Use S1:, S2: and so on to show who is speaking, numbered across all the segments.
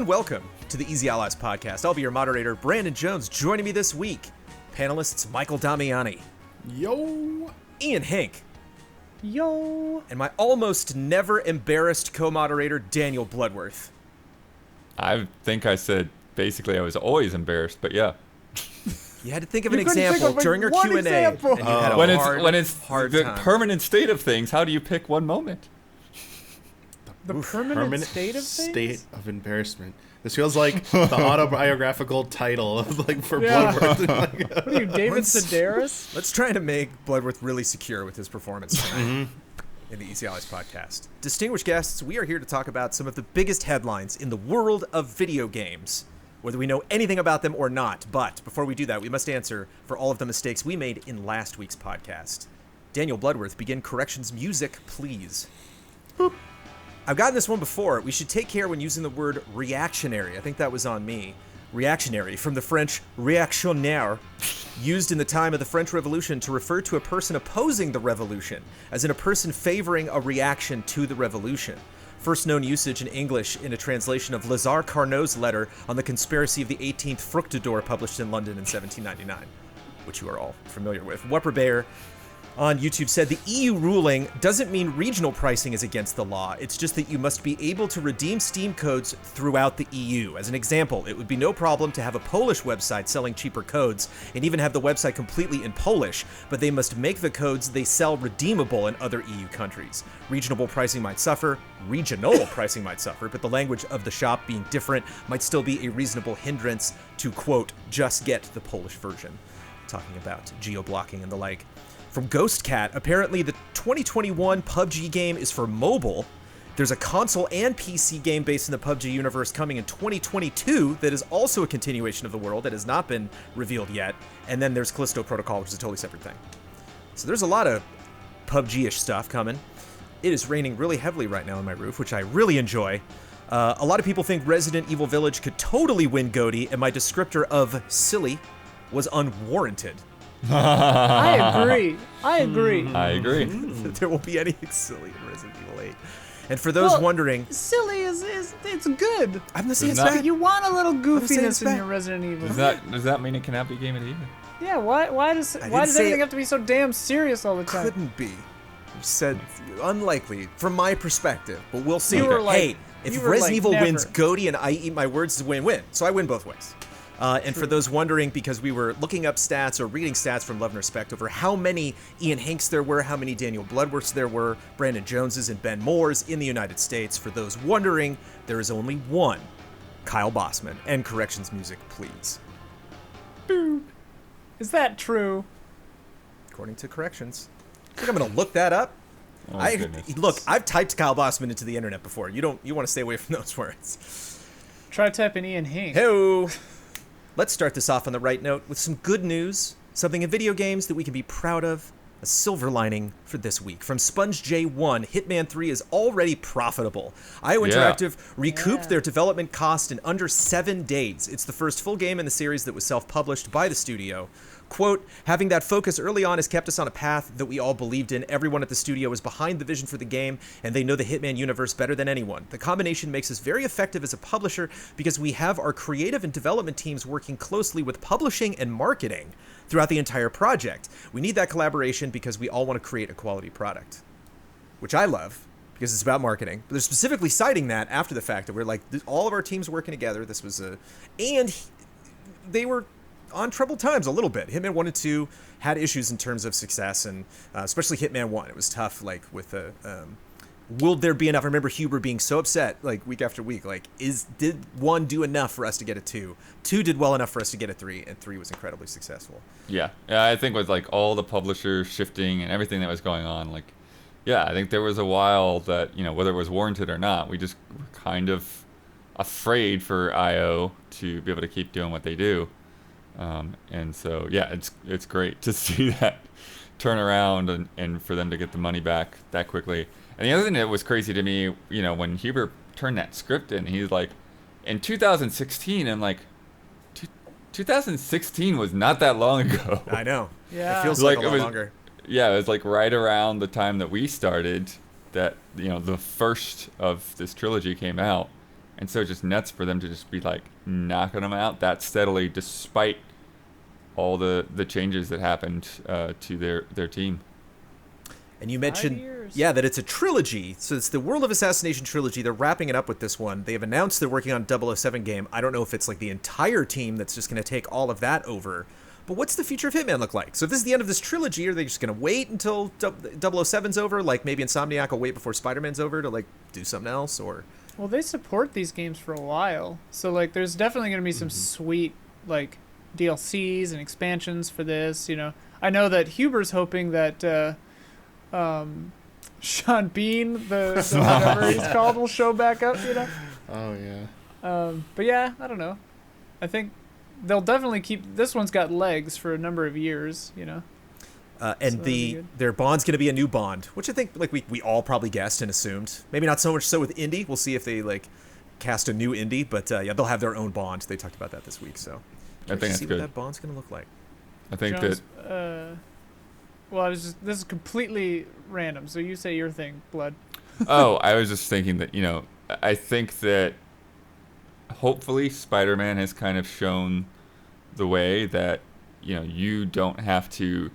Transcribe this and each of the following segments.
S1: and welcome to the Easy Allies podcast. I'll be your moderator, Brandon Jones. Joining me this week, panelists Michael Damiani.
S2: Yo!
S1: Ian Hink.
S3: Yo!
S1: And my almost never embarrassed co-moderator, Daniel Bloodworth.
S4: I think I said basically I was always embarrassed, but yeah.
S1: You had to think of an example during our Q&A, and you had a
S4: when
S1: hard
S4: the
S1: time.
S4: permanent state of things, how do you pick one moment?
S3: The permanent state of things?
S2: State of embarrassment. This feels like the autobiographical title of for Bloodworth.
S3: What are you, David Sedaris?
S1: Let's try to make Bloodworth really secure with his performance tonight in the Easy Allies podcast. Distinguished guests, we are here to talk about some of the biggest headlines in the world of video games, whether we know anything about them or not. But before we do that, we must answer for all of the mistakes we made in last week's podcast. Daniel Bloodworth, begin corrections music, please. Boop. I've gotten this one before. We should take care when using the word reactionary. I think that was on me. Reactionary, from the French réactionnaire, used in the time of the French Revolution to refer to a person opposing the revolution, as in a person favoring a reaction to the revolution. First known usage in English in a translation of Lazare Carnot's letter on the conspiracy of the 18th Fructidor, published in London in 1799, which you are all familiar with. Whopper Bear on YouTube said, the EU ruling doesn't mean regional pricing is against the law. It's just that you must be able to redeem Steam codes throughout the EU. As an example, it would be no problem to have a Polish website selling cheaper codes and even have the website completely in Polish, but they must make the codes they sell redeemable in other EU countries. Regional pricing might suffer, but the language of the shop being different might still be a reasonable hindrance to, quote, just get the Polish version. Talking about geo-blocking and the like. From Ghost Cat, apparently the 2021 PUBG game is for mobile. There's a console and PC game based in the PUBG universe coming in 2022 that is also a continuation of the world that has not been revealed yet. And then there's Callisto Protocol, which is a totally separate thing. So there's a lot of PUBG-ish stuff coming. It is raining really heavily right now on my roof, which I really enjoy. A lot of people think Resident Evil Village could totally win GOTY, and my descriptor of silly was unwarranted.
S3: I agree.
S4: I agree.
S1: There won't be anything silly in Resident Evil 8. And for those wondering,
S3: silly is it's good.
S1: I'm gonna say it's bad.
S3: You want a little goofiness in your Resident Evil.
S4: Does that mean it cannot be game of the year?
S3: Yeah. Why does everything have to be so damn serious all the time?
S1: Couldn't be. You said unlikely from my perspective, but we'll see. If Resident Evil wins GOTY and I eat my words, it's a win-win. So I win both ways. And for those wondering, because we were looking up stats or reading stats from Love and Respect over how many Ian Hinks there were, how many Daniel Bloodworths there were, Brandon Joneses and Ben Moores in the United States. For those wondering, there is only one Kyle Bossman. And corrections music, please.
S3: Boop. Is that true?
S1: According to corrections. I think I'm going to look that up.
S4: Goodness.
S1: Look, I've typed Kyle Bossman into the internet before. You want to stay away from those words.
S3: Try typing Ian Hink.
S1: Hey-o. Let's start this off on the right note with some good news, something in video games that we can be proud of, a silver lining for this week. From Sponge J1, Hitman 3 is already profitable. IO Interactive recouped their development cost in under 7 days. It's the first full game in the series that was self-published by the studio. Quote, having that focus early on has kept us on a path that we all believed in. Everyone at the studio is behind the vision for the game, and they know the Hitman universe better than anyone. The combination makes us very effective as a publisher because we have our creative and development teams working closely with publishing and marketing throughout the entire project. We need that collaboration because we all want to create a quality product, which I love because it's about marketing. But they're specifically citing that after the fact that we're like, all of our teams working together. This was they were on troubled times a little bit. Hitman 1 and 2 had issues in terms of success, and especially Hitman 1. It was tough, like, with the... will there be enough? I remember Huber being so upset, like, week after week. Like, did 1 do enough for us to get a 2? 2 did well enough for us to get a 3, and 3 was incredibly successful.
S4: Yeah, I think with, like, all the publishers shifting and everything that was going on, like, yeah, I think there was a while that, whether it was warranted or not, we just were kind of afraid for IO to be able to keep doing what they do. And so, yeah, it's great to see that turn around and for them to get the money back that quickly. And the other thing that was crazy to me, when Huber turned that script in, he's like, in 2016, I'm like, 2016 was not that long ago.
S1: I know.
S3: Yeah.
S1: It feels like a lot longer.
S4: Yeah, it was like right around the time that we started that, the first of this trilogy came out. And so it's just nuts for them to just be like knocking them out that steadily, despite all the changes that happened to their team.
S1: And you mentioned, that it's a trilogy. So it's the World of Assassination trilogy. They're wrapping it up with this one. They have announced they're working on 007 game. I don't know if it's like the entire team that's just going to take all of that over. But what's the future of Hitman look like? So if this is the end of this trilogy, are they just going to wait until 007's over? Like maybe Insomniac will wait before Spider-Man's over to like do something else? Or
S3: Well, they support these games for a while. So like there's definitely going to be some sweet like DLCs and expansions for this, I know that Huber's hoping that Sean Bean, the whatever he's called, will show back up,
S2: Oh, yeah.
S3: But yeah, I don't know. I think they'll definitely keep... This one's got legs for a number of years,
S1: and
S3: so
S1: their Bond's going to be a new Bond, which I think like we all probably guessed and assumed. Maybe not so much so with Indy. We'll see if they like cast a new Indy, but they'll have their own Bond. They talked about that this week, so
S4: I think that's
S1: see
S4: good.
S1: What that Bond's going to look like.
S4: I think
S3: Jones,
S4: that...
S3: well, this is completely random, so you say your thing, Blood.
S4: Oh, I was just thinking that, I think that hopefully Spider-Man has kind of shown the way that, you don't have to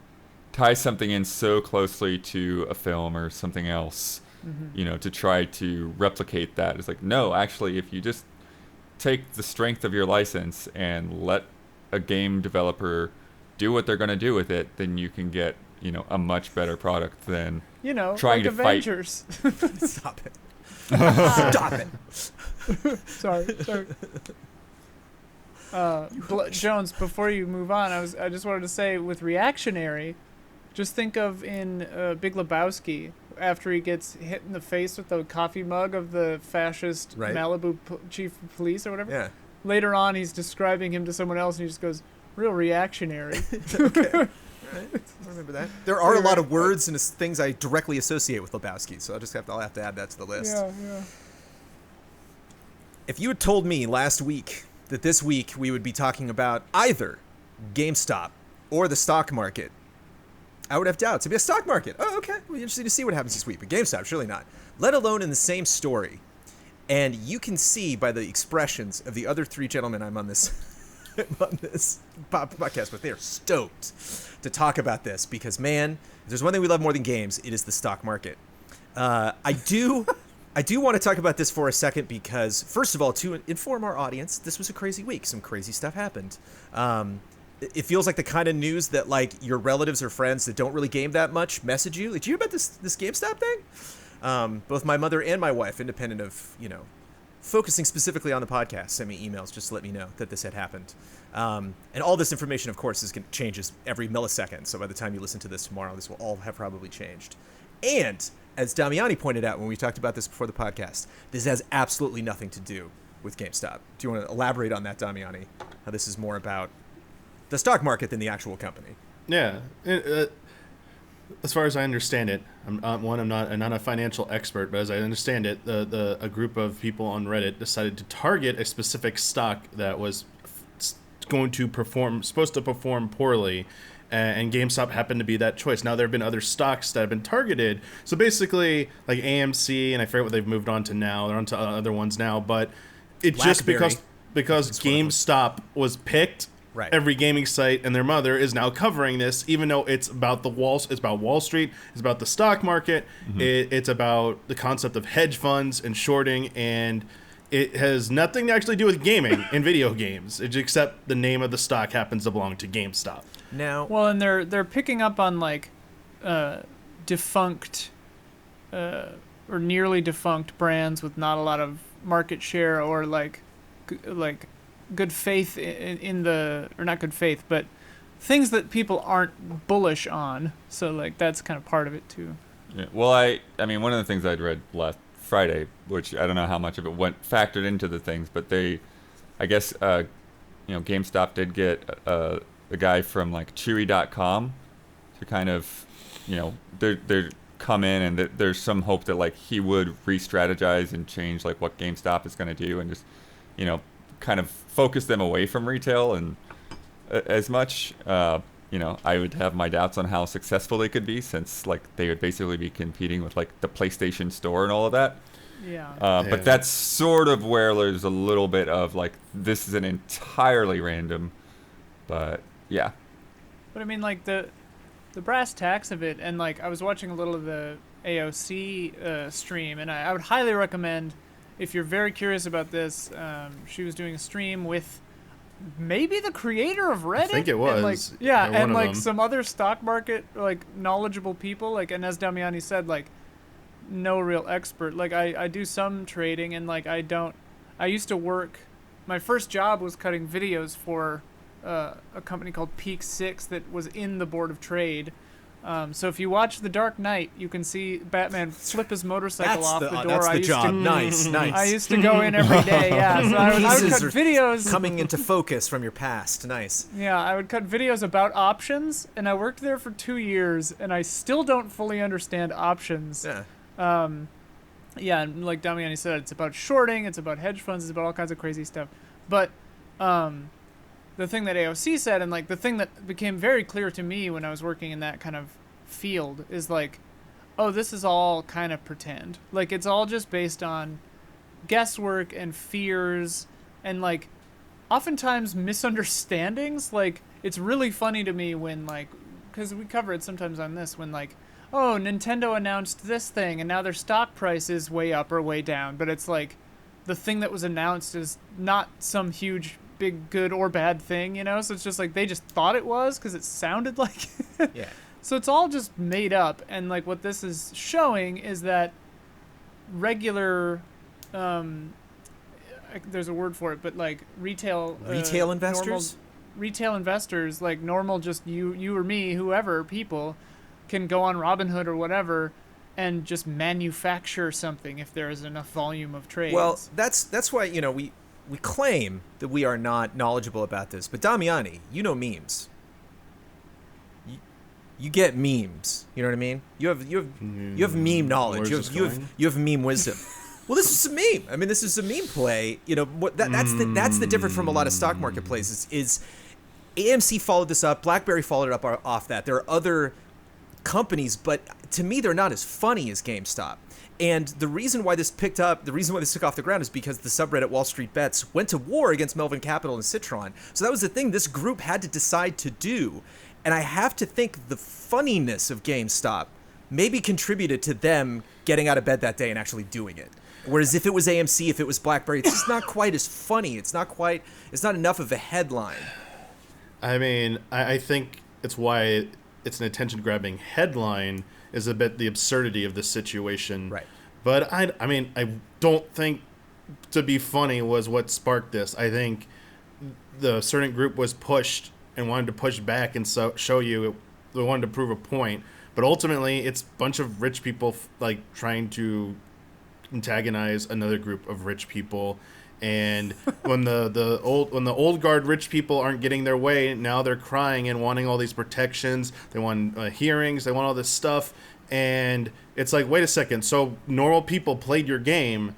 S4: tie something in so closely to a film or something else, to try to replicate that. It's like, no, actually, if you just take the strength of your license and let a game developer do what they're going to do with it, then you can get, a much better product than
S3: like
S4: trying to
S3: Avengers.
S1: Fight. Stop it. Stop it.
S3: Sorry. Jones, before you move on, I just wanted to say with reactionary, just think of in Big Lebowski, after he gets hit in the face with the coffee mug of the fascist Malibu chief of police or whatever.
S1: Yeah.
S3: Later on, he's describing him to someone else, and he just goes, "Real reactionary."
S1: Okay. Right. I remember that. There are a lot of words and things I directly associate with Lebowski, so I'll have to add that to the list.
S3: Yeah.
S1: If you had told me last week that this week we would be talking about either GameStop or the stock market, I would have doubts. It'd be a stock market. Oh, okay. We'll be interested to see what happens this week. But GameStop, surely not. Let alone in the same story. And you can see by the expressions of the other three gentlemen I'm on this podcast with, they are stoked to talk about this because, man, if there's one thing we love more than games, it is the stock market. I do want to talk about this for a second because, first of all, to inform our audience, this was a crazy week. Some crazy stuff happened. It feels like the kind of news that like your relatives or friends that don't really game that much message you. Like, did you hear about this GameStop thing? Both my mother and my wife, independent of focusing specifically on the podcast, sent me emails just to let me know that this had happened. And all this information, of course, changes every millisecond. So by the time you listen to this tomorrow, this will all have probably changed. And as Damiani pointed out when we talked about this before the podcast, this has absolutely nothing to do with GameStop. Do you want to elaborate on that, Damiani? How this is more about the stock market than the actual company?
S2: Yeah. As far as I understand it, I'm not a financial expert, but as I understand it, a group of people on Reddit decided to target a specific stock that was supposed to perform poorly, and GameStop happened to be that choice. Now there have been other stocks that have been targeted. So basically, like AMC, and I forget what they've moved on to now. They're on to other ones now, but it's just because GameStop was picked.
S1: Right.
S2: Every gaming site and their mother is now covering this, even though it's about Wall Street, it's about the stock market, it's about the concept of hedge funds and shorting, and it has nothing to actually do with gaming in video games, except the name of the stock happens to belong to GameStop.
S1: Now,
S3: well, and they're picking up on like defunct or nearly defunct brands with not a lot of market share or like good faith in the, or not good faith, but things that people aren't bullish on. So like that's kind of part of it too.
S4: Yeah. Well, I mean, one of the things I'd read last Friday, which I don't know how much of it factored into the things, but I guess GameStop did get a guy from like Chewy.com to kind of, they're come in, and there's some hope that like he would re-strategize and change like what GameStop is going to do, and just kind of focus them away from retail and as much. I would have my doubts on how successful they could be, since like they would basically be competing with like the PlayStation Store and all of that.
S3: Yeah.
S4: But that's sort of where there's a little bit of like, this is an entirely random, but yeah.
S3: But I mean, like the brass tacks of it, and like I was watching a little of the AOC stream, and I would highly recommend, if you're very curious about this, she was doing a stream with maybe the creator of Reddit.
S2: I think it was.
S3: And like, yeah,
S2: one
S3: and
S2: of
S3: like
S2: them.
S3: some other stock market like knowledgeable people. Like, and as Damiani said, like no real expert. Like I do some trading, and like I used to work. My first job was cutting videos for a company called Peak 6 that was in the Board of Trade. So if you watch The Dark Knight, you can see Batman flip his motorcycle off the door.
S1: That's the job. Nice.
S3: I used to go in every day, yeah. So I would cut videos.
S1: Coming into focus from your past. Nice.
S3: Yeah, I would cut videos about options, and I worked there for 2 years, and I still don't fully understand options.
S1: Yeah.
S3: Yeah, and like Damiani said, it's about shorting, it's about hedge funds, it's about all kinds of crazy stuff. But the thing that AOC said, and like the thing that became very clear to me when I was working in that kind of field, is like, oh, this is all kind of pretend. Like, it's all just based on guesswork and fears and like oftentimes misunderstandings. Like, it's really funny to me when like, because we cover it sometimes on this, when like, oh, Nintendo announced this thing and now their stock price is way up or way down, but it's like the thing that was announced is not some huge big good or bad thing, you know? So it's just like they just thought it was because it sounded like it.
S1: Yeah.
S3: So it's all just made up, and like what this is showing is that regular there's a word for it, but like retail
S1: investors,
S3: retail investors, like normal, just you or me, whoever, people can go on Robinhood or whatever and just manufacture something if there is enough volume of trades.
S1: Well, that's why, you know, we claim that we are not knowledgeable about this, but Damiani, you know memes. You get memes. You know what I mean? You have meme knowledge. You have meme wisdom. Well, this is a meme. I mean, this is a meme play. You know, that's the difference from a lot of stock marketplaces. Is AMC followed this up, BlackBerry followed it up off that. There are other companies, but to me, they're not as funny as GameStop. And the reason why this picked up, the reason why this took off the ground is because the subreddit Wall Street Bets went to war against Melvin Capital and Citron. So that was the thing this group had to decide to do. And I have to think the funniness of GameStop maybe contributed to them getting out of bed that day and actually doing it. Whereas if it was AMC, if it was BlackBerry, it's just not quite as funny. It's not enough of a headline.
S2: I mean, I think it's why it's an attention-grabbing headline is a bit the absurdity of the situation.
S1: Right.
S2: But I don't think to be funny was what sparked this. I think the certain group was pushed and wanted to push back and show you they wanted to prove a point. But ultimately, it's a bunch of rich people like trying to antagonize another group of rich people. And when the old guard rich people aren't getting their way, now they're crying and wanting all these protections. They want hearings. They want all this stuff. And it's like, wait a second. So normal people played your game,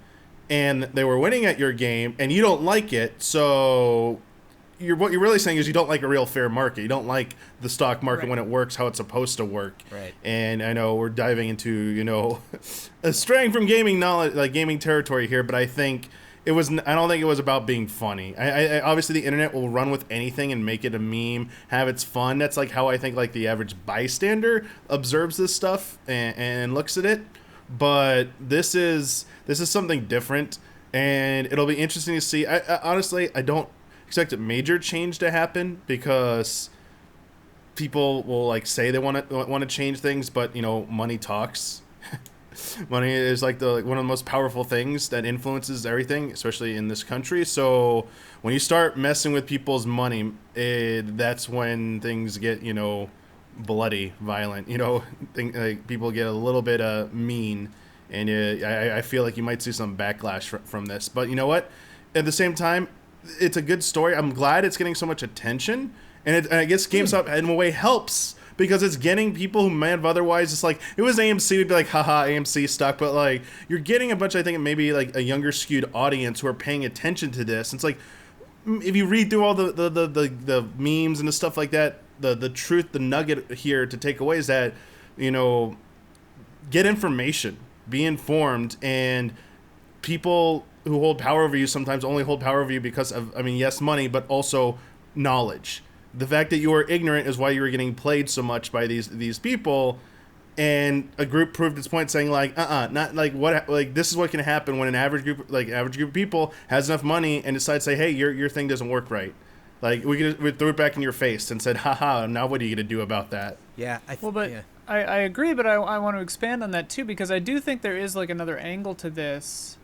S2: and they were winning at your game, and you don't like it. So what you're really saying is you don't like a real fair market. You don't like the stock market
S3: Right.
S2: when it works how it's supposed to work.
S1: Right.
S2: And I know we're diving into straying from gaming knowledge, like gaming territory here, but I think. I don't think it was about being funny. I obviously the internet will run with anything and make it a meme, have its fun. That's like how I think like the average bystander observes this stuff and looks at it. But this is something different, and it'll be interesting to see. Honestly, I don't expect a major change to happen because people will like say they want to change things, but money talks. Money is like one of the most powerful things that influences everything, especially in this country. So when you start messing with people's money, that's when things get bloody, violent. People get a little bit mean, and I feel like you might see some backlash from this. But you know what? At the same time, it's a good story. I'm glad it's getting so much attention, and I guess GameStop in a way helps. Because it's getting people who might have otherwise, it's like, it was AMC, we'd be like, haha, AMC stock. But like, you're getting a bunch, I think, maybe like a younger skewed audience who are paying attention to this. It's like, if you read through all the memes and the stuff like that, the truth, the nugget here to take away is that, get information, be informed, and people who hold power over you sometimes only hold power over you because of, I mean, yes, money, but also knowledge. The fact that you are ignorant is why you were getting played so much by these people. And a group proved its point, saying like, not like what, like this is what can happen when an average group of people has enough money and decides to say, hey, your thing doesn't work right. Like we threw it back in your face and said, haha, now what are you gonna do about that?
S1: Yeah.
S3: I agree, but I want to expand on that too, because I do think there is like another angle to this,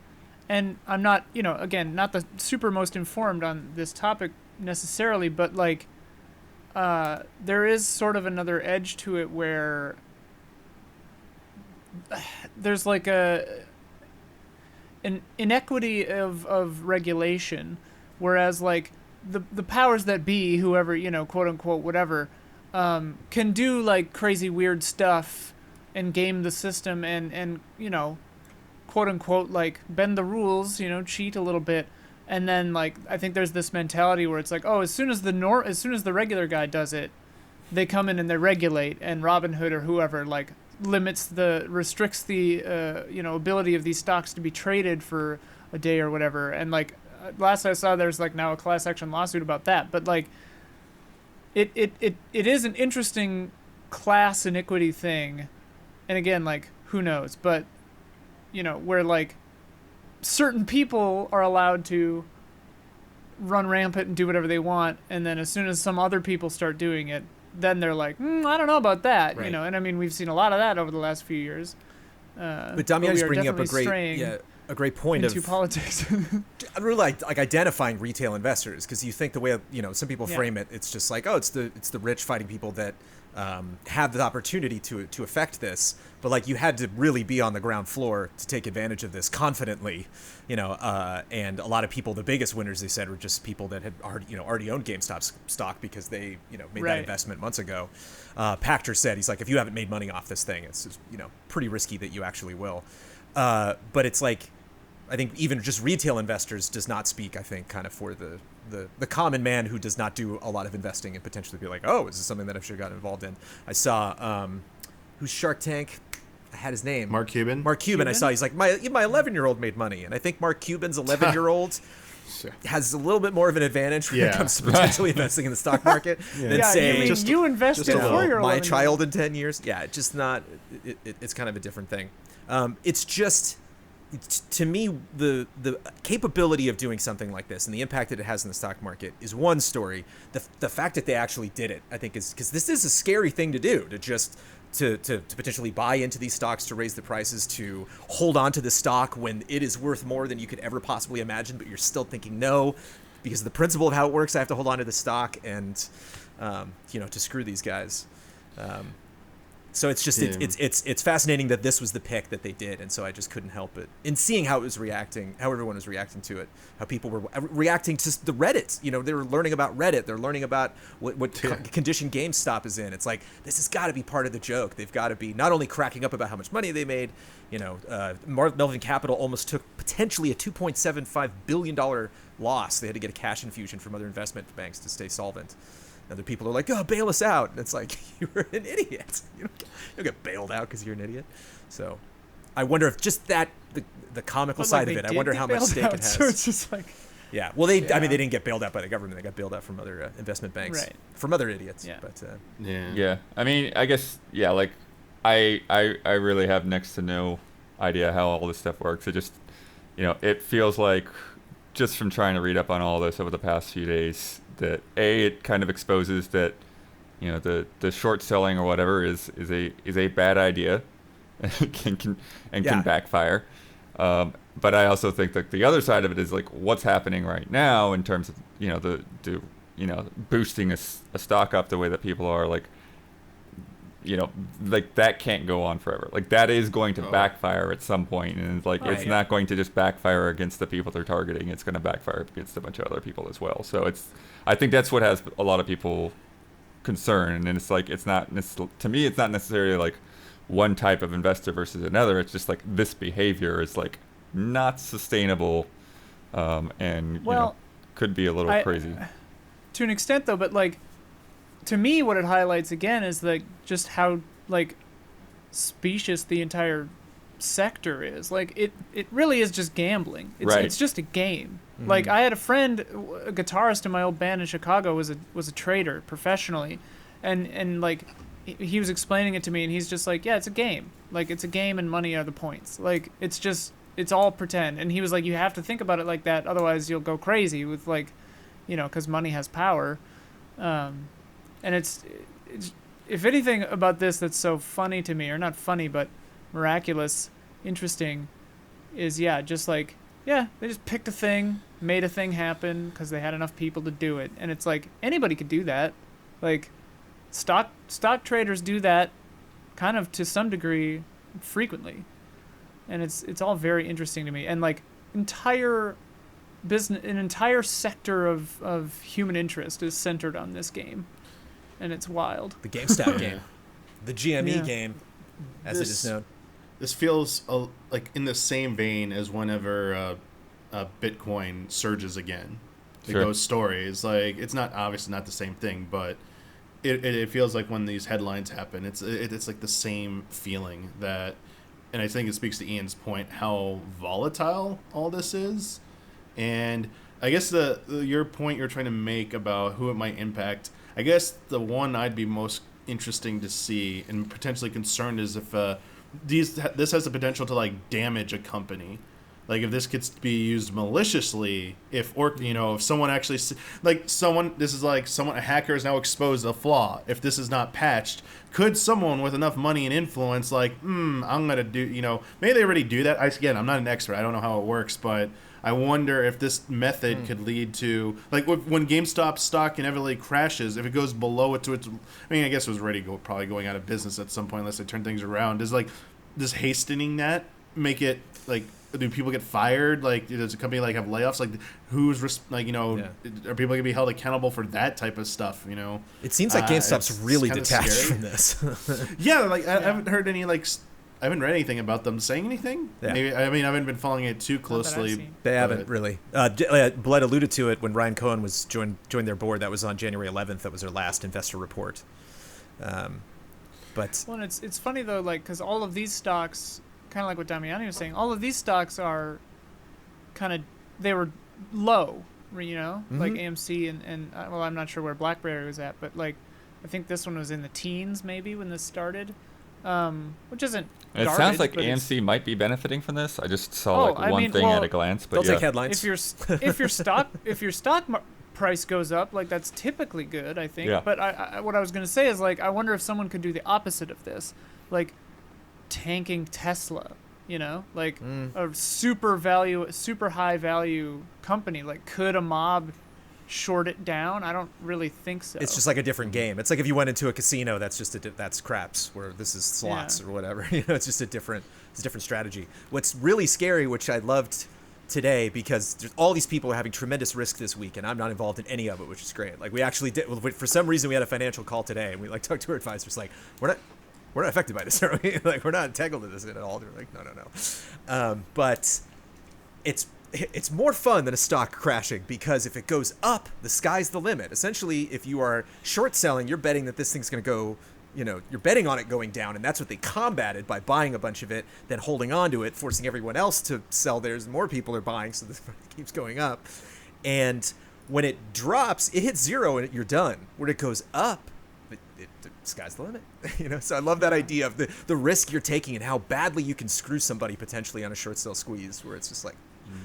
S3: and I'm not, again, not the super most informed on this topic necessarily, but like, there is sort of another edge to it where there's like an inequity of regulation, whereas like the powers that be, whoever, quote unquote, whatever, can do like crazy weird stuff and game the system and quote unquote, like bend the rules, cheat a little bit. And then like I think there's this mentality where it's like, oh, as soon as the regular guy does it, they come in and they regulate, and Robinhood or whoever like restricts the ability of these stocks to be traded for a day or whatever. And like last I saw, there's like now a class action lawsuit about that. But like it is an interesting class iniquity thing. And again, like who knows, but where like certain people are allowed to run rampant and do whatever they want, and then as soon as some other people start doing it, then they're like, I don't know about that,
S1: right.
S3: And I mean, we've seen a lot of that over the last few years.
S1: But Damian's bringing up a great point
S3: into
S1: of
S3: politics.
S1: I really like identifying retail investors, because you think the way some people frame it, it's just like, oh, it's the rich fighting people that have the opportunity to affect this, but like you had to really be on the ground floor to take advantage of this confidently, and a lot of people, the biggest winners, they said, were just people that had already owned GameStop stock because they made that investment months ago. Pachter said, he's like, if you haven't made money off this thing, it's just, pretty risky that you actually will. But it's like, I think even just retail investors does not speak, I think, kind of for the common man who does not do a lot of investing and potentially be like, oh, is this something that I should have gotten involved in? I saw, who's Shark Tank? I had his name.
S2: Mark Cuban.
S1: I saw, he's like, my 11-year-old made money. And I think Mark Cuban's 11-year-old has a little bit more of an advantage when it comes to potentially investing in the stock market than say,
S3: you invested for your
S1: my child in 10 years. Yeah, it's just not, it's kind of a different thing. It's just, to me, the capability of doing something like this and the impact that it has in the stock market is one story. The fact that they actually did it, I think, is because this is a scary thing to do, to just to potentially buy into these stocks, to raise the prices, to hold on to the stock when it is worth more than you could ever possibly imagine, but you're still thinking no, because of the principle of how it works. I have to hold on to the stock and to screw these guys. So it's just it's fascinating that this was the pick that they did, and so I just couldn't help it in seeing how it was reacting, how everyone was reacting to it, how people were reacting to the Reddit. They were learning about Reddit, they're learning about what condition GameStop is in. It's like, this has got to be part of the joke. They've got to be not only cracking up about how much money they made. Melvin Capital almost took potentially a $2.75 billion loss. They had to get a cash infusion from other investment banks to stay solvent. Other people are like, oh, bail us out. And it's like, you were an idiot. You don't get bailed out because you're an idiot. So I wonder if just that, the comical side of it, I wonder how much stake it has.
S3: So it's just like...
S1: Yeah. Well, they didn't get bailed out by the government. They got bailed out from other investment banks.
S3: Right.
S1: From other idiots.
S3: Yeah.
S1: But,
S4: Yeah. I mean, I guess, like, I really have next to no idea how all this stuff works. It just, it feels like, just from trying to read up on all this over the past few days, that it kind of exposes that the short selling or whatever is a bad idea and can backfire. But I also think that the other side of it is like what's happening right now in terms of boosting a stock up the way that people are, like like that can't go on forever. Like that is going to backfire at some point, and it's like it's not going to just backfire against the people they're targeting. It's going to backfire against a bunch of other people as well. So I think that's what has a lot of people concerned, and it's like to me it's not necessarily like one type of investor versus another. It's just like this behavior is like not sustainable, and could be a little crazy
S3: to an extent though. But like, to me, what it highlights again is like just how like specious the entire sector is. Like it really is just gambling.
S4: Right.
S3: It's just a game. Like I had a friend, a guitarist in my old band in Chicago, was a trader professionally, and like he was explaining it to me, and he's just like, yeah, it's a game. Like it's a game, and money are the points. Like it's all pretend. And he was like, you have to think about it like that, otherwise you'll go crazy with like, because money has power. And it's if anything about this that's so funny to me, or not funny, but miraculous, interesting, is just like, they just picked a thing, made a thing happen because they had enough people to do it. And it's like, anybody could do that. Like stock traders do that kind of to some degree frequently. And it's all very interesting to me. And like an entire sector of human interest is centered on this game. And it's wild.
S1: The GameStop game. The GME game, as it is known.
S2: This feels like in the same vein as whenever Bitcoin surges again.
S4: Sure.
S2: Those stories, like it's not obviously not the same thing, but it feels like when these headlines happen, it's like the same feeling that, and I think it speaks to Ian's point how volatile all this is, and I guess your point you're trying to make about who it might impact. I guess the one I'd be most interesting to see and potentially concerned is if this has the potential to like damage a company, like if this gets to be used maliciously, if someone actually a hacker has now exposed a flaw. If this is not patched, could someone with enough money and influence I'm gonna do maybe they already do that. I'm not an expert, I don't know how it works, but I wonder if this method could lead to, like, when GameStop stock inevitably crashes, if it goes below it to its, I guess it was already probably going out of business at some point unless they turn things around. Does hastening that make it, like, do people get fired? Like, does a company, like, have layoffs? Like, are people going to be held accountable for that type of stuff,
S1: It seems like GameStop's really detached from this.
S2: I haven't heard any, I haven't read anything about them saying anything.
S1: Yeah.
S2: Maybe I haven't been following it too closely.
S1: They haven't really. Blood alluded to it when Ryan Cohen was joined their board. That was on January 11th. That was their last investor report. But
S3: it's funny though, like, because all of these stocks, kind of like what Damiani was saying, all of these stocks are they were low, like AMC and I'm not sure where BlackBerry was at, but like I think this one was in the teens maybe when this started. Which isn't
S4: it
S3: garbage,
S4: sounds like AMC might be benefiting from this. I just saw one thing at a glance, but
S1: they'll take headlines.
S3: If your stock price goes up, like that's typically good, I think.
S4: Yeah.
S3: But what I was going to say is, like, I wonder if someone could do the opposite of this, like tanking Tesla, like a super high value company. Like, could a mob short it down? I don't really think so.
S1: It's just like a different game. It's like if you went into a casino, that's just that's craps, where this is slots or whatever. It's just a different strategy. What's really scary, which I loved today, because there's all these people are having tremendous risk this week, and I'm not involved in any of it, which is great. Like, we actually did, for some reason, we had a financial call today, and we talked to our advisors, like, we're not affected by this, are we? Like, we're not entangled in this at all. They're like, no. But it's more fun than a stock crashing, because if it goes up, the sky's the limit. Essentially, if you are short selling, you're betting that this thing's going to go, you're betting on it going down, and that's what they combated by buying a bunch of it, then holding on to it, forcing everyone else to sell theirs, and more people are buying, so this keeps going up. And when it drops, it hits zero and you're done. When it goes up, the sky's the limit. So I love that idea of the risk you're taking and how badly you can screw somebody potentially on a short sale squeeze, where it's just like,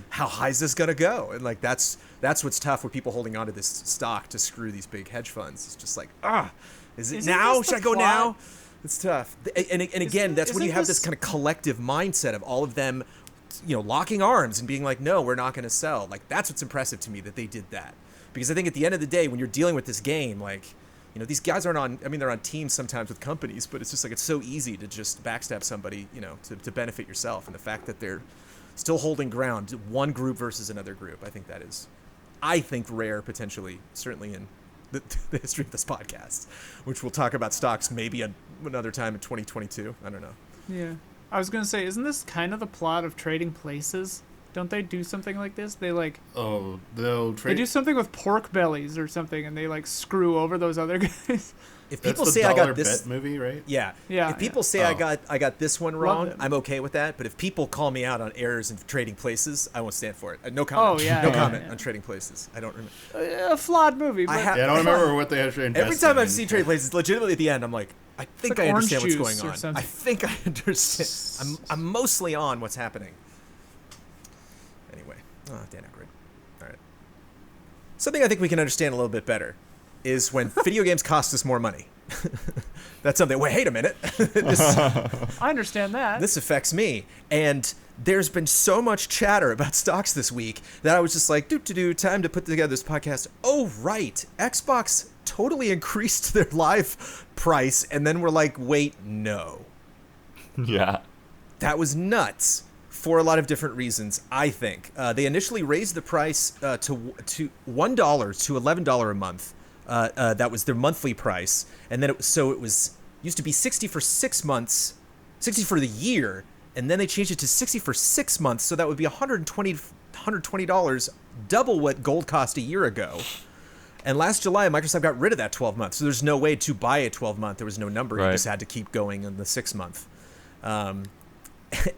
S1: how high is this going to go? And like that's what's tough with people holding on to this stock to screw these big hedge funds. It's just like, is it now? Should I go now? It's tough. And again, that's when you have this kind of collective mindset of all of them, locking arms and being like, no, we're not going to sell. Like, that's what's impressive to me, that they did that. Because I think at the end of the day, when you're dealing with this game, like, these guys aren't on, they're on teams sometimes with companies, but it's just like, it's so easy to just backstab somebody, to benefit yourself. And the fact that they're still holding ground, one group versus another group, I think that is, rare, potentially, certainly in the history of this podcast, which we'll talk about stocks maybe another time in 2022. I don't know.
S3: Yeah. I was going to say, isn't this kind of the plot of Trading Places? Don't they do something like this? They like
S2: they'll
S3: they
S2: trade.
S3: do something with pork bellies or something, and they like screw over those other guys.
S1: If
S2: That's
S1: people
S2: the
S1: say I
S2: dollar
S1: got this
S2: bet movie, right?
S1: Yeah.
S3: Yeah,
S1: If people say
S2: Oh.
S1: I got this one wrong,
S3: them.
S1: I'm okay with that. But if people call me out on errors in trading places, I won't stand for it. No comment.
S3: Oh, yeah,
S1: no
S3: yeah,
S1: comment
S3: yeah.
S1: on trading places. I don't remember.
S3: A flawed movie. But
S1: have-
S2: Yeah, I don't remember what they actually invested
S1: Every time I've
S2: in.
S1: seen trading places, legitimately at the end, I'm like, I think
S3: like
S1: I
S3: orange
S1: understand what's
S3: juice
S1: going
S3: or
S1: on.
S3: something.
S1: I think I understand. I'm mostly on what's happening. Anyway, Dan Aykroyd. All right. Something I think we can understand a little bit better is when video games cost us more money. That's something. Wait a minute.
S3: I understand that.
S1: This affects me. And there's been so much chatter about stocks this week that I was just like, time to put together this podcast. Oh, right. Xbox totally increased their live price. And then we're like, wait, no.
S4: Yeah.
S1: That was nuts for a lot of different reasons, I think. They initially raised the price to $1 to $11 a month. That was their monthly price. And then it was used to be 60 for 6 months, 60 for the year. And then they changed it to 60 for 6 months. So that would be $120, double what gold cost a year ago. And last July, Microsoft got rid of that 12 months. So there's no way to buy a 12 month. There was no number. You
S4: Right.
S1: just had to keep going in the 6 month.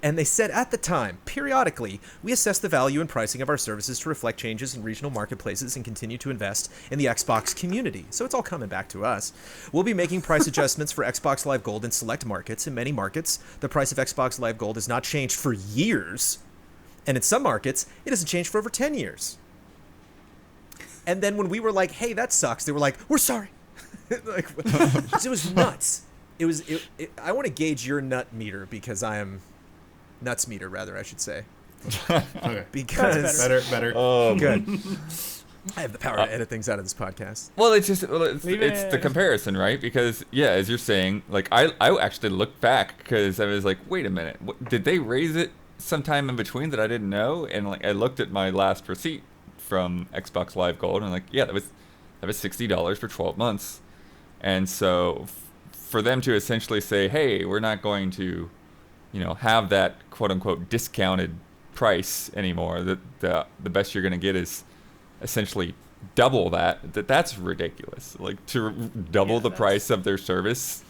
S1: And they said at the time, periodically, we assess the value and pricing of our services to reflect changes in regional marketplaces and continue to invest in the Xbox community. So it's all coming back to us. We'll be making price adjustments for Xbox Live Gold in select markets. In many markets, the price of Xbox Live Gold has not changed for years. And in some markets, it hasn't changed for over 10 years. And then when we were like, hey, that sucks, they were like, we're sorry. Like, it was nuts. I want to gauge your nut meter because I am... Nuts meter, rather, I should say.
S2: Okay.
S1: Because...
S2: Better.
S1: Good. I have the power to edit things out of this podcast.
S4: Well, it's the
S3: in.
S4: comparison, right? Because as you're saying, like I actually looked back because I was like, wait a minute, did they raise it sometime in between that I didn't know? And like I looked at my last receipt from Xbox Live Gold, and like, that was $60 for 12 months, and so for them to essentially say, hey, we're not going to, have that quote unquote discounted price anymore. The best you're going to get is essentially double that's ridiculous. Like to double the price of their service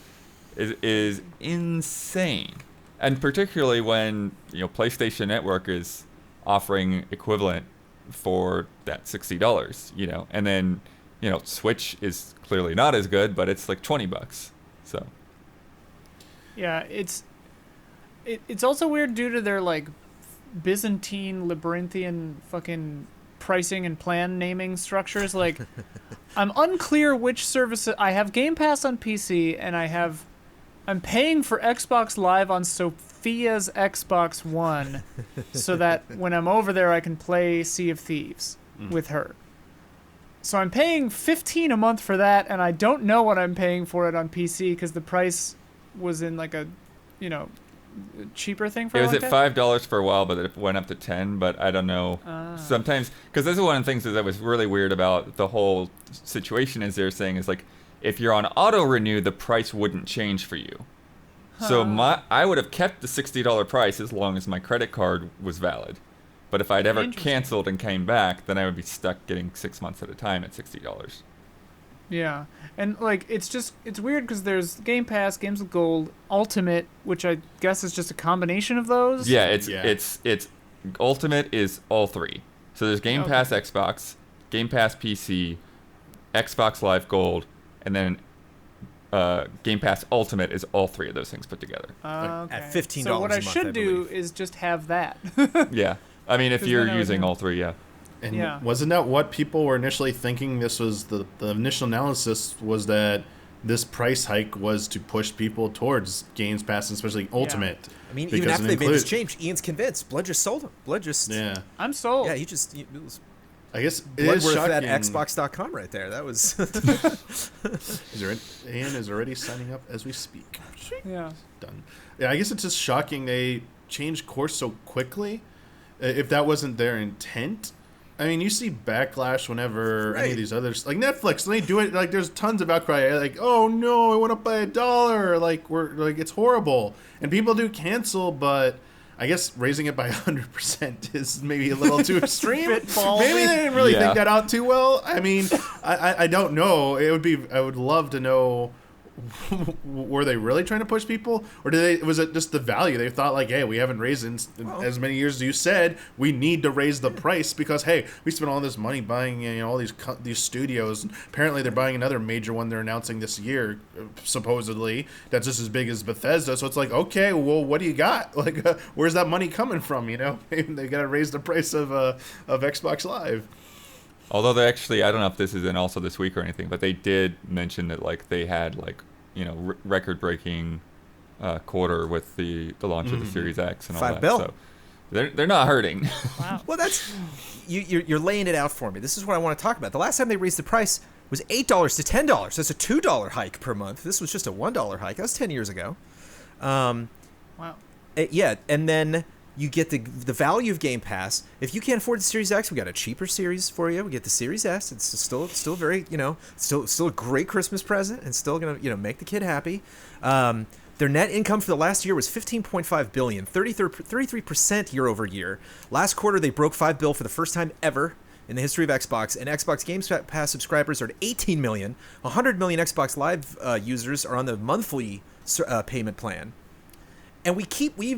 S4: is insane. And particularly when, PlayStation Network is offering equivalent for that $60, and then, Switch is clearly not as good, but it's like $20. So.
S3: Yeah, it's also weird due to their like Byzantine labyrinthian fucking pricing and plan naming structures. Like, I'm unclear which service I have. Game Pass on PC, and I'm paying for Xbox Live on Sophia's Xbox One, so that when I'm over there, I can play Sea of Thieves with her. So I'm paying $15 a month for that, and I don't know what I'm paying for it on PC because the price was in like a, cheaper thing for
S4: It
S3: a
S4: was
S3: long
S4: at
S3: time?
S4: $5 for a while, but it went up to 10. But I don't know. Sometimes, because this is one of the things that was really weird about the whole situation. Is they're saying is like, if you're on auto renew, the price wouldn't change for you. So I would have kept the $60 price as long as my credit card was valid. But if I'd ever
S3: Interesting.
S4: canceled and came back, then I would be stuck getting 6 months at a time at $60.
S3: Yeah, and like it's weird because there's Game Pass, Games with Gold, Ultimate, which I guess is just a combination of those.
S4: Yeah, it's Ultimate is all three. So there's Game
S3: Okay.
S4: Pass Xbox, Game Pass PC, Xbox Live Gold, and then Game Pass Ultimate is all three of those things put together.
S3: Okay.
S1: At $15
S3: So what
S1: a
S3: I
S1: month,
S3: should
S1: I
S3: do
S1: believe.
S3: is just have that.
S4: Yeah, I mean if
S3: 'Cause
S4: you're
S3: then I would
S4: using
S3: know.
S4: all three, yeah.
S2: And
S3: Yeah.
S2: wasn't that what people were initially thinking? This was the initial analysis was that this price hike was to push people towards Games Pass, and especially Ultimate.
S1: I mean,
S2: because
S1: even after
S2: it
S1: they made this
S2: included-
S1: change, Ian's convinced. Blood just sold him. Blood just...
S2: Yeah,
S3: I'm sold.
S1: Yeah, it was
S2: I guess it
S1: blood
S2: is
S1: worth
S2: shocking.
S1: at Xbox.com right there. That was...
S2: Ian is already signing up as we speak.
S3: Yeah.
S2: Done. Yeah, I guess it's just shocking they changed course so quickly. If that wasn't their intent. I mean, you see backlash whenever any
S1: Right.
S2: of these others, like Netflix, when they do it, like there's tons of outcry, like, oh no, I went up by $1, like it's horrible, and people do cancel, but I guess raising it by 100% is maybe a little too extreme.
S3: Bit ballsy.
S2: Maybe they didn't really
S4: Yeah.
S2: think that out too well. I mean, I don't know. I would love to know. Were they really trying to push people, or was it just the value? They thought like, hey, we haven't raised in as many years as you said. We need to raise the price because hey, we spent all this money buying all these studios. Apparently, they're buying another major one they're announcing this year, supposedly that's just as big as Bethesda. So it's like, okay, well, what do you got? Like, where's that money coming from? You know, they got to raise the price of Xbox Live.
S4: Although they actually, I don't know if this is in also this week or anything, but they did mention that like they had like record-breaking quarter with the launch of the Series X and all
S1: $5
S4: that.
S1: billion.
S4: So they're not hurting.
S3: Wow.
S1: Well, that's you're laying it out for me. This is what I want to talk about. The last time they raised the price was $8 to $10. That's a $2 hike per month. This was just a $1 hike. That was 10 years ago.
S3: Wow.
S1: Yeah, and then you get the value of Game Pass. If you can't afford the Series X, we got a cheaper series for you. We get the Series S. It's still very, still a great Christmas present and still going to, make the kid happy. Their net income for the last year was $15.5 billion, 33% year over year. Last quarter, they broke $5 billion for the first time ever in the history of Xbox, and Xbox Game Pass subscribers are at 18 million. 100 million Xbox Live users are on the monthly payment plan. And we've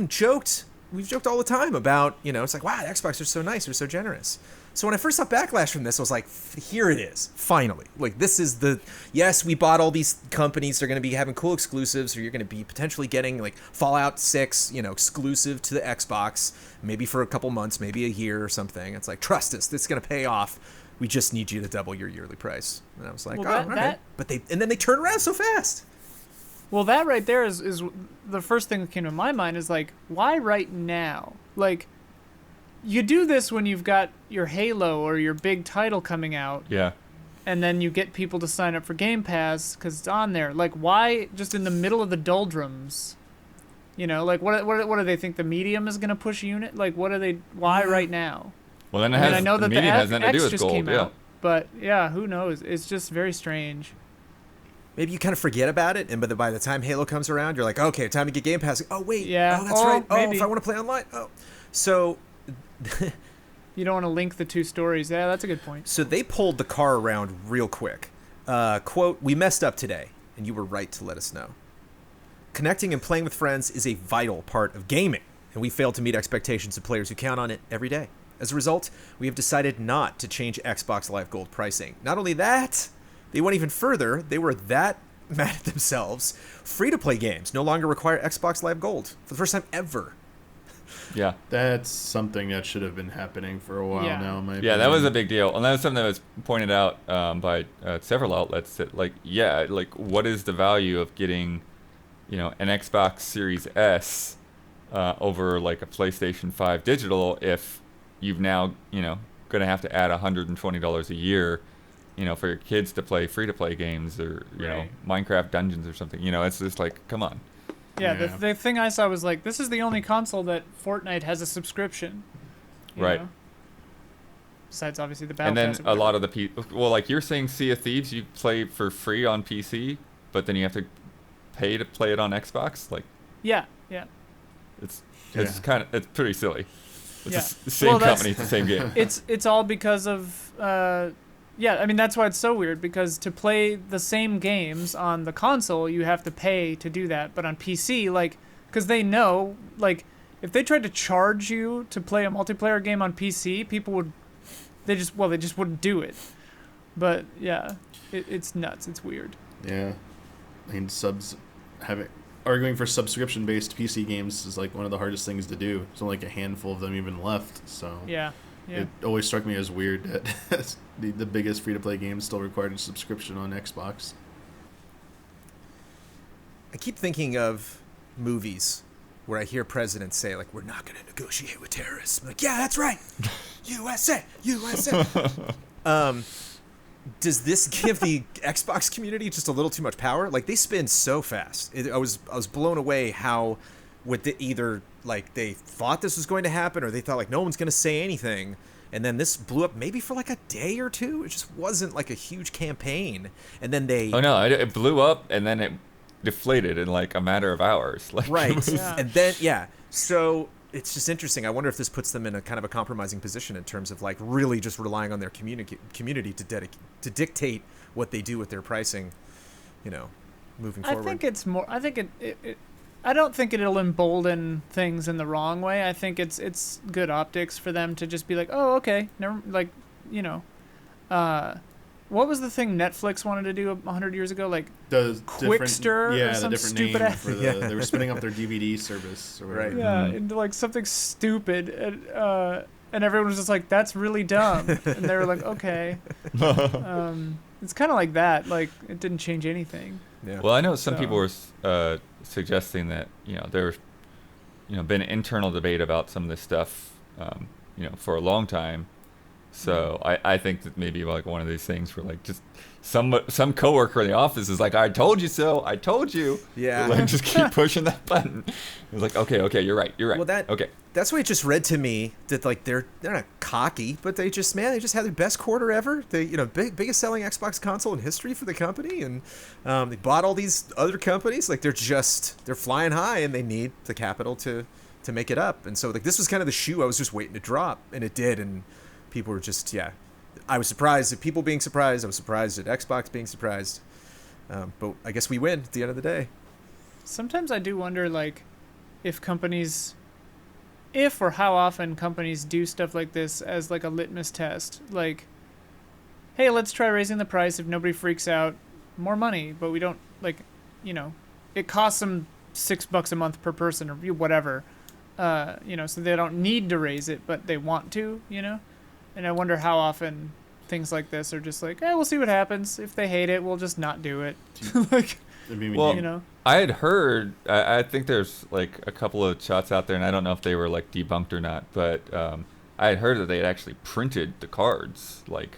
S1: joked all the time about, it's like, wow, the Xbox are so nice, they're so generous. So when I first saw backlash from this, I was like, here it is, finally. Like, this is yes, we bought all these companies, they're going to be having cool exclusives, or you're going to be potentially getting, like, Fallout 6, exclusive to the Xbox, maybe for a couple months, maybe a year or something. It's like, trust us, this is going to pay off. We just need you to double your yearly price. And I was like, all right. But then they turn around so fast.
S3: Well, that right there is the first thing that came to my mind is like, why right now? Like, you do this when you've got your Halo or your big title coming out.
S4: Yeah.
S3: And then you get people to sign up for Game Pass because it's on there. Like, why just in the middle of the doldrums? Like, what do they think the medium is going to push unit? Like, why right now?
S4: Well, then
S3: I know
S4: the
S3: that
S4: medium has
S3: the
S4: nothing to do
S3: X
S4: with
S3: just
S4: gold.
S3: came
S4: Yeah.
S3: out. But, yeah, who knows? It's just very strange.
S1: Maybe you kind of forget about it, and by the time Halo comes around, you're like, okay, time to get Game Pass. Oh, wait.
S3: Yeah.
S1: Oh, that's right. Oh,
S3: maybe.
S1: if I want to play online. Oh. So...
S3: You don't want to link the two stories. Yeah, that's a good point.
S1: So they pulled the car around real quick. Quote, "We messed up today, and you were right to let us know. Connecting and playing with friends is a vital part of gaming, and we failed to meet expectations of players who count on it every day. As a result, we have decided not to change Xbox Live Gold pricing. Not only that, they went even further. They were that mad at themselves. Free-to-play games no longer require Xbox Live Gold for the first time ever."
S4: Yeah.
S2: That's something that should have been happening for a while now. In my
S4: Yeah, that
S2: opinion.
S4: was a big deal, and that was something that was pointed out by several outlets. That what is the value of getting, an Xbox Series S over like a PlayStation 5 digital if you've now going to have to add $120 a year, for your kids to play free-to-play games or Minecraft Dungeons or something. It's just like, come on.
S3: Yeah, the thing I saw was like, this is the only console that Fortnite has a subscription. You
S4: Right.
S3: know? Besides, obviously, the Battle
S4: And then
S3: Pass.
S4: a lot of the people, well, like you're saying Sea of Thieves, you play for free on PC, but then you have to pay to play it on Xbox? Like,
S3: Yeah.
S4: it's it's pretty silly. It's
S3: Yeah.
S4: the same company, it's the same game.
S3: It's all because of... I mean, that's why it's so weird, because to play the same games on the console, you have to pay to do that. But on PC, because they know, if they tried to charge you to play a multiplayer game on PC, people would... They just wouldn't do it. But, yeah, it's nuts. It's weird.
S2: Yeah. I mean, arguing for subscription-based PC games is like one of the hardest things to do. There's only like a handful of them even left, so...
S3: Yeah.
S2: It always struck me as weird that the biggest free-to-play game still required a subscription on Xbox.
S1: I keep thinking of movies where I hear presidents say, like, we're not going to negotiate with terrorists. I'm like, yeah, that's right. USA. Does this give the Xbox community just a little too much power? Like, they spin so fast. I was blown away how either like they thought this was going to happen or they thought like no one's going to say anything, and then this blew up maybe for like a day or two. It just wasn't like a huge campaign, and then they
S4: it blew up and then it deflated in like a matter of hours. Like,
S1: right.
S3: Yeah.
S1: And then so it's just interesting. I wonder if this puts them in a kind of a compromising position in terms of like really just relying on their community to dictate what they do with their pricing, moving forward.
S3: I think it's more. I think I don't think it'll embolden things in the wrong way. I think it's good optics for them to just be like, oh, okay, never, like, what was the thing Netflix wanted to do 100 years ago? Like
S2: the
S3: Quickster,
S2: yeah,
S3: or some
S2: the different
S3: stupid
S2: name
S3: ass.
S2: for the they were spinning up their DVD service or whatever.
S1: Right.
S3: Yeah, into like something stupid, and everyone was just like, "That's really dumb," and they were like, "Okay." It's kind of like that. Like it didn't change anything.
S1: Yeah.
S4: Well, I know some people were suggesting that there's been internal debate about some of this stuff for a long time. So I think that maybe like one of these things where like just some coworker in the office is like, I told you so, I told you.
S1: Yeah.
S4: Like just keep pushing that button. It's like, okay, you're right.
S1: Well,
S4: okay.
S1: That's what it just read to me, that like they're not cocky, but they just had their best quarter ever. They biggest selling Xbox console in history for the company, and they bought all these other companies. Like they're flying high, and they need the capital to make it up. And so like this was kind of the shoe I was just waiting to drop, and it did. And people were just I was surprised at people being surprised. I was surprised at Xbox being surprised. But I guess we win at the end of the day.
S3: Sometimes I do wonder, like, if or how often companies do stuff like this as like a litmus test. Like, hey, let's try raising the price. If nobody freaks out, more money. But we don't, like, it costs them $6 a month per person or whatever. So they don't need to raise it, but they want to, And I wonder how often things like this are just like, we'll see what happens. If they hate it, we'll just not do it. Like,
S4: well, I had heard, I think there's like a couple of shots out there, and I don't know if they were like debunked or not, but I had heard that they had actually printed the cards, like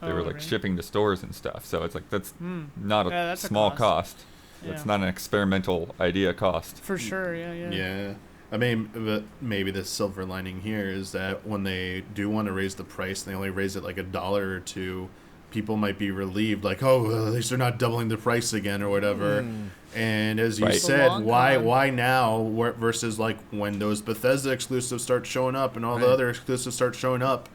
S4: they were like shipping to stores and stuff. So it's like that's not a small cost.
S3: Yeah.
S4: It's not an experimental idea cost.
S3: For sure, yeah.
S2: Yeah. I mean, maybe the silver lining here is that when they do want to raise the price, they only raise it like $1 or $2. People might be relieved, like, oh, at least they're not doubling the price again or whatever. And as you said, why now versus like when those Bethesda exclusives start showing up and all the other exclusives start showing up,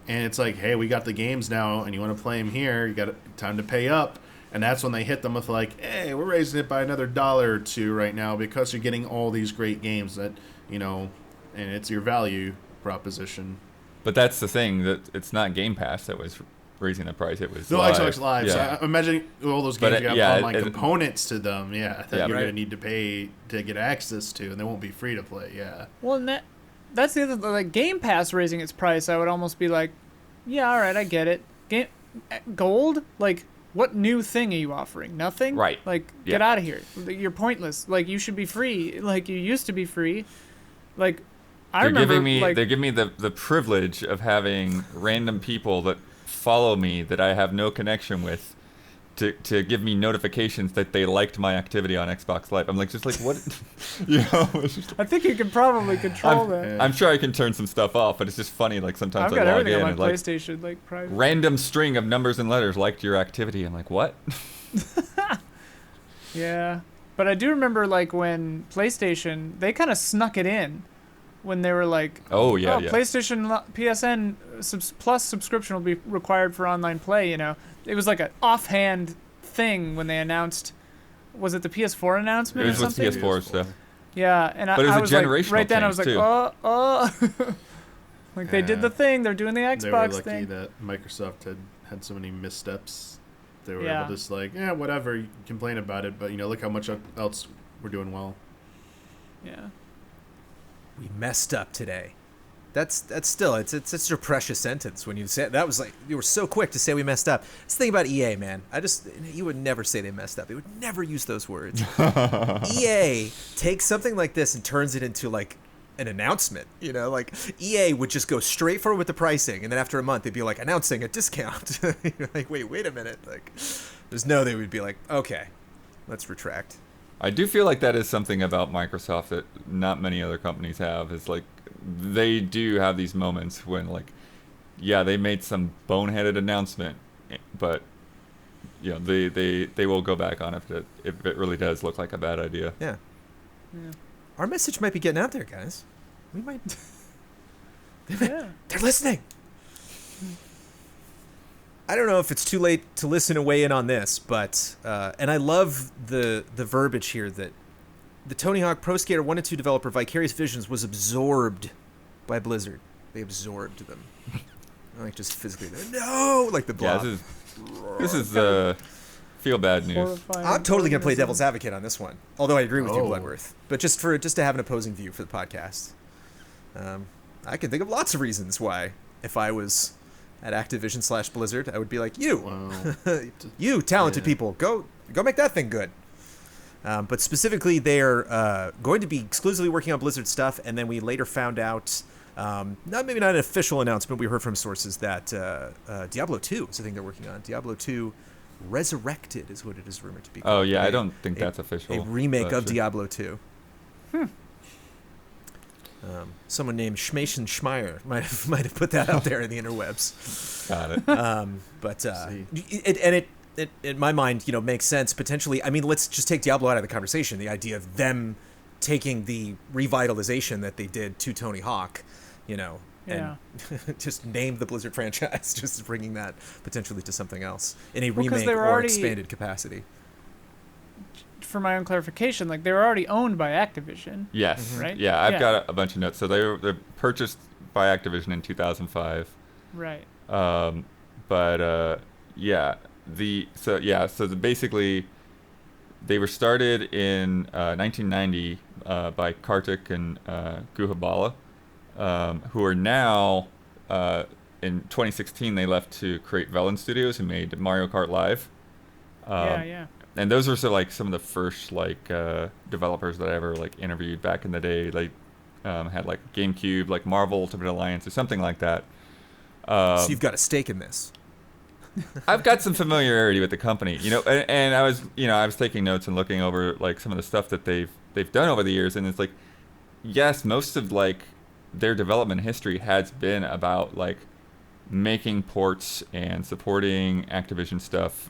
S2: and it's like, hey, we got the games now, and you want to play them here, you got time to pay up. And that's when they hit them with like, hey, we're raising it by another $1 or $2 right now because you're getting all these great games that, and it's your value proposition.
S4: But that's the thing, that it's not Game Pass that was raising the price. It was
S2: Xbox Live.
S4: Yeah.
S2: So imagine all those games you have online components to them. Yeah, that you're going to need to pay to get access to, and they won't be free to play. Yeah.
S3: Well, and that's the other, like, Game Pass raising its price. I would almost be like, yeah, all right, I get it. Gold, like, what new thing are you offering? Nothing?
S4: Right.
S3: Like, get out of here. You're pointless. Like, you should be free. Like, you used to be free. Like, I remember...
S4: They're giving me the privilege of having random people that follow me that I have no connection with to give me notifications that they liked my activity on Xbox Live. I'm like, just like, what?
S3: I think you can probably control that.
S4: I'm sure I can turn some stuff off, but it's just funny. Like sometimes
S3: I've got
S4: I log
S3: everything
S4: in
S3: on
S4: and
S3: my
S4: like
S3: PlayStation, like private.
S4: Random string of numbers and letters liked your activity. I'm like, what?
S3: Yeah, but I do remember like when PlayStation, they kind of snuck it in when they were like, PlayStation PSN Plus subscription will be required for online play. It was like an offhand thing when they announced. Was it the PS4 announcement?
S4: It was
S3: or
S4: with
S3: something?
S4: PS4 stuff.
S3: Yeah, and
S4: but
S3: I was
S4: a
S3: like, right then I was like, like they did the thing. They're doing the Xbox
S2: they were lucky
S3: thing.
S2: that Microsoft had so many missteps. They were able to just like, whatever, you can complain about it, but look how much else we're doing well.
S3: Yeah.
S1: We messed up today. That's still it's such a precious sentence when you say that. Was like you were so quick to say we messed up. That's the thing about EA, man. You would never say they messed up. They would never use those words. EA takes something like this and turns it into like an announcement. Like EA would just go straight forward with the pricing, and then after a month they'd be like announcing a discount. You're like, wait a minute. Like, they would be like, okay, let's retract.
S4: I do feel like that is something about Microsoft that not many other companies have. Is like they do have these moments when like, they made some boneheaded announcement, but they will go back on if it really does look like a bad idea.
S1: Yeah. Our message might be getting out there, guys. We might.
S3: Yeah.
S1: They're listening. I don't know if it's too late to listen and weigh in on this, but and I love the verbiage here that the Tony Hawk Pro Skater 1 and 2 developer Vicarious Visions was absorbed by Blizzard. They absorbed them. Like just physically, no, like the blob.
S4: Yeah, this is feel bad news.
S3: Horrifying
S1: I'm totally gonna play
S3: organism.
S1: devil's advocate on this one. Although I agree with you,
S2: Oh.
S1: Bloodworth. But just to have an opposing view for the podcast. I can think of lots of reasons why, if I was at Activision / Blizzard, I would be like, you,
S2: Wow.
S1: you talented
S2: Yeah.
S1: people, go make that thing good. But specifically, they're going to be exclusively working on Blizzard stuff, and then we later found out, maybe not an official announcement, we heard from sources that Diablo 2 is the thing they're working on. Diablo 2 Resurrected is what it is rumored to be called.
S4: Oh yeah, I don't think that's official.
S1: A remake
S4: but
S1: of
S4: sure.
S1: Diablo 2. Someone named Schmason Schmeier might have put that out there in the interwebs.
S4: Got it.
S1: But
S2: See.
S1: it in my mind, makes sense potentially. I mean, let's just take Diablo out of the conversation. The idea of them taking the revitalization that they did to Tony Hawk, and just name the Blizzard franchise, just bringing that potentially to something else in a
S3: Well, 'cause
S1: remake
S3: they were
S1: or
S3: already-
S1: expanded capacity.
S3: For my own clarification, like they were already owned by Activision.
S4: Yes.
S3: Right?
S4: Yeah, I've
S3: Yeah.
S4: got a bunch of notes. So they're purchased by Activision in 2005.
S3: Right.
S4: Basically they were started in 1990 by Kartik and Guhabala, who are now in 2016 they left to create Velen Studios, who made Mario Kart Live.
S3: Yeah.
S4: And those were some of the first developers that I ever interviewed back in the day. Like had GameCube, like Marvel Ultimate Alliance or something like that.
S1: So you've got a stake in this.
S4: I've got some familiarity with the company, and I was taking notes and looking over some of the stuff that they've done over the years, and it's yes, most of their development history has been about making ports and supporting Activision stuff.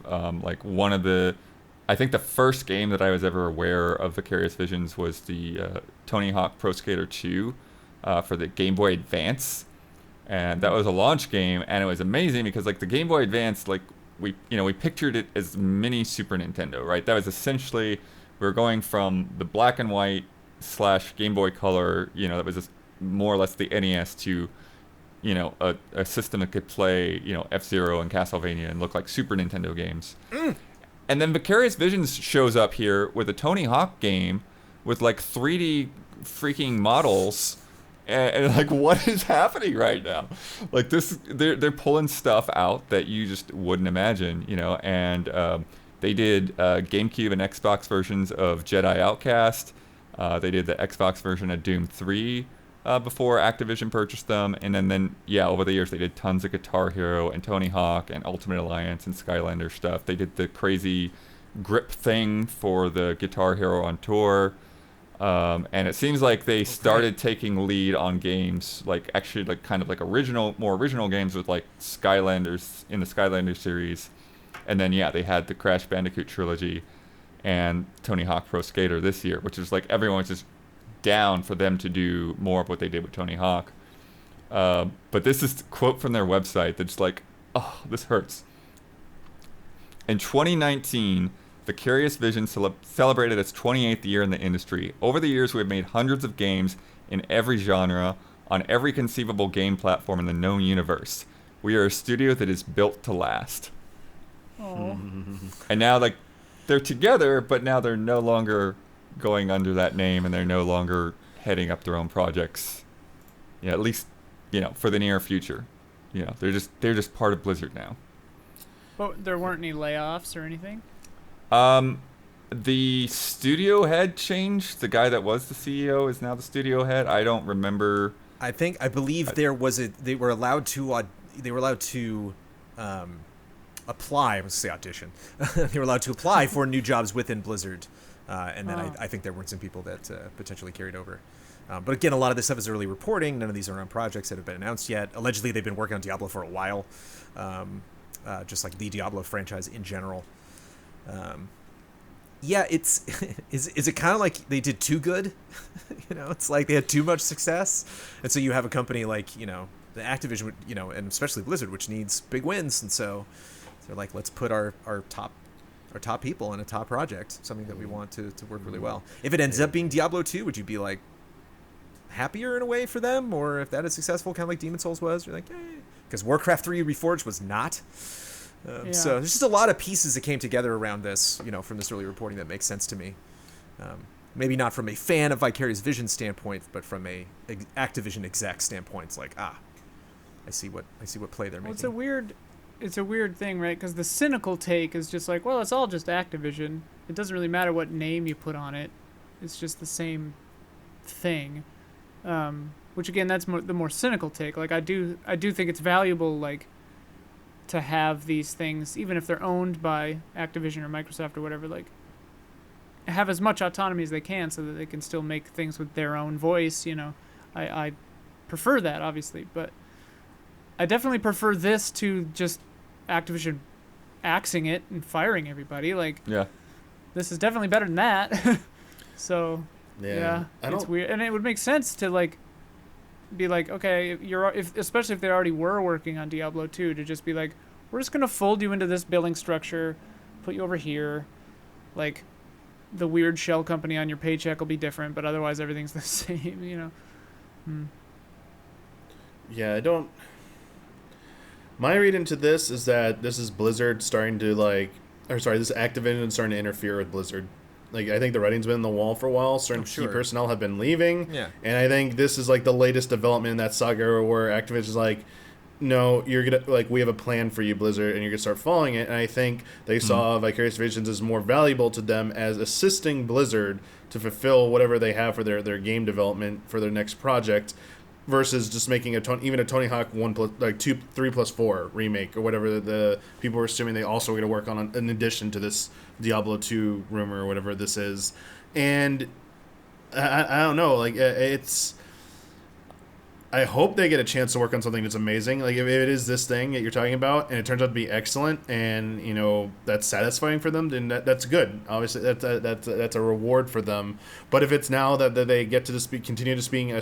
S4: I think the first game that I was ever aware of Vicarious Visions was the Tony Hawk Pro Skater 2 for the Game Boy Advance. And that was a launch game, and it was amazing because the Game Boy Advance, we pictured it as mini Super Nintendo, right? That was essentially, we were going from the black and white / Game Boy Color, that was just more or less the NES to, a system that could play, F-Zero and Castlevania and look like Super Nintendo games. And then Vicarious Visions shows up here with a Tony Hawk game with 3D freaking models. And what is happening right now? They're pulling stuff out that you just wouldn't imagine, And they did GameCube and Xbox versions of Jedi Outcast. They did the Xbox version of Doom 3 before Activision purchased them, and then over the years they did tons of Guitar Hero and Tony Hawk and Ultimate Alliance and Skylander stuff. They did the crazy grip thing for the Guitar Hero on tour. And it seems like they started taking lead on games, more original games with Skylanders in the Skylander series. And then, they had the Crash Bandicoot trilogy and Tony Hawk Pro Skater this year, which is everyone's just down for them to do more of what they did with Tony Hawk. But this is a quote from their website that's this hurts. In 2019, Vicarious Visions celebrated its 28th year in the industry. Over the years, we have made hundreds of games in every genre, on every conceivable game platform in the known universe. We are a studio that is built to last.
S3: Oh.
S4: And now, they're together, but now they're no longer going under that name, and they're no longer heading up their own projects. At least, for the near future. They're just part of Blizzard now.
S3: But there weren't any layoffs or anything?
S4: The studio head changed. The guy that was the CEO is now the studio head. I don't remember.
S1: I believe they were allowed to apply. I was say audition. They were allowed to apply for new jobs within Blizzard, and then I think there were some people that potentially carried over. But again, a lot of this stuff is early reporting. None of these are on projects that have been announced yet. Allegedly, they've been working on Diablo for a while, just like the Diablo franchise in general. Yeah, it's is it kind of like they did too good? It's like they had too much success, and so you have a company like the Activision, and especially Blizzard, which needs big wins, and so they're like, let's put our top people in a top project, something that we want to work really well. If it ends up being Diablo 2, would you be like happier in a way for them, or if that is successful, kind of like Demon's Souls was, you're like, because Warcraft 3 Reforged was not. So there's just a lot of pieces that came together around this, from this early reporting that makes sense to me. Maybe not from a fan of Vicarious Visions standpoint, but from a Activision exec standpoint. It's like, I see what play they're making.
S3: It's a weird thing, right? Because the cynical take is just like, well, it's all just Activision. It doesn't really matter what name you put on it. It's just the same thing. Which again, that's the more cynical take. Like I do think it's valuable, like, to have these things, even if they're owned by Activision or Microsoft or whatever, like, have as much autonomy as they can so that they can still make things with their own voice. I prefer that, obviously, but I definitely prefer this to just Activision axing it and firing everybody. Like, this is definitely better than that. So it's weird, and it would make sense to like be like, okay, especially if they already were working on Diablo 2, to just be like, we're just gonna fold you into this billing structure, put you over here, like the weird shell company on your paycheck will be different, but otherwise everything's the same.
S2: Yeah, I don't. My read into this is that this is Blizzard starting to this is Activision starting to interfere with Blizzard. Like, I think the writing's been on the wall for a while. Certain key personnel have been leaving. Yeah. And I think this is, like, the latest development in that saga where Activision's like, no, you're going to, like, we have a plan for you, Blizzard, and you're going to start following it. And I think they saw Vicarious Visions as more valuable to them as assisting Blizzard to fulfill whatever they have for their game development for their next project, versus just making even a Tony Hawk 3+4 remake or whatever the people were assuming they also were going to work on in addition to this Diablo 2 rumor or whatever this is. And I don't know, like, it's, I hope they get a chance to work on something that's amazing. Like, if it is this thing that you're talking about and it turns out to be excellent and, that's satisfying for them, then that's good. Obviously, that's a reward for them. But if it's now that they get to continue just being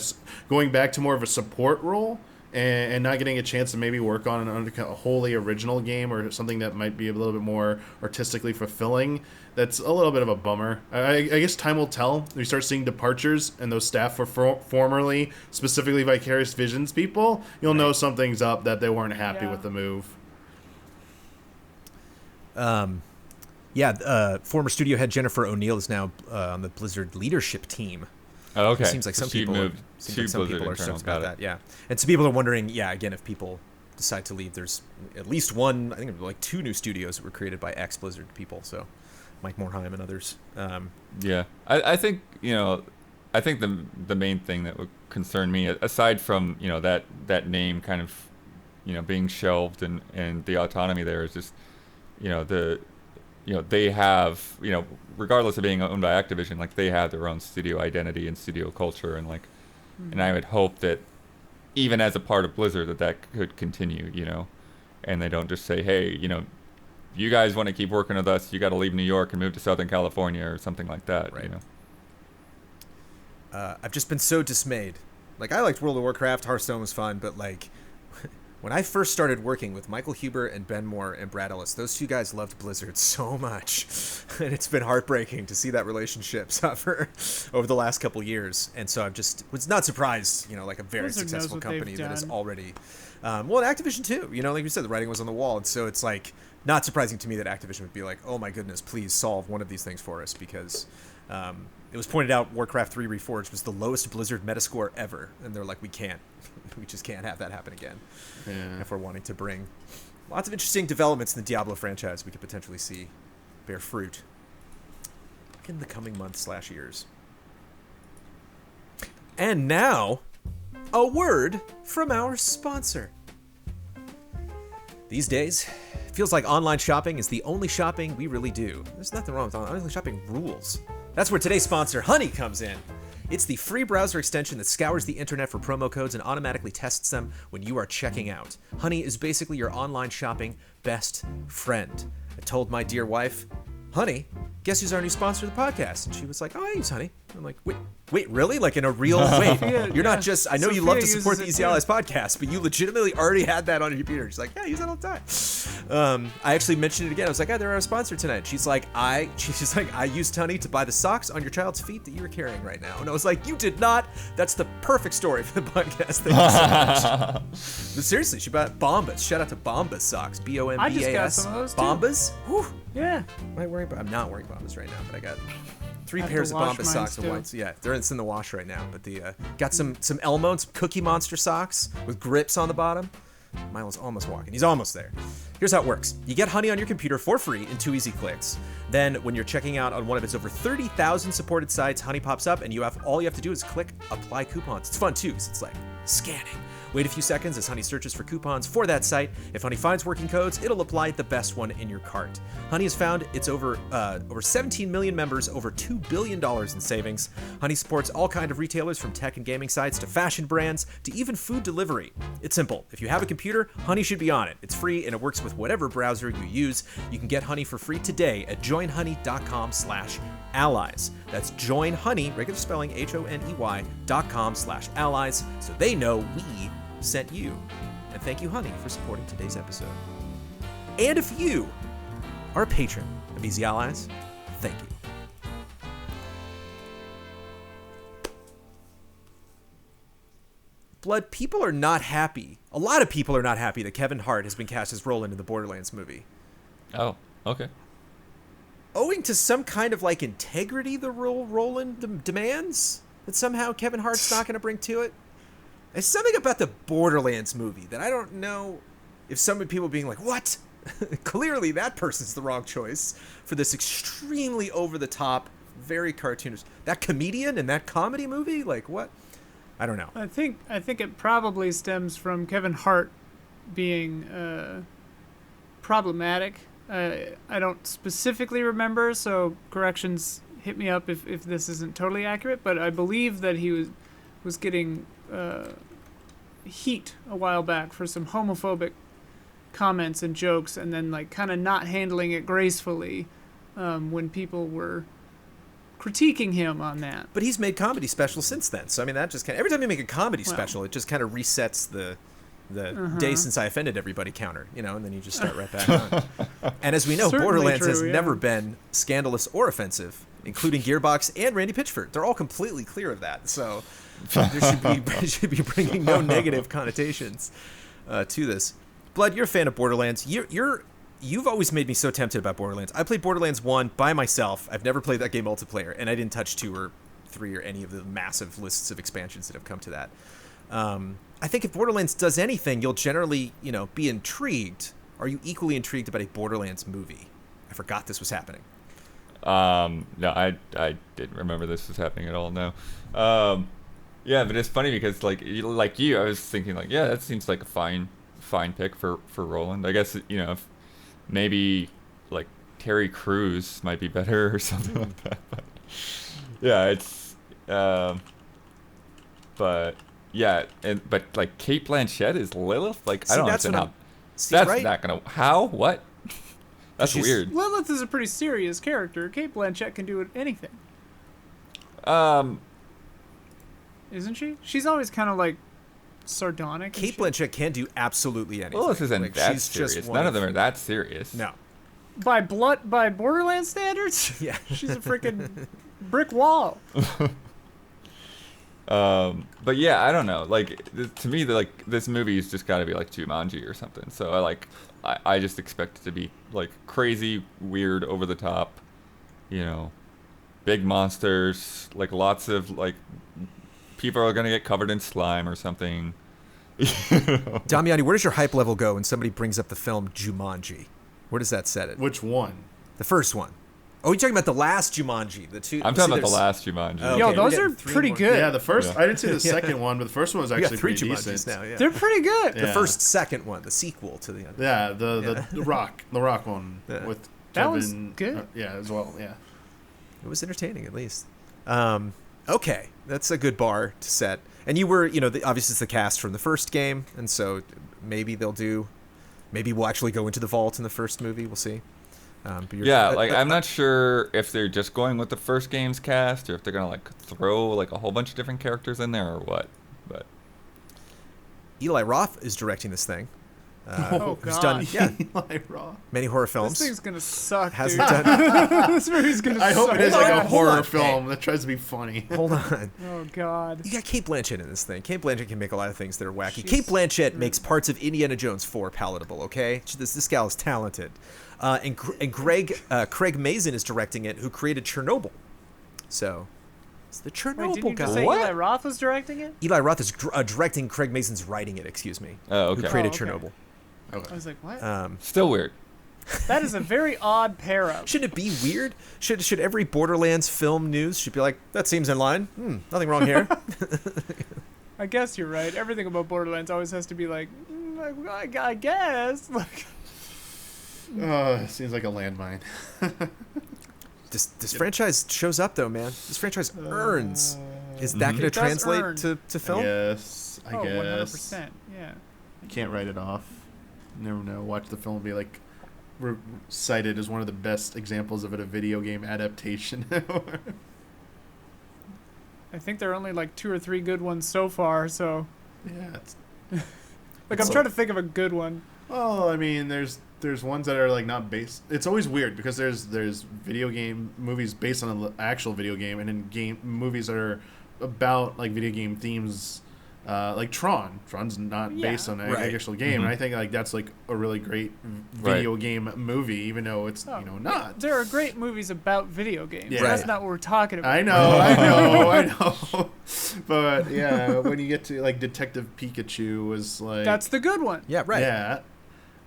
S2: going back to more of a support role and not getting a chance to maybe work on a wholly original game or something that might be a little bit more artistically fulfilling, that's a little bit of a bummer. I guess time will tell. We start seeing departures and those staff were formerly specifically Vicarious Visions people, you'll know something's up, that they weren't happy with the move.
S1: Former studio head Jennifer O'Neill is now on the Blizzard leadership team.
S4: Oh, okay.
S1: It seems like some people are stoked about that. Yeah, and some people are wondering. Yeah, again, if people decide to leave, there's at least one. I think like 2 new studios that were created by ex-Blizzard people. So, Mike Morhaime and others.
S4: I think I think the main thing that would concern me, aside from that name kind of being shelved and the autonomy there, is just they have, regardless of being owned by Activision, like, they have their own studio identity and studio culture, and like, and I would hope that even as a part of Blizzard that could continue, and they don't just say, hey, you guys want to keep working with us, you got to leave New York and move to Southern California or something like that,
S1: right. I've just been so dismayed. Like, I liked World of Warcraft, Hearthstone was fun, but like, when I first started working with Michael Huber and Ben Moore and Brad Ellis, those 2 guys loved Blizzard so much. And it's been heartbreaking to see that relationship suffer over the last couple years. And so was not surprised, like a very
S3: Blizzard
S1: successful company that is already... and Activision too, like you said, the writing was on the wall. And so it's like not surprising to me that Activision would be like, oh my goodness, please solve one of these things for us, because... it was pointed out Warcraft 3 Reforged was the lowest Blizzard Metascore ever, and they're like, we just can't have that happen again. Yeah. If we're wanting to bring lots of interesting developments in the Diablo franchise, we could potentially see bear fruit in the coming months/years. And now, a word from our sponsor. These days, it feels like online shopping is the only shopping we really do. There's nothing wrong with online shopping rules. That's where today's sponsor, Honey, comes in. It's the free browser extension that scours the internet for promo codes and automatically tests them when you are checking out. Honey is basically your online shopping best friend. I told my dear wife, honey, guess who's our new sponsor of the podcast? And she was like, oh, I use honey. I'm like, wait, really? Like in a real way? You're not just, I know you love to support the Easy Allies podcast, but you legitimately already had that on your computer. She's like, yeah, I use that all the time. I actually mentioned it again. I was like, they're our sponsor tonight. She's like, I used honey to buy the socks on your child's feet that you were carrying right now. And I was like, you did not. That's the perfect story for the podcast. Thank you so much. But seriously, she bought Bombas. Shout out to Bombas socks. Bombas.
S3: I just got some of those too.
S1: Bombas? Whew.
S3: Yeah.
S1: I'm not wearing Bombas right now, but I got 3
S3: I have
S1: pairs
S3: to
S1: of
S3: wash
S1: Bombas
S3: mine
S1: socks
S3: still.
S1: and whites. Yeah, they're in the wash right now. But the got some Elmo, some Cookie Monster socks with grips on the bottom. Milo's almost walking. He's almost there. Here's how it works. You get honey on your computer for free in 2 easy clicks. Then when you're checking out on one of its over 30,000 supported sites, honey pops up and all you have to do is click apply coupons. It's fun too, because it's like scanning. Wait a few seconds as Honey searches for coupons for that site. If Honey finds working codes, it'll apply the best one in your cart. Honey has found its over 17 million members, over $2 billion in savings. Honey supports all kinds of retailers from tech and gaming sites to fashion brands to even food delivery. It's simple. If you have a computer, Honey should be on it. It's free and it works with whatever browser you use. You can get Honey for free today at joinhoney.com/allies. That's joinhoney, regular spelling, HONEY.com/allies, so they know we sent you. And thank you, Honey, for supporting today's episode. And if you are a patron of Easy Allies, thank you. Blood, people are not happy. A lot of people are not happy that Kevin Hart has been cast as Roland in the Borderlands movie.
S4: Oh, okay.
S1: Owing to some kind of like integrity the role Roland demands, that somehow Kevin Hart's not going to bring to it. There's something about the Borderlands movie that I don't know if some people being like, what? Clearly that person's the wrong choice for this extremely over-the-top, very cartoonish. That comedian in that comedy movie? Like, what? I don't know.
S3: I think it probably stems from Kevin Hart being problematic. I don't specifically remember, so corrections, hit me up if this isn't totally accurate, but I believe that he was getting heat a while back for some homophobic comments and jokes, and then like kind of not handling it gracefully when people were critiquing him on that.
S1: But he's made comedy specials since then, so I mean that just kind of, every time you make a comedy special, it just kind of resets the day since I offended everybody counter, you know, and then you just start right back on. And as we know,
S3: Certainly
S1: Borderlands
S3: true,
S1: has
S3: yeah.
S1: never been scandalous or offensive, including Gearbox and Randy Pitchford. They're all completely clear of that, so there should be bringing no negative connotations to this. Blood, you're a fan of Borderlands. You've always made me so tempted about Borderlands. I played Borderlands 1 by myself. I've never played that game multiplayer, and I didn't touch 2 or 3 or any of the massive lists of expansions that have come to that. I think if Borderlands does anything, you'll generally, be intrigued. Are you equally intrigued about a Borderlands movie? I forgot this was happening.
S4: No, I didn't remember this was happening at all. No. Yeah, but it's funny because like you, I was thinking like, yeah, that seems like a fine pick for Roland. I guess if maybe like Terry Crews might be better or something like that. But yeah, it's but yeah, but like Kate Blanchett is Lilith. Like I don't understand how. That's not gonna. How? What? That's weird.
S3: Lilith is a pretty serious character. Kate Blanchett can do anything. Isn't she? She's always kind of like sardonic.
S1: Kate Blanchett can do absolutely anything.
S4: Lilith isn't that serious. None of them are that serious.
S1: No.
S3: By Borderlands standards?
S1: Yeah.
S3: She's a freaking brick wall.
S4: But yeah, I don't know. Like to me, this movie's just got to be like Jumanji or something. So I just expect it to be like crazy, weird, over the top, big monsters, like lots of like people are gonna get covered in slime or something.
S1: Damiani, where does your hype level go when somebody brings up the film Jumanji? Where does that set it?
S2: Which one?
S1: The first one. Oh, you're talking about the last Jumanji. The two.
S4: I'm talking about the last Jumanji.
S1: Okay,
S3: yo, those are pretty good.
S2: Yeah, the first. Yeah. I didn't see the second one, but the first one was actually pretty decent.
S1: Now, yeah.
S3: They're pretty good.
S1: The second one, the sequel to the.
S2: Yeah, the Rock one with Kevin.
S3: That was good.
S2: Yeah, as well. Yeah,
S1: it was entertaining at least. Okay, that's a good bar to set. And you were, obviously it's the cast from the first game, and so maybe we'll actually go into the vault in the first movie. We'll see. But
S4: Yeah, like I'm not sure if they're just going with the first game's cast or if they're gonna like throw like a whole bunch of different characters in there or what. But
S1: Eli Roth is directing this thing.
S3: Oh,
S1: Who's
S3: God.
S1: done
S2: Eli Roth.
S1: many horror films.
S3: This thing's gonna suck,
S1: Hasn't
S3: dude.
S1: done.
S3: This movie's gonna
S2: I
S3: suck.
S2: hope it is like a
S1: Hold
S2: horror
S1: on.
S2: film that tries to be funny.
S1: Hold on.
S3: Oh, God.
S1: You got Kate Blanchett in this thing. Kate Blanchett can make a lot of things that are wacky.
S3: She's-
S1: Kate Blanchett makes parts of Indiana Jones 4 palatable, okay? This gal is talented. And Craig Mazin is directing it, who created Chernobyl. So, it's the Chernobyl
S3: Wait, didn't you
S1: guy.
S3: just say
S4: What?
S3: Eli Roth was directing it?
S1: Eli Roth is directing, Craig Mazin's writing it, excuse me.
S4: oh, okay.
S1: Who created
S3: Oh, okay.
S1: Chernobyl.
S3: I was like, what?
S4: Still weird.
S3: That is a very odd pair up.
S1: Shouldn't it be weird? Should every Borderlands film news should be like, that seems in line? Nothing wrong here.
S3: I guess you're right. Everything about Borderlands always has to be like, I guess. Like,
S2: Seems like a landmine.
S1: This franchise shows up, though, man. This franchise earns. Is that going to
S3: It does
S1: translate
S3: earn.
S1: to film?
S2: Yes, I
S3: oh,
S2: guess.
S3: 100%. Yeah.
S2: You can't write it off. You never know. Watch the film and be like cited as one of the best examples of a video game adaptation.
S3: I think there are only like 2 or 3 good ones so far, so
S2: Yeah. It's,
S3: like I'm trying to think of a good one.
S2: well, I mean, there's ones that are like not based. It's always weird because there's video game movies based on an actual video game, and then game movies that are about like video game themes. Like Tron. Tron's not
S3: Yeah.
S2: based on an
S1: Right.
S2: actual game, and I think like that's like a really great video game movie, even though it's
S3: Oh,
S2: not.
S3: There are great movies about video games.
S2: Yeah.
S3: That's
S1: Right.
S3: not what we're talking about.
S2: I know. But yeah, when you get to like Detective Pikachu was like
S3: That's the good one.
S1: Yeah, right.
S2: Yeah.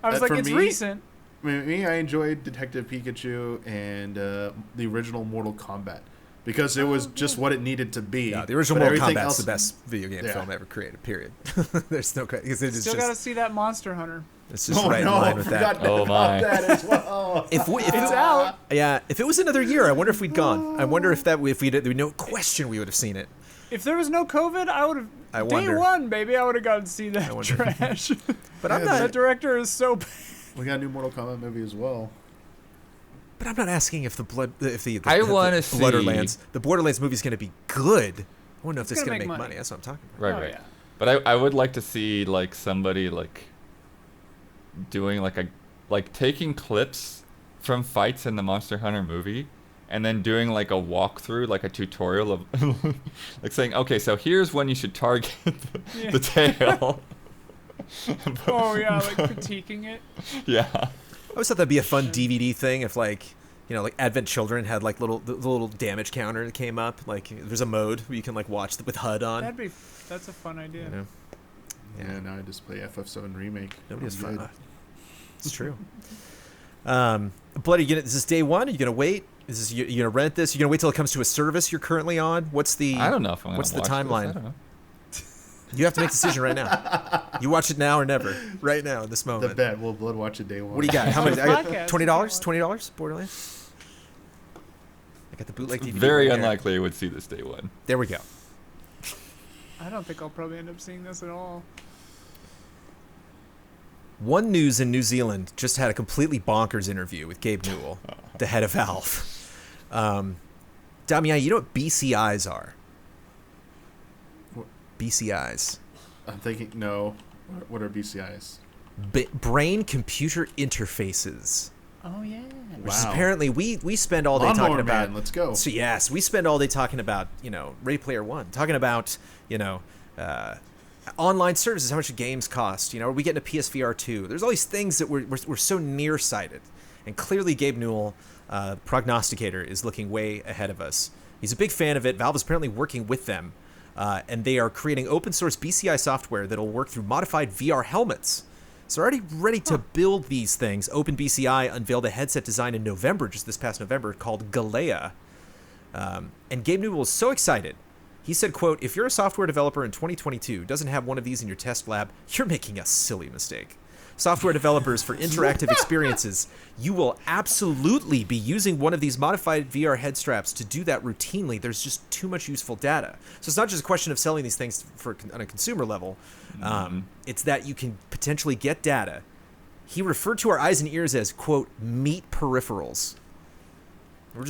S3: I was
S2: That
S3: like,
S2: for
S3: it's
S2: me-
S3: recent.
S2: I enjoyed Detective Pikachu and the original Mortal Kombat because it was just what it needed to be.
S1: Yeah, the original
S2: But
S1: Mortal
S2: everything
S1: Kombat's
S2: else-
S1: the best video game
S2: Yeah.
S1: film ever created, period. There's no... Because it is
S3: Still got to
S1: just...
S3: see that Monster Hunter.
S1: It's just
S2: Oh
S1: right in
S2: no,
S1: line
S2: I
S1: with
S2: forgot
S1: that.
S4: Oh,
S2: about
S4: my.
S2: that as well.
S1: If
S3: It's out.
S1: Yeah, if it was another year, I wonder if we'd gone. I wonder if we did, no question we would have seen it.
S3: If there was no COVID, I would have.
S1: I
S3: Day
S1: wonder.
S3: one, baby, I would have gotten to see that
S1: wonder.
S3: trash.
S1: But I'm
S3: That
S1: not.
S3: director is so bad.
S2: We got a new Mortal Kombat movie as well.
S1: But I'm not asking if the
S4: I wanna see-
S1: the Borderlands movie is going to be good. I want to know if this is
S3: gonna
S1: going to
S3: make
S1: make money.
S3: money.
S1: That's what I'm talking about.
S4: Right,
S3: Oh,
S4: right.
S3: yeah.
S4: But I would like to see like somebody like doing like taking clips from fights in the Monster Hunter movie and then doing like a walkthrough, like a tutorial of like saying, okay, so here's when you should target the tail.
S3: Oh yeah, like critiquing it.
S4: Yeah.
S1: I always thought that'd be a fun DVD thing if like like Advent Children had like the little damage counter that came up. Like there's a mode where you can like watch with HUD on.
S3: That's a fun idea.
S1: You know?
S2: Yeah, now I just play FF7 remake.
S1: Nobody has
S2: I'm
S1: fun.
S2: good.
S1: It's true. Bloody, is this day one? Are you gonna wait? Is this you gonna rent this? You gonna wait till it comes to a service you're currently on? What's the?
S4: I don't know if I'm gonna
S1: What's the
S4: watch this.
S1: timeline?
S4: I don't know.
S1: You have to make a decision right now. You watch it now or never. Right now, in this
S2: The
S1: moment.
S2: bet. We'll blood watch it day one.
S1: What do you got? How much? I got
S3: Podcast.
S1: $20. $20. Borderlands. I got the bootleg DVD.
S4: Very
S1: right there.
S4: unlikely I would see this day one.
S1: There we go.
S3: I don't think I'll probably end up seeing this at all.
S1: One News in New Zealand just had a completely bonkers interview with Gabe Newell, the head of Valve. Damian, you know what BCIs are?
S2: What?
S1: BCIs.
S2: I'm thinking, no. What are BCIs?
S1: Brain-computer interfaces.
S3: Oh yeah.
S1: Which is
S2: Wow.
S1: apparently we spend all day
S2: Lawnmower
S1: talking about.
S2: Man, let's go.
S1: So yes, we spend all day talking about Ready Player One, talking about online services, how much do games cost? Are we getting a PSVR 2? There's all these things that we're so nearsighted, and clearly Gabe Newell, prognosticator, is looking way ahead of us. He's a big fan of it. Valve is apparently working with them, and they are creating open source BCI software that'll work through modified VR helmets. So they're already ready to build these things. OpenBCI unveiled a headset design in November, just this past November, called Galea. And Gabe Newell was so excited. He said, quote, "If you're a software developer in 2022 who doesn't have one of these in your test lab, you're making a silly mistake. Software developers for interactive experiences, you will absolutely be using one of these modified VR head straps to do that routinely. There's just too much useful data." So it's not just a question of selling these things on a consumer level. It's that you can potentially get data He referred to our eyes and ears as, quote, meat peripherals. We're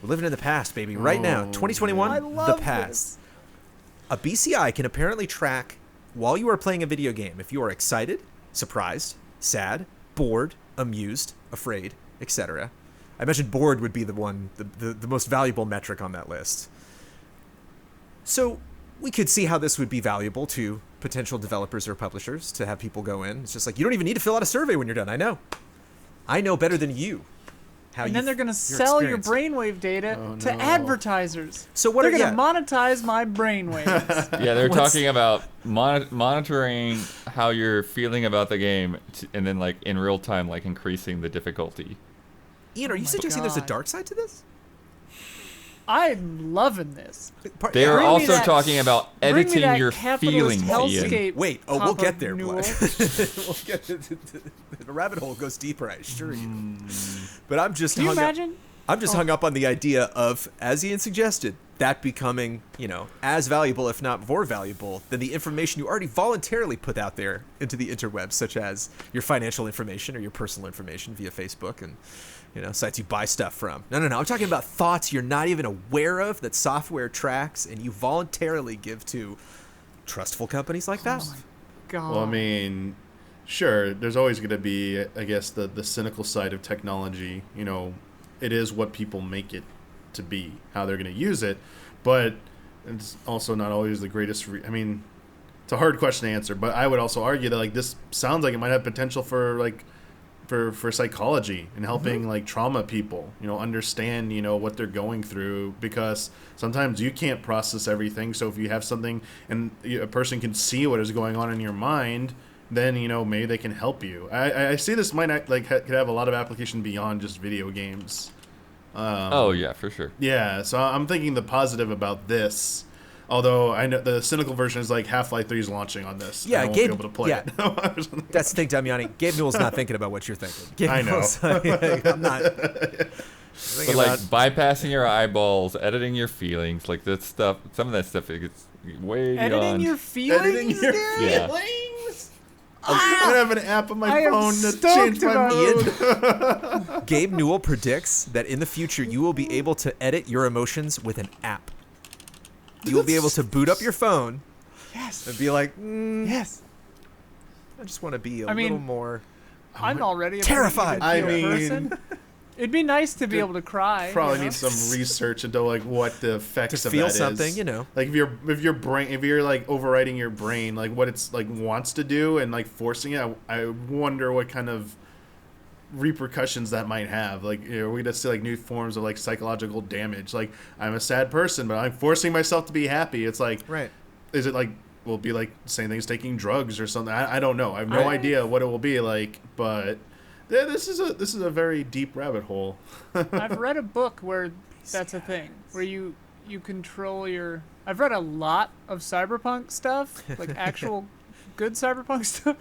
S1: living in the past, baby. Right now, 2021,
S3: I love
S1: the past.
S3: this.
S1: A BCI can apparently track while you are playing a video game if you are excited, surprised, sad, bored, amused, afraid, etc. I mentioned bored would be the most valuable metric on that list. So we could see how this would be valuable to potential developers or publishers to have people go in. It's just like, you don't even need to fill out a survey when you're done. I know better than you.
S3: And then they're going to sell your brainwave data to advertisers.
S1: So what
S3: they're going to monetize my brainwaves.
S4: Yeah, they're talking about monitoring how you're feeling about the game, and then like in real time, like increasing the difficulty.
S1: Ian, are you suggesting there's a dark side to this?
S3: I'm loving this.
S4: They are
S3: Bring me
S4: also
S3: that-
S4: talking about
S3: bring me
S4: editing
S3: that
S4: your
S3: capitalist
S4: feelings, Ian.
S3: hellscape,
S1: Wait, we'll
S3: Papa
S1: get there.
S3: Newell.
S1: We'll get the rabbit hole goes deeper, I assure you. But I'm just
S3: Can you
S1: hung up.
S3: imagine?
S1: I'm just hung up on the idea of, as Ian suggested, that becoming, as valuable, if not more valuable, than the information you already voluntarily put out there into the interwebs, such as your financial information or your personal information via Facebook and, sites you buy stuff from. No. I'm talking about thoughts you're not even aware of that software tracks and you voluntarily give to trustful companies like that.
S3: Oh my God.
S2: Well, I mean, sure, there's always going to be, I guess, the cynical side of technology. It is what people make it to be, how they're going to use it, but it's also not always the greatest. It's a hard question to answer, but I would also argue that like this sounds like it might have potential for like for psychology and helping like trauma people, understand what they're going through, because sometimes you can't process everything. So if you have something and a person can see what is going on in your mind, then maybe they can help you. I see this might not, could have a lot of application beyond just video games.
S4: Oh yeah, for sure.
S2: Yeah, so I'm thinking the positive about this. Although I know the cynical version is like Half-Life 3 is launking on this.
S1: Yeah,
S2: I won't
S1: Gabe.
S2: be able to play it.
S1: That's the thing, Damiani. Gabe Newell's not thinking about what you're thinking. Gabe
S2: I know.
S1: Newell's, I'm not.
S4: But like bypassing your eyeballs, editing your feelings, like that stuff. Some of that stuff is way
S3: Editing
S4: beyond.
S3: your feelings,
S2: Editing your
S3: dude?
S4: Yeah.
S2: feelings. I'm gonna have an app on my
S3: I am
S2: phone to
S3: stoked
S2: change my
S3: about
S2: mood.
S1: Gabe Newell predicts that in the future you will be able to edit your emotions with an app. You will be able to boot up your phone
S3: Yes.
S1: and be like,
S3: Yes.
S1: I just want to be a
S3: I mean,
S1: little more.
S3: I'm already a
S1: Terrified.
S3: pretty
S2: I mean,
S3: even-keeled person. It'd be nice to be able to cry.
S2: Probably
S3: you know?
S2: need some research into like what the effects
S1: To
S2: of
S1: feel
S2: that is.
S1: something,
S2: Like if you're like overriding your brain, like what it's like wants to do and like forcing it. I wonder what kind of repercussions that might have. Like we just see like new forms of like psychological damage. Like I'm a sad person, but I'm forcing myself to be happy. It's like,
S1: Right.
S2: is it like will it be like same thing as taking drugs or something? I don't know. I have no idea what it will be like, but yeah, this is a very deep rabbit hole.
S3: I've read a book where that's a thing, where you control your. I've read a lot of cyberpunk stuff, like actual good cyberpunk stuff.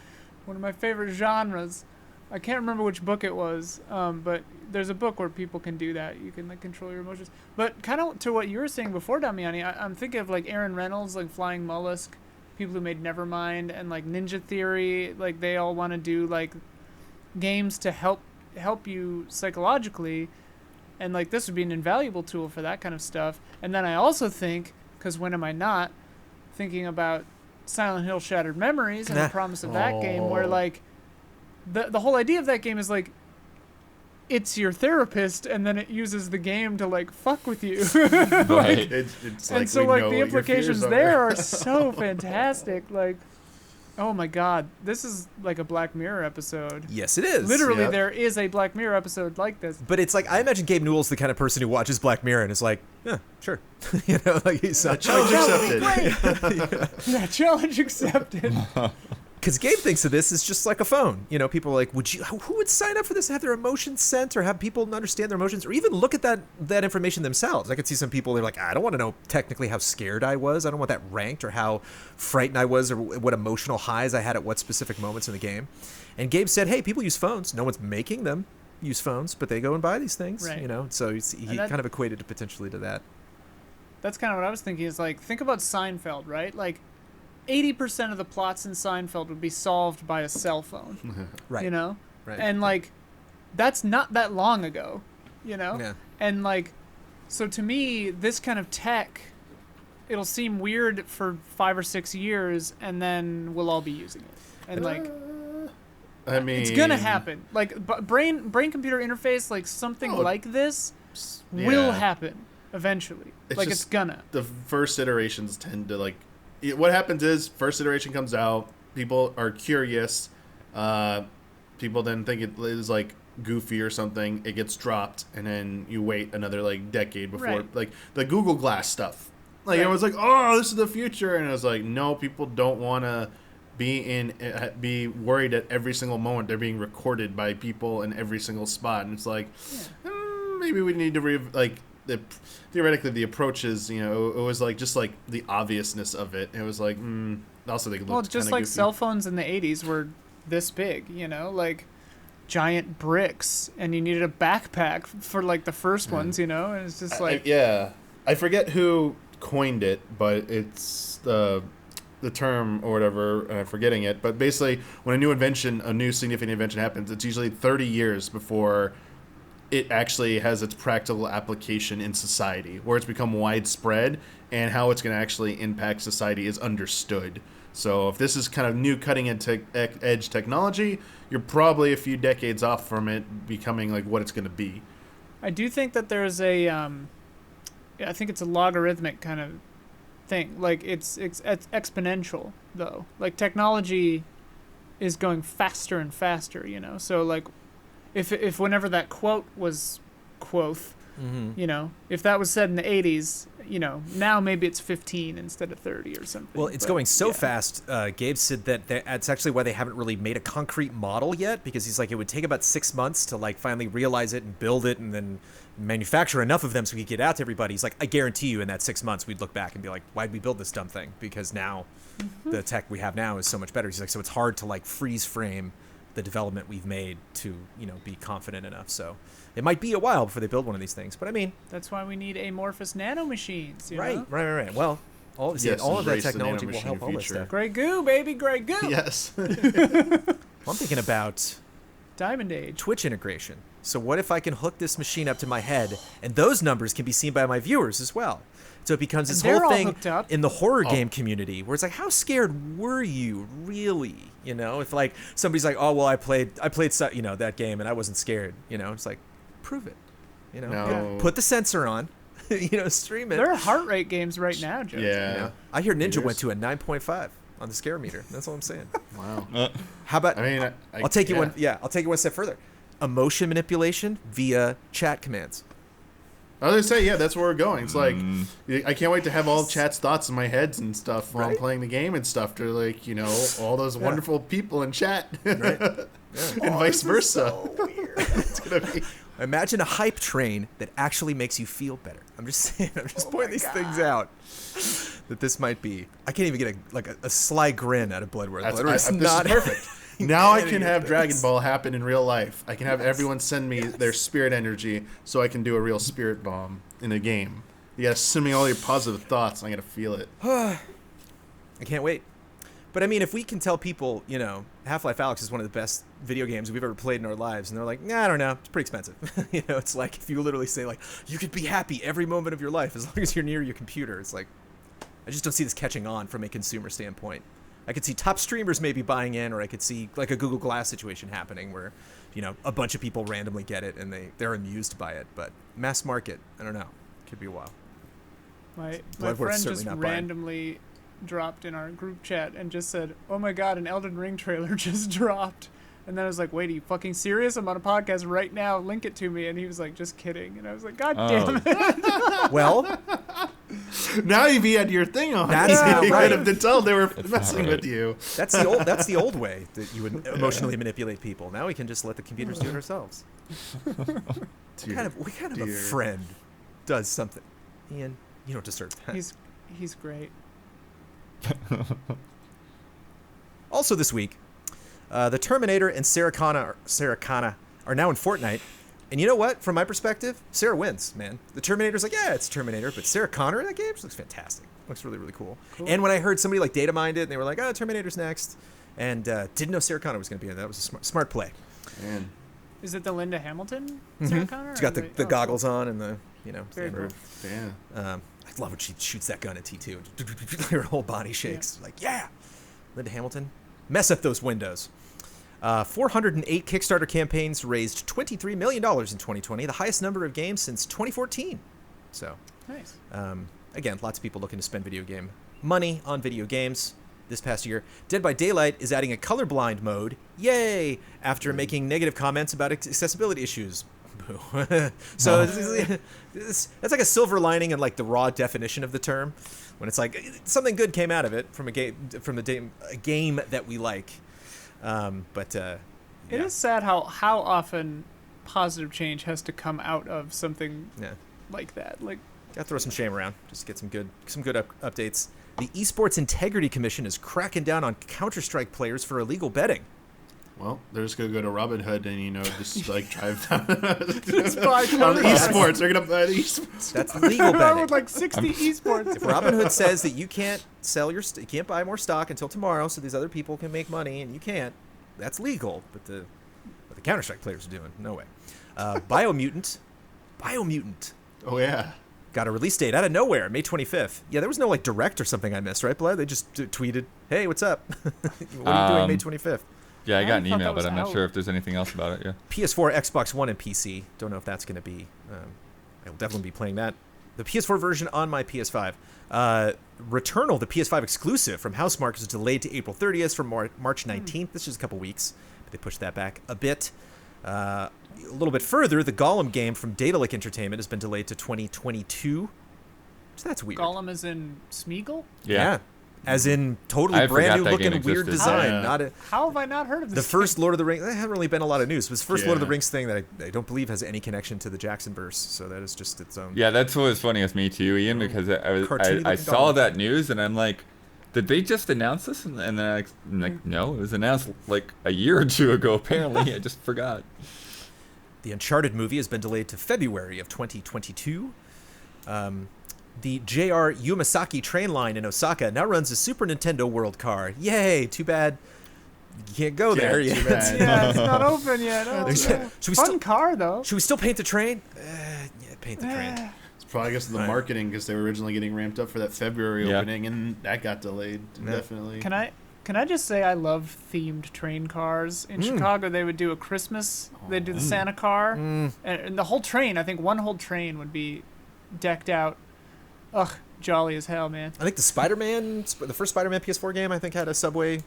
S3: One of my favorite genres. I can't remember which book it was, but there's a book where people can do that. You can like control your emotions. But kind of to what you were saying before, Damiani, I'm thinking of like Aaron Reynolds, like Flying Mollusk, people who made Nevermind, and like Ninja Theory. Like they all want to do like games to help you psychologically, and like this would be an invaluable tool for that kind of stuff. And then I also think, because when am I not thinking about Silent Hill Shattered Memories and the promise of that game, where like the whole idea of that game is like it's your therapist, and then it uses the game to like fuck with you.
S4: Right.
S2: It's like
S3: And so
S2: we
S3: like
S2: know
S3: the
S2: what your fears
S3: implications there are so fantastic. Like, oh my God, this is like a Black Mirror episode.
S1: Yes, it is.
S3: Literally,
S2: Yep.
S3: there is a Black Mirror episode like this.
S1: But it's like, I imagine Gabe Newell's the kind of person who watches Black Mirror and is like, yeah, sure. Like he's
S2: challenge accepted.
S3: Yeah, challenge accepted.
S1: Because Gabe thinks of this as just like a phone. People are like, who would sign up for this, have their emotions sent, or have people understand their emotions, or even look at that information themselves? I could see some people, they're like, I don't want to know technically how scared I was. I don't want that ranked, or how frightened I was, or what emotional highs I had at what specific moments in the game. And Gabe said, hey, people use phones. No one's making them use phones, but they go and buy these things,
S3: Right.
S1: So he kind of equated it potentially to that.
S3: That's kind of what I was thinking, is like, think about Seinfeld, right? Like, 80% of the plots in Seinfeld would be solved by a cell phone.
S1: Right.
S3: You know?
S1: Right.
S3: And like, that's not that long ago, you know?
S1: Yeah.
S3: And like, so to me, this kind of tech, it'll seem weird for 5 or 6 years, and then we'll all be using it. And like,
S2: I mean,
S3: it's gonna happen. Like, brain computer interface, like something like this, will happen eventually. It's gonna.
S2: The first iterations tend to like. What happens is first iteration comes out, people are curious, people then think it is like goofy or something, it gets dropped, and then you wait another like decade before like the Google Glass stuff. Like it was like, oh, this is the future, and it was like, no, people don't want to be worried at every single moment they're being recorded by people in every single spot, and it's like, maybe we need to theoretically the approach is, you know, it was like just like the obviousness of it. It was like, also they looked
S3: just like
S2: goofy.
S3: cell phones in the 80s were this big, you know, like giant bricks, and you needed a backpack for like the first ones, you know, and it's just like
S2: I forget who coined it, but it's the term or whatever, and I'm forgetting it, but basically when a new significant invention happens, it's usually 30 years before it actually has its practical application in society, where it's become widespread and how it's going to actually impact society is understood. So if this is kind of new cutting edge technology, you're probably a few decades off from it becoming like what it's going to be.
S3: I do think that there's I think it's a logarithmic kind of thing. Like it's exponential though. Like technology is going faster and faster, you know. So like if whenever that quote was quoth, you know, if that was said in the 80s, you know, now maybe it's 15 instead of 30 or something.
S1: Well, it's going so fast. Gabe said that that's actually why they haven't really made a concrete model yet, because he's like, it would take about 6 months to like finally realize it and build it and then manufacture enough of them so we could get out to everybody. He's like, I guarantee you in that 6 months we'd look back and be like, why'd we build this dumb thing? Because now the tech we have now is so much better. He's like, so it's hard to like freeze frame the development we've made to, you know, be confident enough. So it might be a while before they build one of these things, but I mean,
S3: that's why we need amorphous nanomachines. You know?
S1: Right. Well, all of that technology will help all this stuff.
S3: Grey goo, baby, grey goo.
S2: Yes.
S1: Well, I'm thinking about
S3: Diamond Age.
S1: Twitch integration. So what if I can hook this machine up to my head, and those numbers can be seen by my viewers as well? So it becomes this whole thing in the horror game community where it's like, how scared were you really? You know, if like somebody's like, oh well, I played you know, that game and I wasn't scared. You know, it's like, prove it. You know, put the sensor on. You know, stream it.
S3: There are heart rate games right now, Joe.
S2: Yeah.
S1: You know? I hear Ninja went to a 9.5 on the scare meter. That's all I'm saying.
S2: Wow.
S1: How about?
S2: I mean,
S1: I'll take you one. Yeah, I'll take you one step further. Emotion manipulation via chat commands.
S2: I was gonna say, yeah, that's where we're going. It's like, I can't wait to have all chat's thoughts in my heads and stuff while I'm playing the game and stuff. To like, you know, all those wonderful people in chat, and vice versa.
S1: So weird.
S2: It's gonna be.
S1: Imagine a hype train that actually makes you feel better. I'm just saying. I'm just pointing these things out. That this might be. I can't even get a sly grin out of Bloodworth.
S2: This is perfect. Now I can have Dragon Ball happen in real life. I can have everyone send me their spirit energy so I can do a real spirit bomb in a game. You gotta send me all your positive thoughts. I gotta feel it.
S1: I can't wait. But I mean, if we can tell people, you know, Half-Life Alyx is one of the best video games we've ever played in our lives, and they're like, nah, I don't know, it's pretty expensive. You know, it's like if you literally say like, you could be happy every moment of your life as long as you're near your computer. It's like, I just don't see this catching on from a consumer standpoint. I could see top streamers maybe buying in, or I could see like a Google Glass situation happening where, you know, a bunch of people randomly get it and they're amused by it. But mass market, I don't know. Could be a while.
S3: My
S1: Bloodworth's
S3: friend just
S1: certainly not
S3: randomly dropped in our group chat and just said, oh my god, an Elden Ring trailer just dropped. And then I was like, wait, are you fucking serious? I'm on a podcast right now. Link it to me. And he was like, just kidding. And I was like, God damn it.
S1: Well,
S2: now you've had your thing on.
S1: That's not
S2: you
S1: right.
S2: could have told they were messing with you.
S1: That's the old way that you would emotionally manipulate people. Now we can just let the computers do it ourselves. What kind of a friend does something? Ian, you don't deserve that.
S3: He's great.
S1: Also this week, the Terminator and Sarah Connor are now in Fortnite, And you know what? From my perspective, Sarah wins, man. The Terminator's like, yeah, it's Terminator, but Sarah Connor in that game, she looks fantastic. Looks really, really cool. And when I heard somebody like data mined it, and they were like, oh, Terminator's next, and didn't know Sarah Connor was going to be in that. That was a smart play.
S2: Man.
S3: Is it the Linda Hamilton Sarah Connor?
S1: She's got the goggles on and the,
S3: Very cool.
S2: Yeah.
S1: I love when she shoots that gun at T2. Her whole body shakes.
S3: Yeah.
S1: Like, yeah. Linda Hamilton. Mess up those windows. 408 Kickstarter campaigns raised $23 million in 2020, the highest number of games since 2014. So,
S3: Nice.
S1: again, lots of people looking to spend video game money on video games this past year. Dead by Daylight is adding a colorblind mode. Yay! After making negative comments about accessibility issues. Boo. So that's like a silver lining in like the raw definition of the term, when it's like something good came out of it from a game that we like. It
S3: is sad how often positive change has to come out of something like that. Like,
S1: gotta throw some shame around just to get some good updates. The Esports Integrity Commission is cracking down on Counter-Strike players for illegal betting.
S2: Well, they're just gonna go to Robinhood and just like drive down
S3: just buy
S2: on esports. They're gonna buy the esports.
S1: That's legal
S3: with
S1: betting.
S3: like 60 esports.
S1: If Robinhood says that you can't sell you can't buy more stock until tomorrow, so these other people can make money and you can't, that's legal. But the Counter-Strike players are doing, no way. Biomutant.
S2: Oh yeah.
S1: Got a release date out of nowhere, May 25th. Yeah, there was no like direct or something I missed, right, Blood? They just tweeted, "Hey, what's up? What are you doing May 25th?"
S4: Yeah, I got an
S3: thought that
S4: email,
S3: was
S4: but I'm not
S3: out.
S4: sure if there's anything else about it. Yeah.
S1: PS4, Xbox One, and PC. Don't know if that's going to be. I will definitely be playing that. The PS4 version on my PS5. Returnal, the PS5 exclusive from Housemarque, is delayed to April 30th from March 19th. This is a couple weeks, but they pushed that back a bit. A little bit further, the Gollum game from Daedalic Entertainment has been delayed to 2022. So that's weird.
S3: Gollum is in Smeagol?
S1: Yeah. As in totally
S4: I
S1: brand
S4: forgot
S1: new
S4: that
S1: looking
S4: game
S1: weird
S4: existed.
S1: design.
S2: Yeah.
S1: Not a,
S3: How have I not heard of this?
S1: the first Lord of the Rings. There hasn't really been a lot of news. It was the first Lord of the
S2: Yeah.
S1: Rings thing that I don't believe has any connection to the Jacksonverse. So that is just its own.
S4: Yeah, that's what was funny with me too, Ian, because I
S1: Cartoony-looking
S4: saw
S1: dog.
S4: that news and I'm like, did they just announce this? And then I'm like, no, it was announced like a year or two ago. Apparently, I just forgot.
S1: The Uncharted movie has been delayed to February of 2022. The J.R. Yumasaki train line in Osaka now runs a Super Nintendo World car. Yay! Too bad you can't go there
S2: too
S1: yet.
S2: bad.
S3: Yeah, it's not open yet. Oh,
S1: Should we
S3: fun
S1: still-
S3: car, though.
S1: Should we still paint the train? Yeah, paint the train.
S2: It's probably, I guess, the
S1: Right.
S2: marketing, because they were originally getting ramped up for that February
S4: Yeah.
S2: opening, and that got delayed
S1: Yeah.
S2: definitely.
S3: Can I just say I love themed train cars? In Chicago, they would do a Christmas. They'd do the Santa car, and the whole train. I think one whole train would be decked out. Ugh, jolly as hell, man.
S1: I think the first Spider-Man PS4 game, I think had a subway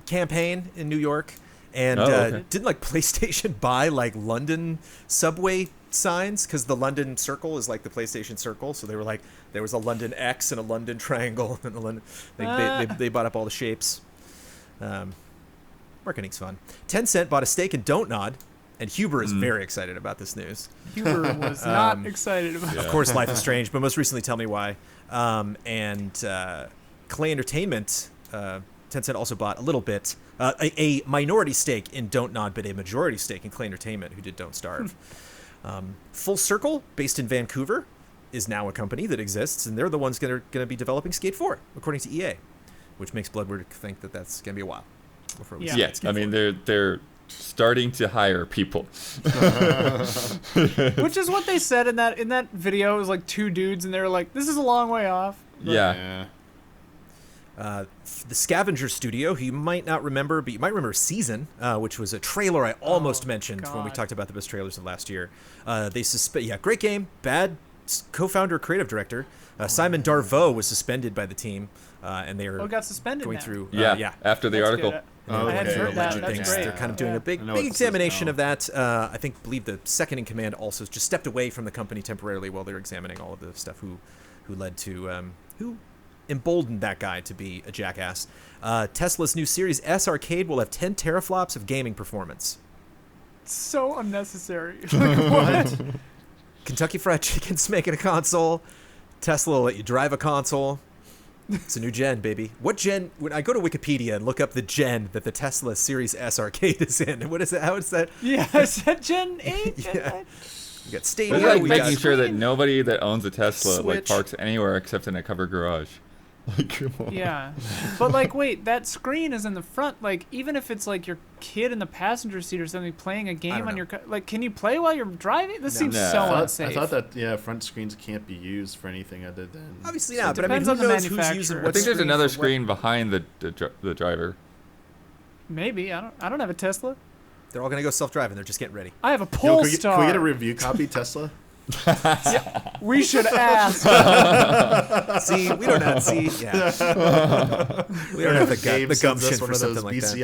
S1: campaign in New York, and
S4: okay.
S1: didn't like PlayStation buy like London subway signs because the London Circle is like the PlayStation Circle, so they were like there was a London X and a London Triangle and a London. They bought up all the shapes. Marketing's fun. Tencent bought a stake in Don't Nod, and Huber is very excited about this news.
S3: Huber was not excited about
S1: Of course, Life is Strange, but most recently, Tell Me Why. And Clay Entertainment, Tencent also bought a little bit, a minority stake in Don't Nod, but a majority stake in Clay Entertainment, who did Don't Starve. Full Circle, based in Vancouver, is now a company that exists, and they're the ones going to be developing Skate 4, according to EA, which makes Bloodward think that that's going to be a while before we see
S4: Yeah,
S1: Skate
S4: I
S1: 4.
S4: mean they're starting to hire people.
S3: Which is what they said in that video. It was like two dudes, and they were like, "This is a long way off."
S4: Yeah.
S1: The Scavenger Studio, who you might not remember, but you might remember Season, which was a trailer I almost mentioned when we
S3: God.
S1: talked about the best trailers of last year. Great game, bad co-founder, creative director. Simon Darvaux was suspended by the team, and they are
S3: got suspended
S1: going
S3: now.
S1: through.
S4: Yeah. After the
S3: That's
S4: article.
S3: good.
S2: Oh,
S3: I hadn't
S2: okay.
S3: heard that.
S1: Alleged
S3: That's
S1: things.
S3: great.
S1: They're kind of doing a big
S2: I know what this is
S1: examination
S2: now.
S1: of that. I believe the second in command also just stepped away from the company temporarily while they're examining all of the stuff who led to who emboldened that guy to be a jackass. Tesla's new Series S arcade will have 10 teraflops of gaming performance.
S3: So unnecessary. Like, what?
S1: Kentucky Fried Chicken's making a console. Tesla will let you drive a console. It's a new gen, baby. What gen? When I go to Wikipedia and look up the gen that the Tesla Series S arcade is in, what is it? How is that?
S3: Yeah, is that Gen 8? Gen
S1: Yeah.
S3: 9?
S1: We got
S4: It's
S1: Stadia.
S4: like
S1: We
S4: making
S1: got
S4: sure that nobody that owns a Tesla like
S1: Switch.
S4: parks anywhere except in a covered garage. Like, come on.
S3: Yeah. But, like, wait, that screen is in the front. Like, even if it's, like, your kid in the passenger seat or something playing a game
S1: don't
S3: on
S1: know.
S3: your... Like, can you play while you're driving? This seems
S4: No.
S3: so
S2: I
S3: unsafe.
S2: thought that front screens can't be used for anything other than
S1: Obviously not, but I mean,
S3: depends
S1: who
S3: on the
S1: knows who's
S3: manufacturer.
S1: using
S4: I
S1: what
S4: think there's
S1: screen
S4: another
S1: for what?
S4: screen behind the driver.
S3: Maybe. I don't have a Tesla.
S1: They're all gonna go self-driving. They're just getting ready.
S3: I have a
S2: Yo,
S3: Polestar.
S2: can we get a review copy, Tesla?
S3: We should ask.
S1: See, we don't have. See, yeah. We don't have the
S2: Gabe
S1: gumption
S2: sends us one
S1: for
S2: of
S1: something
S2: those
S1: like that.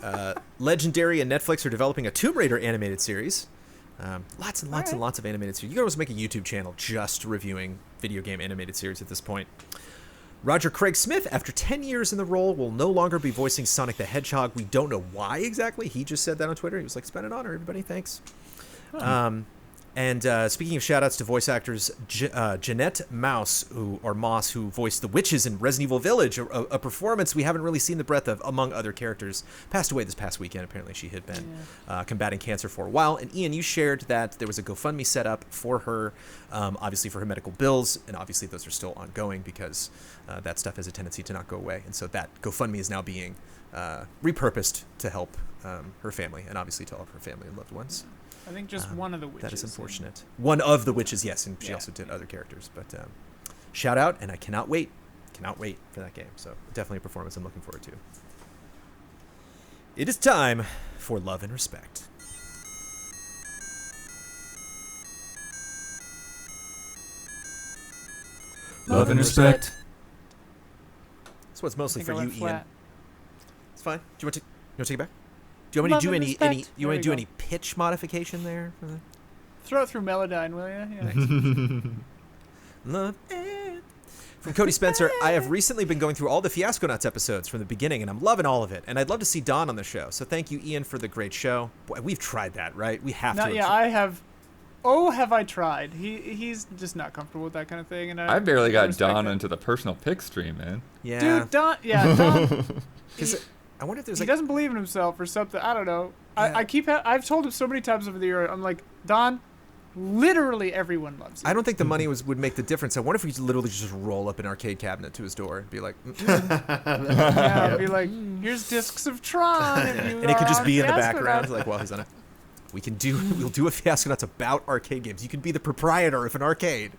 S2: BCIs.
S1: Legendary and Netflix are developing a Tomb Raider animated series. Lots and lots and
S3: Alright.
S1: lots of animated series. You could almost make a YouTube channel just reviewing video game animated series at this point. Roger Craig Smith, after 10 years in the role, will no longer be voicing Sonic the Hedgehog. We don't know why exactly. He just said that on Twitter. He was like, it's been an honor, everybody. Thanks. And speaking of shout-outs to voice actors, Jeanette Moss, who voiced the witches in Resident Evil Village, a performance we haven't really seen the breadth of, among other characters, passed away this past weekend. Apparently she had been combating cancer for a while. And Ian, you shared that there was a GoFundMe set up for her, obviously for her medical bills, and obviously those are still ongoing because that stuff has a tendency to not go away. And so that GoFundMe is now being repurposed to help her family, and obviously to all of her family and loved ones.
S3: I think just one of the witches.
S1: That is unfortunate. One of the witches, yes, and she
S3: Yeah.
S1: also did other characters. But shout out, and I cannot wait for that game. So definitely a performance I'm looking forward to. It is time for Love and Respect.
S3: Love and respect.
S1: That's what's mostly
S3: I
S1: for
S3: think I
S1: you,
S3: went
S1: Ian.
S3: flat.
S1: It's fine. Do you want to take it back? Do you want me
S3: Love
S1: to do
S3: and
S1: any
S3: respect.
S1: you want
S3: There
S1: to do
S3: we
S1: any pitch modification there? For the
S3: Throw it through Melodyne, will you? Yeah, thanks.
S1: Love and... From Cody Spencer, I have recently been going through all the Fiasconauts episodes from the beginning, and I'm loving all of it. And I'd love to see Don on the show. So thank you, Ian, for the great show. Boy, we've tried that, right? We have
S3: No,
S1: to.
S3: yeah, I have. Oh, have I tried? He's just not comfortable with that kind of thing, and
S4: I barely got
S3: respect
S4: Don
S3: that.
S4: into the personal pick stream, man.
S1: Yeah.
S3: Dude, Don. Yeah, Don.
S1: Because I wonder if there's
S3: He
S1: like...
S3: doesn't believe in himself or something. I don't know.
S1: Yeah.
S3: I've told him so many times over the year. I'm like, Don, literally everyone loves you.
S1: I don't think the money would make the difference. I wonder if we could literally just roll up an arcade cabinet to his door and be like...
S3: Yeah, I'd be like, here's discs of Tron. If you
S1: and it could
S3: are
S1: just
S3: on
S1: be in the
S3: Fiasconauts."
S1: background, like while he's on it. We'll do a Fiasconauts about arcade games. You can be the proprietor of an arcade.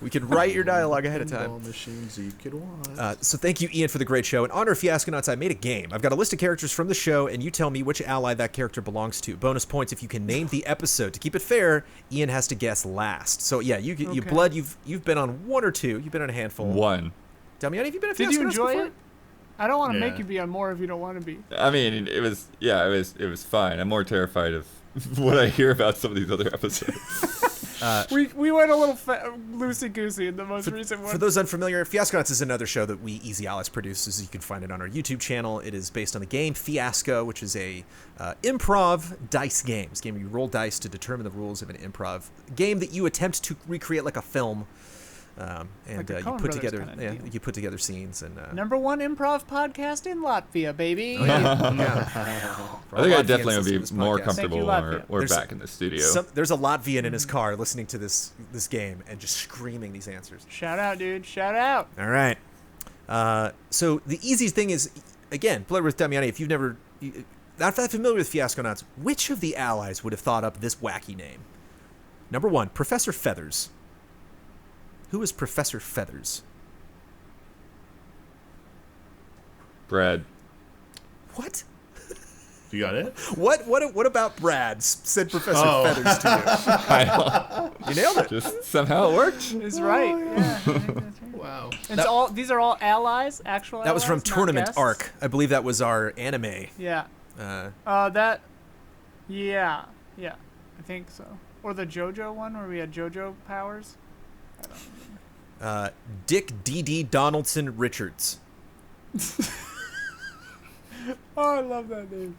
S1: We can write your dialogue ahead of time.
S2: Pinball machines you could want.
S1: So thank you, Ian, for the great show. In honor of Fiasconauts, I made a game. I've got a list of characters from the show, and you tell me which ally that character belongs to. Bonus points if you can name the episode. To keep it fair, Ian has to guess last. So yeah, you
S3: Okay.
S1: Blood, you've been on one or two. You've been on a handful.
S4: One.
S1: Damiani, have you been on
S3: Did you
S1: Fiasconauts
S3: enjoy
S1: before?
S3: it? I don't want to
S2: Yeah.
S3: make you be on more if you don't want to be.
S4: I mean, it was fine. I'm more terrified of what I hear about some of these other episodes.
S3: We went a little loosey goosey in the most recent one.
S1: For those unfamiliar, Fiasconauts is another show that we Easy Allies produces. You can find it on our YouTube channel. It is based on the game Fiasco, which is a improv dice game. It's a game where you roll dice to determine the rules of an improv game that you attempt to recreate like a film. And
S3: Like the
S1: you
S3: Coen
S1: put
S3: Brothers
S1: together,
S3: kinda
S1: yeah,
S3: deal.
S1: you put together scenes and.
S3: Number one improv podcast in Latvia, baby.
S1: Oh, yeah.
S4: I think I definitely would be more
S1: comfortable.
S3: Thank you,
S4: comfortable when
S3: Latvia.
S4: we're
S1: There's-
S4: back in the studio.
S1: There's a Latvian in his car listening to this game and just screaming these answers.
S3: Shout out, dude. Shout out.
S1: All right. So the easy thing is, again, Blood with Damiani, if you've never, not that familiar with Fiasconauts, which of the allies would have thought up this wacky name? Number one, Professor Feathers. Who is Professor Feathers?
S4: Brad.
S1: What?
S2: You got it?
S1: What about Brad said Professor
S2: Oh.
S1: Feathers to
S4: I
S1: you? You nailed it.
S4: just somehow it worked.
S3: Is right. Yeah, I think that's right.
S2: Wow.
S3: And these are all allies, actual
S1: That was from
S3: allies, not
S1: Tournament
S3: guests?
S1: Arc. I believe that was our anime.
S3: Yeah. Yeah. I think so. Or the JoJo one where we had JoJo powers. I don't remember.
S1: Dick D.D. Donaldson Richards.
S3: Oh, I love that name.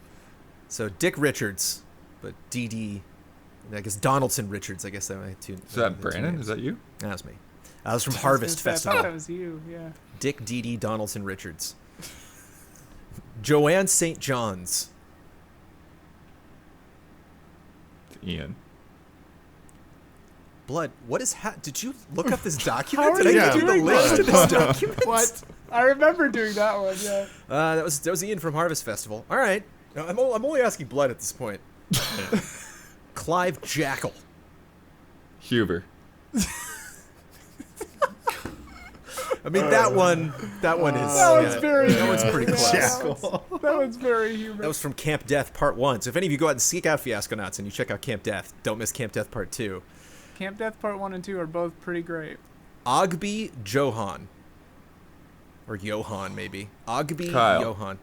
S1: So Dick Richards, but D.D. I guess Donaldson Richards. I guess that might too.
S4: Is that Brandon? Is that you?
S1: That was me. That was from
S3: I was
S1: Harvest
S3: gonna say, I thought
S1: Festival.
S3: that was you. Yeah.
S1: Dick D.D. Donaldson Richards. Joanne St. John's.
S4: Ian.
S1: Blood, what is did you look up this
S3: How
S1: document?
S3: are
S1: Did
S3: you
S1: I give you the
S3: doing
S1: list
S3: that?
S1: to this document?
S3: What? I remember doing that one. Yeah.
S1: That was Ian from Harvest Festival. All right. No, I'm only asking Blood at this point. Clive Jackal.
S4: Huber.
S1: I mean, that one is...
S3: That one's very
S1: That one's pretty close.
S2: Jackal.
S3: That one's very human.
S1: That was from Camp Death Part 1. So if any of you go out and seek out Fiasconauts and you check out Camp Death, don't miss Camp Death Part 2.
S3: Camp Death Part 1 and 2 are both pretty great.
S1: Ogby Johan. Or Johan, maybe. Ogby
S4: Kyle.
S1: Johan.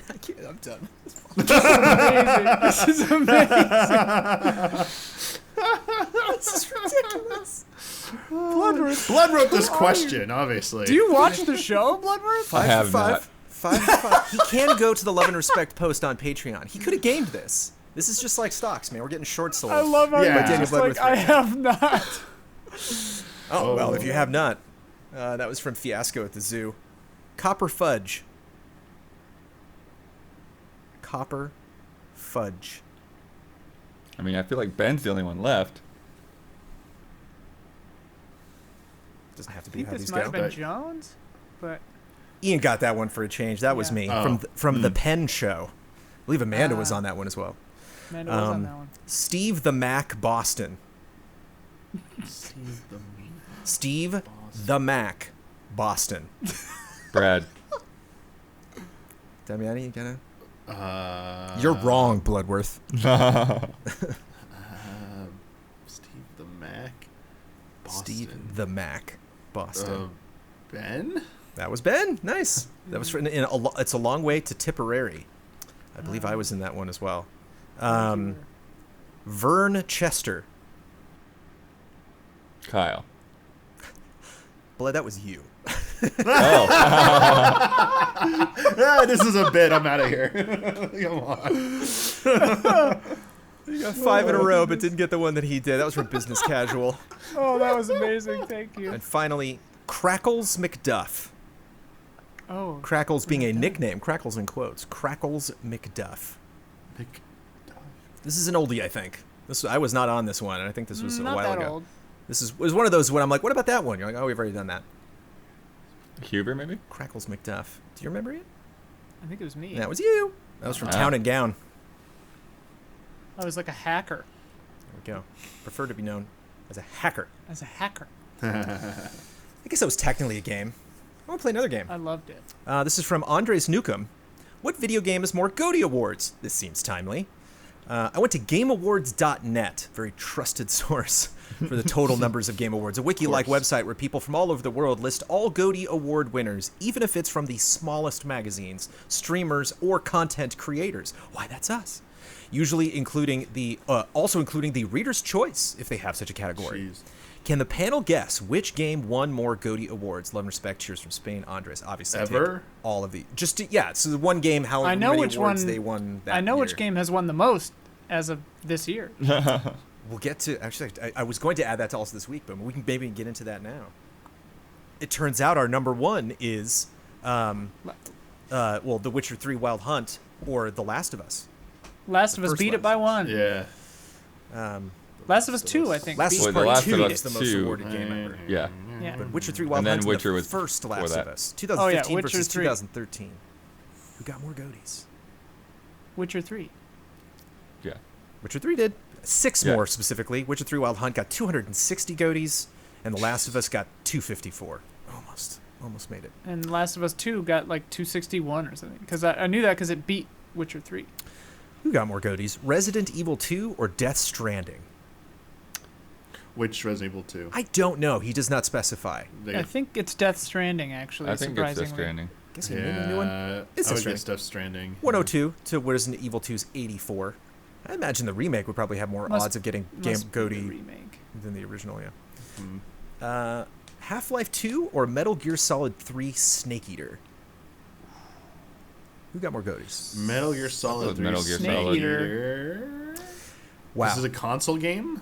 S1: I can't, I'm done.
S3: Amazing. This is amazing.
S1: This is ridiculous.
S3: Bloodworth.
S2: Blood wrote this question, obviously.
S3: Do you watch the show, Bloodworth?
S4: I have not.
S1: 5 He can go to the Love and Respect post on Patreon. He could have gamed this. This is just like stocks, man. We're getting short sold.
S3: I love how
S2: Yeah.
S3: you're just
S1: Bloodworth
S3: like, I
S1: right
S3: have not.
S1: Oh, well, if you have not. That was from Fiasco at the Zoo. Copper Fudge. Copper Fudge.
S4: I mean, I feel like Ben's the only one left.
S1: Doesn't have to
S3: I
S1: be
S3: think
S1: how
S3: this
S1: these
S3: might
S1: go.
S3: have been Jones, but
S1: Ian got that one for a change. That was
S3: Yeah.
S1: me
S2: Oh.
S1: from the Penn Show. I believe Amanda was
S3: Ah.
S1: on that one as well.
S3: Amanda was on that one.
S1: Steve the Mac Boston.
S2: Steve the Meat.
S1: Steve the Mac Boston.
S4: Brad.
S1: Damiani, you gotta...
S2: Uh,
S1: You're wrong, Bloodworth.
S2: Steve the Mac. Boston.
S1: Steve the Mac Boston.
S2: Ben?
S1: That was Ben. Nice. That was it's a long way to Tipperary. I believe I was in that one as well. Vern Chester.
S4: Kyle.
S1: Blood, that was you.
S4: Oh.
S2: Ah, this is a bit. I'm out of here. Come on.
S1: You got 5 in a row, but didn't get the one that he did. That was from Business Casual.
S3: Oh, that was amazing. Thank you.
S1: And finally, Crackles McDuff.
S3: Oh,
S1: Crackles being a nickname. Crackles in quotes. Crackles McDuff. This is an oldie, I think. I was not on this one, and I think this was a
S3: not
S1: while
S3: that
S1: ago.
S3: old.
S1: It was one of those when I'm like, what about that one? You're like, oh, we've already done that.
S4: Huber, maybe?
S1: Crackles McDuff. Do you remember it?
S3: I think it was me.
S1: That was you. That was from
S4: Wow.
S1: Town and Gown.
S3: I was like a hacker.
S1: There we go. Prefer to be known as a hacker.
S3: As a hacker,
S1: I guess that was technically a game. I want to play another game.
S3: I loved it.
S1: This is from Andres Newcomb. What video game has more GOTY awards? This seems timely. I went to GameAwards.net, very trusted source for the total numbers of Game Awards, a wiki-like website where people from all over the world list all GOTY award winners, even if it's from the smallest magazines, streamers, or content creators. Why, that's us. Usually including also including the Reader's Choice, if they have such a category.
S2: Jeez.
S1: Can the panel guess which game won more GOTY awards? Love and respect. Cheers from Spain. Andres, obviously.
S2: Ever?
S1: Take all of the so the one game, however
S3: I know
S1: many
S3: which
S1: awards
S3: one.
S1: they won that
S3: I know
S1: year.
S3: which game has won the most as of this year.
S1: We'll get to actually. I was going to add that to also this week, but we can maybe get into that now. It turns out our number one is, The Witcher 3 Wild Hunt or The Last of Us.
S3: Last of Us
S1: first
S3: beat it
S1: one.
S3: by one.
S2: Yeah.
S3: Last of Us 2, I think.
S1: Last
S3: beat
S1: of Us
S3: it.
S4: Well, The
S1: Part
S4: Last
S1: 2
S4: of Us
S1: is the most
S4: 2.
S1: awarded game ever.
S4: Yeah.
S3: Yeah.
S1: But Witcher 3 Wild
S4: And then
S1: Hunt
S4: Witcher
S1: the
S4: was
S1: first Last
S4: before
S1: of
S4: that.
S1: Us. 2015
S3: Witcher
S1: versus
S3: 3.
S1: 2013. Who got more GOTYs?
S3: Witcher 3.
S4: Yeah.
S1: Witcher 3 did. 6
S4: Yeah.
S1: more specifically. Witcher 3 Wild Hunt got 260 GOTYs, and The Last of Us got 254. Almost made it.
S3: And Last of Us 2 got like 261 or something. Because I knew that because it beat Witcher 3.
S1: Who got more GOTYs? Resident Evil 2 or Death Stranding?
S2: Which Resident Evil 2?
S1: I don't know. He does not specify.
S3: I think it's Death Stranding, actually,
S4: I think it's
S3: surprisingly.
S4: Death Stranding.
S1: Guess he made a new one. It's
S2: I
S1: Death
S2: would
S1: Stranding.
S2: guess Death Stranding.
S1: 102 to Resident Evil 2's 84. I imagine the remake would probably have more odds of getting game
S3: Must be the
S1: GOTY
S3: remake.
S1: than the original, yeah.
S2: Hmm.
S1: Half-Life 2 or Metal Gear Solid 3 Snake Eater? Who got more GOTYs?
S2: Metal Gear Solid 3.
S4: Metal Gear
S3: Snake
S4: Solid.
S3: Eater.
S1: Wow.
S2: This is a console game?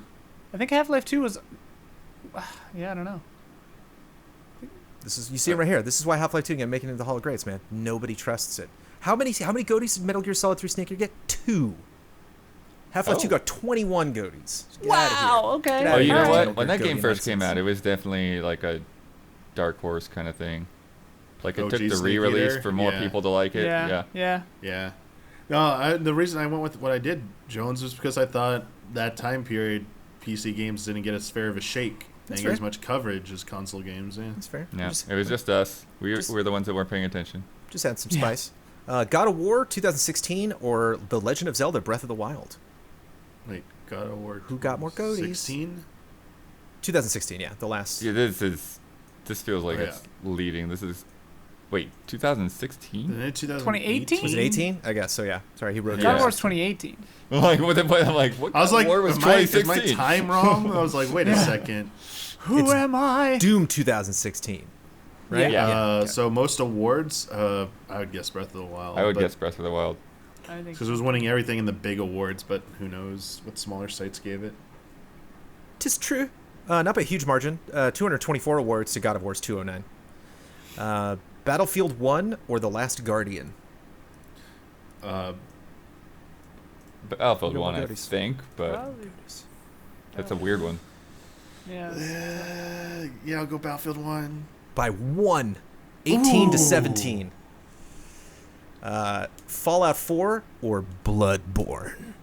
S3: I think Half-Life 2 was... Yeah, I don't know.
S1: This is, you see him right here. This is why Half-Life 2 can make it into the Hall of Greats, man. Nobody trusts it. How many GOTYs did Metal Gear Solid 3 Snake Eater get? 2. Half-Life 2 got 21 GOTYs. Get out of here.
S3: Wow. Okay.
S1: Get
S4: Oh,
S1: outta
S4: you
S1: here.
S4: know
S1: Metal
S4: what? When
S1: Gear
S4: that game
S1: GOTY
S4: first came
S1: nonsense.
S4: out, it was definitely like a dark horse kind of thing. Like it
S2: OG
S4: took the
S2: Snake
S4: re-release
S2: Eater?
S4: for more
S2: Yeah.
S4: people to like it.
S3: Yeah.
S4: Yeah.
S2: Yeah. No, the reason I went with what I did, Jones, was because I thought that time period PC games didn't get as fair of a shake.
S1: That's
S2: Didn't get as
S1: fair.
S2: much coverage as console games. Yeah.
S1: That's fair.
S4: Yeah. It was just us. We were the ones that weren't paying attention.
S1: Just add some spice. God of War 2016 or The Legend of Zelda Breath of the Wild?
S2: Wait, God of War.
S1: Who got more GOTYs?
S2: 16?
S1: 2016, yeah. The last.
S4: Yeah, this feels like
S2: Oh,
S4: it's leading. This is, wait, 2016?
S3: 2018?
S1: Was it 18? I guess so, yeah. Sorry, he wrote
S3: God of
S1: it.
S3: War's 2018.
S4: Like what? I'm like, what?
S2: I was like,
S4: War was
S2: is my
S4: 2016?
S2: time wrong? I was like, wait a second.
S3: Who
S1: It's
S3: am I?
S1: Doom 2016. Right?
S4: Yeah.
S2: So most awards, I would guess Breath of the Wild.
S4: I would guess Breath of the Wild.
S3: I think
S2: Because it was winning everything in the big awards, but who knows what smaller sites gave it.
S1: Tis true. Not by a huge margin. 224 awards to God of War's 209. Battlefield 1 or The Last Guardian?
S4: Battlefield
S1: You got
S4: 1, I
S1: more GOTYs.
S4: think, but
S3: Probably.
S4: that's a weird one.
S3: Yeah.
S2: Yeah, I'll go Battlefield 1.
S1: By 1. 18 to
S2: Ooh.
S1: 17. Fallout 4 or Bloodborne?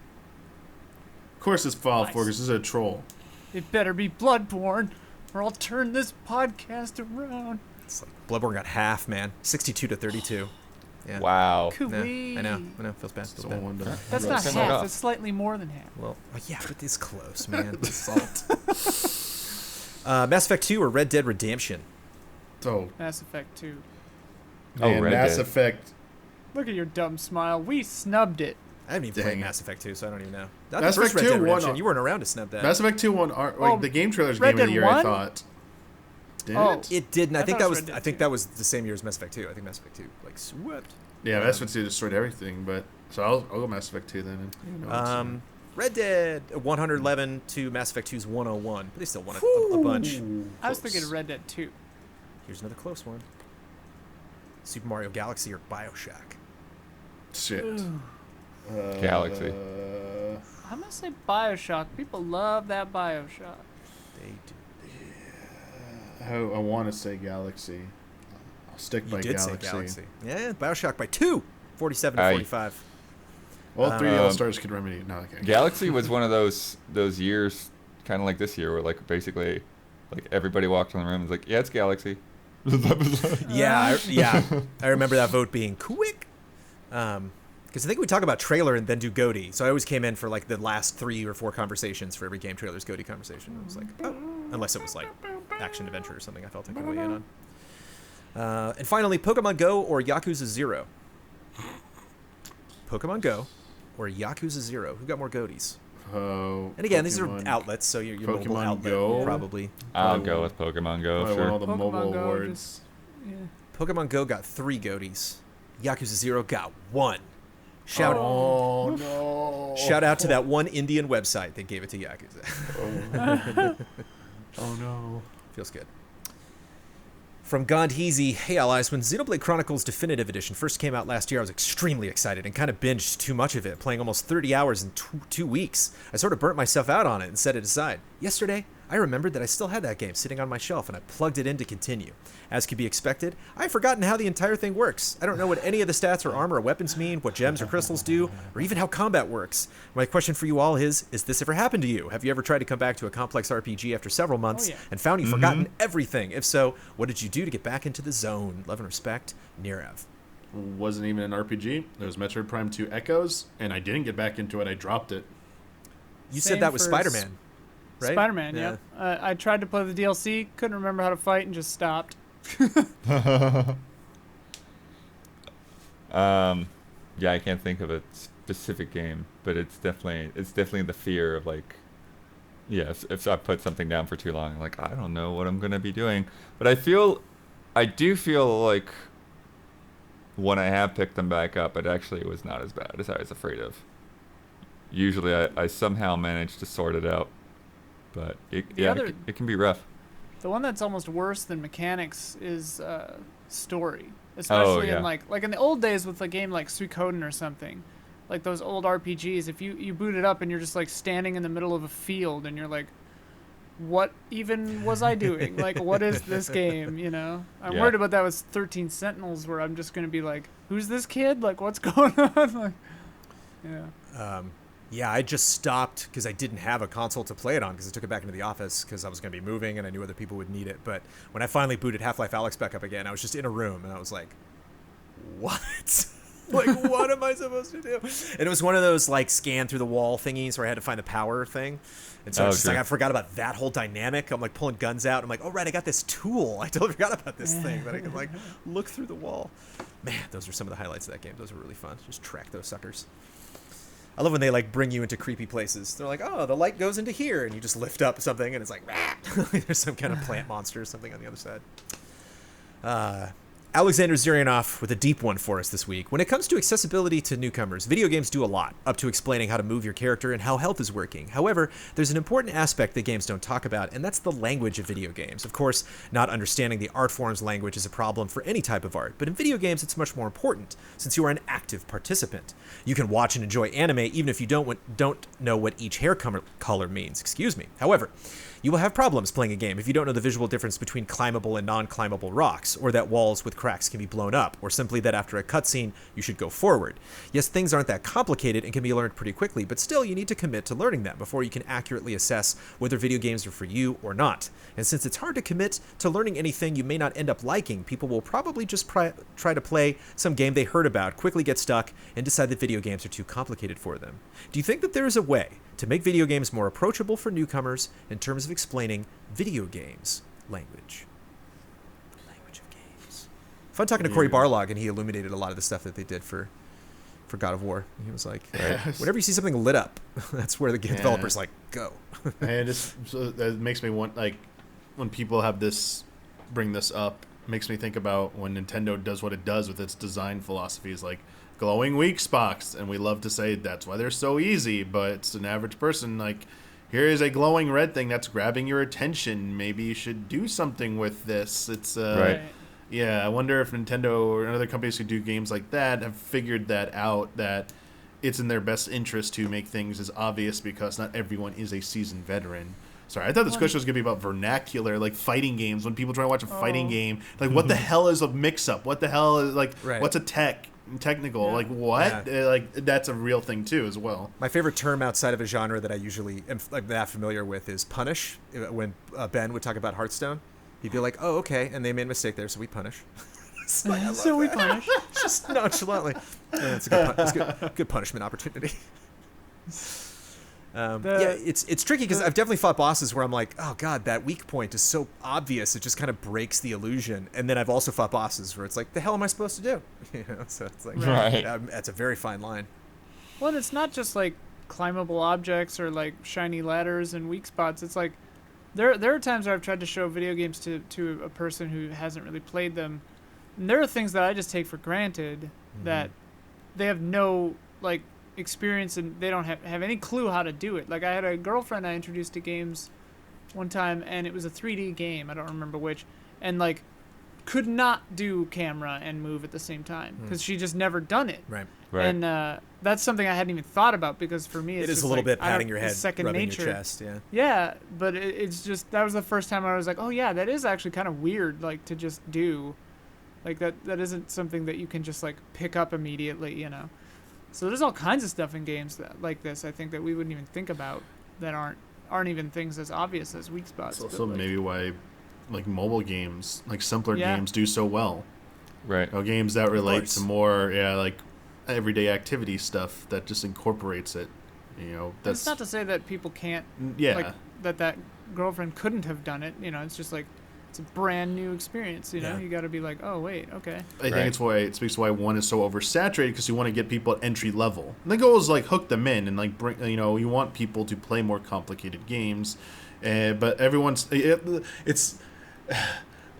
S2: Of course it's Fallout 4
S3: Nice.
S2: because this is a troll.
S3: It better be Bloodborne, or I'll turn this podcast around.
S1: It's like Bloodborne got half, man. 62 to 32. Yeah.
S4: Wow.
S1: Yeah,
S3: Coo-wee.
S1: I know. Feels bad. Feels
S2: Someone
S1: bad.
S2: won that.
S3: That's
S4: Yeah,
S3: not
S4: send it
S3: half.
S4: off.
S3: It's slightly more than half.
S1: Well, yeah, but it's close, man. Salt. Mass Effect 2 or Red Dead Redemption?
S2: So,
S3: Mass Effect 2.
S4: Oh,
S2: man,
S4: Red
S2: Mass
S4: Dead.
S2: Effect.
S3: Look at your dumb smile. We snubbed it.
S1: I haven't even
S2: Dang
S1: played
S2: it.
S1: Mass Effect 2, so I don't even know. Not
S2: Mass
S1: the first
S2: Effect
S1: Red
S2: 2
S1: Dead
S2: won
S1: Redemption.
S2: on-
S1: You weren't around to snub that.
S2: Mass Effect 2 won
S3: Oh,
S2: the Game Trailers
S3: Red
S2: Game of the
S3: Dead
S2: Year, I
S3: 1?
S2: thought. Did
S3: Oh.
S2: it?
S1: It didn't. I
S3: I
S1: think
S3: thought
S1: that
S3: it
S1: was.
S3: was Red
S1: I
S3: Dead
S1: think
S3: 2.
S1: that was the same year as Mass Effect 2. I think Mass Effect 2 like swept.
S2: Yeah, Mass Effect 2 destroyed everything, but... So I'll go Mass Effect 2 then. You know,
S1: Red Dead 111 to Mass Effect 2's 101, but they still won a bunch.
S3: I was thinking Red Dead 2.
S1: Here's another close one. Super Mario Galaxy or BioShock?
S2: Shit.
S4: Galaxy.
S3: I'm gonna say Bioshock. People love that Bioshock.
S1: They do.
S2: I want to say Galaxy. I'll stick
S1: You
S2: by
S1: did
S2: Galaxy.
S1: say Galaxy. Yeah, BioShock by 2. 47 to
S4: Aye.
S1: 45.
S2: Well, 3D
S4: Um,
S2: All-Stars could remedy. No, okay.
S4: Galaxy was one of those years, kind of like this year, where like basically, like everybody walked in the room and was like, "Yeah, it's Galaxy."
S1: Yeah, I remember that vote being quick. Because I think we talk about trailer and then do GOTY. So I always came in for like the last 3 or 4 conversations for every game trailer's GOTY conversation. It was like, oh, unless it was like action adventure or something I felt I could weigh in on. And finally, Pokemon Go or Yakuza 0? Pokemon Go or Yakuza 0? Who got more GOTYs?
S2: Oh,
S1: And again, these are
S2: Pokemon-
S1: outlets, so your mobile
S2: Pokemon
S1: outlet
S2: Go?
S1: probably.
S4: I'll go with Pokemon Go.
S2: I won all
S4: Sure.
S2: the mobile
S3: Pokemon Go
S2: awards.
S3: just- yeah.
S1: Pokemon Go got 3 GOTYs. Yakuza 0 got 1. Shout
S2: Oh no!
S1: Shout out to that one Indian website that gave it to Yakuza.
S2: Oh no!
S1: Feels good. From Gondheezy, hey allies, when Xenoblade Chronicles Definitive Edition first came out last year, I was extremely excited and kind of binged too much of it, playing almost 30 hours in 2 weeks. I sort of burnt myself out on it and set it aside. Yesterday, I remembered that I still had that game sitting on my shelf and I plugged it in to continue. As could be expected, I've forgotten how the entire thing works. I don't know what any of the stats or armor or weapons mean, what gems or crystals do, or even how combat works. My question for you all is this ever happened to you? Have you ever tried to come back to a complex RPG after several months
S3: Oh, yeah.
S1: and found you've forgotten everything? If so, what did you do to get back into the zone? Love and respect, Nirev.
S2: Wasn't even an RPG. There was Metroid Prime 2 Echoes, and I didn't get back into it. I dropped it.
S1: You
S3: Same
S1: said that was
S3: for
S1: Spider-Man, right?
S3: Spider-Man,
S1: Yeah.
S3: yep. I tried to play the DLC, couldn't remember how to fight, and just stopped.
S4: Yeah, I can't think of a specific game, but it's definitely the fear of like, yes, if I put something down for too long, like I don't know what I'm gonna be doing. But I do feel like when I have picked them back up, it actually was not as bad as I was afraid of. Usually, I somehow manage to sort it out, but it
S3: other-
S4: can be rough.
S3: The one that's almost worse than mechanics is story, especially
S4: yeah.
S3: in like in the old days with a game like Suikoden or something, like those old RPGs. If you boot it up and you're just like standing in the middle of a field and you're like, what even was I doing? Like, what is this game? You know, I'm
S4: Yeah.
S3: worried about that with 13 Sentinels, where I'm just gonna be like, who's this kid? Like, what's going on? Like, yeah.
S1: Yeah, I just stopped because I didn't have a console to play it on because I took it back into the office because I was going to be moving and I knew other people would need it. But when I finally booted Half-Life Alyx back up again, I was just in a room and I was like, what? Like, what am I supposed to do? And it was one of those, like, scan through the wall thingies where I had to find the power thing. And so it's just like, I forgot about that whole dynamic. I'm, like, pulling guns out. I'm like, oh, right, I got this tool. I totally forgot about this thing that I can, like, look through the wall. Man, those are some of the highlights of that game. Those were really fun. Just track those suckers. I love when they, like, bring you into creepy places. They're like, oh, the light goes into here. And you just lift up something, and it's like, rah! There's some kind of plant monster or something on the other side. Alexander Zurianov with a deep one for us this week. When it comes to accessibility to newcomers, video games do a lot, up to explaining how to move your character and how health is working. However, there's an important aspect that games don't talk about, and that's the language of video games. Of course, not understanding the art form's language is a problem for any type of art, but in video games it's much more important, since you are an active participant. You can watch and enjoy anime even if you don't know what each hair color means. However, you will have problems playing a game if you don't know the visual difference between climbable and non-climbable rocks, or that walls with cracks can be blown up, or simply that after a cutscene, you should go forward. Yes, things aren't that complicated and can be learned pretty quickly, but still you need to commit to learning them before you can accurately assess whether video games are for you or not. And since it's hard to commit to learning anything you may not end up liking, people will probably just try to play some game they heard about, quickly get stuck, and decide that video games are too complicated for them. Do you think that there is a way to make video games more approachable for newcomers in terms of explaining video games language? The language of games. Fun talking to Cory Barlog, and he illuminated a lot of the stuff that they did for God of War. He was like, whenever you see something lit up, that's where the developer's like, go.
S2: And that makes me want, like, when people bring this up, makes me think about when Nintendo does what it does with its design philosophies, like glowing weak spots, and we love to say that's why they're so easy, but it's an average person, like, here is a glowing red thing that's grabbing your attention, maybe you should do something with this. It's
S4: right.
S2: Yeah, I wonder if Nintendo or other companies who do games like that have figured that out, that it's in their best interest to make things as obvious, because not everyone is a seasoned veteran. Sorry, I thought this question was going to be about vernacular, like fighting games. When people try to watch a fighting game, like, what the hell is a mix-up? What the hell is, like, what's a technical? Like, what?
S1: Yeah.
S2: Like, that's a real thing, too, as well.
S1: My favorite term outside of a genre that I usually am that familiar with is punish. When Ben would talk about Hearthstone, he'd be like, oh, okay, and they made a mistake there, so we punish.
S3: We punish.
S1: Just nonchalantly. Yeah, it's a good punishment opportunity. It's tricky because I've definitely fought bosses where I'm like, oh god, that weak point is so obvious, it just kind of breaks the illusion. And then I've also fought bosses where it's like, the hell am I supposed to do? You know, so it's like, that's a very fine line.
S3: Well, and it's not just like climbable objects or like shiny ladders and weak spots. It's like there are times where I've tried to show video games to a person who hasn't really played them, and there are things that I just take for granted that they have no like experience and they don't have any clue how to do it. Like, I had a girlfriend I introduced to games one time, and it was a 3D game, I don't remember which, and like could not do camera and move at the same time because she just never done it. Right. And that's something I hadn't even thought about, because for me it's
S1: it is
S3: just
S1: a little
S3: like,
S1: bit patting your head,
S3: second
S1: rubbing
S3: nature.
S1: your chest.
S3: Yeah, but it's just, that was the first time I was like, oh yeah, that is actually kind of weird, like, to just do. Like, that isn't something that you can just like pick up immediately, you know. So there's all kinds of stuff in games like this, I think, that we wouldn't even think about, that aren't even things as obvious as weak spots.
S2: It's also maybe why, like, mobile games, like simpler games, do so well. Right. You know, games that relate to more, like, everyday activity stuff that just incorporates it. You know, that's...
S3: It's not to say that people can't. Like, that girlfriend couldn't have done it. You know, it's just like, it's a brand new experience. You know, you got to be like, oh wait, okay.
S2: I think it speaks to why one is so oversaturated, because you want to get people at entry level. And the goal is like hook them in and like bring. You know, you want people to play more complicated games, but everyone's it's.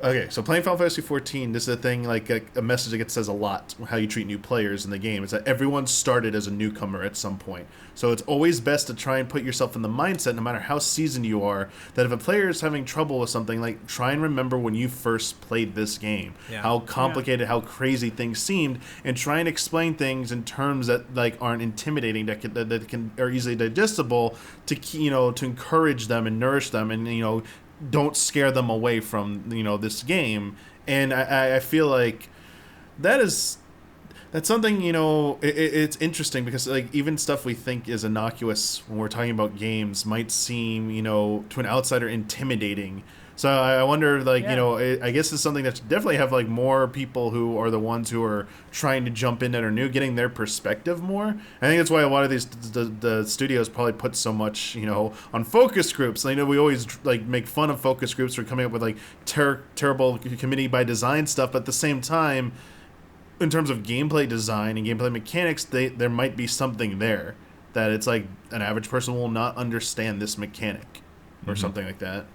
S2: Okay, so playing Final Fantasy 14, this is a thing, like a message that says a lot, how you treat new players in the game. Is that everyone started as a newcomer at some point. So it's always best to try and put yourself in the mindset, no matter how seasoned you are, that if a player is having trouble with something, like try and remember when you first played this game, how complicated, how crazy things seemed, and try and explain things in terms that like aren't intimidating, that can are easily digestible, to to encourage them and nourish them, and don't scare them away from this game. And I feel like that's something it's interesting, because like even stuff we think is innocuous when we're talking about games might seem to an outsider intimidating. So I wonder, like, I guess it's something that should definitely have like more people who are the ones who are trying to jump in that are new, getting their perspective more. I think that's why a lot of these the studios probably put so much on focus groups. I know we always like make fun of focus groups for coming up with like terrible committee by design stuff, but at the same time, in terms of gameplay design and gameplay mechanics, there might be something there that it's like an average person will not understand this mechanic or something like that.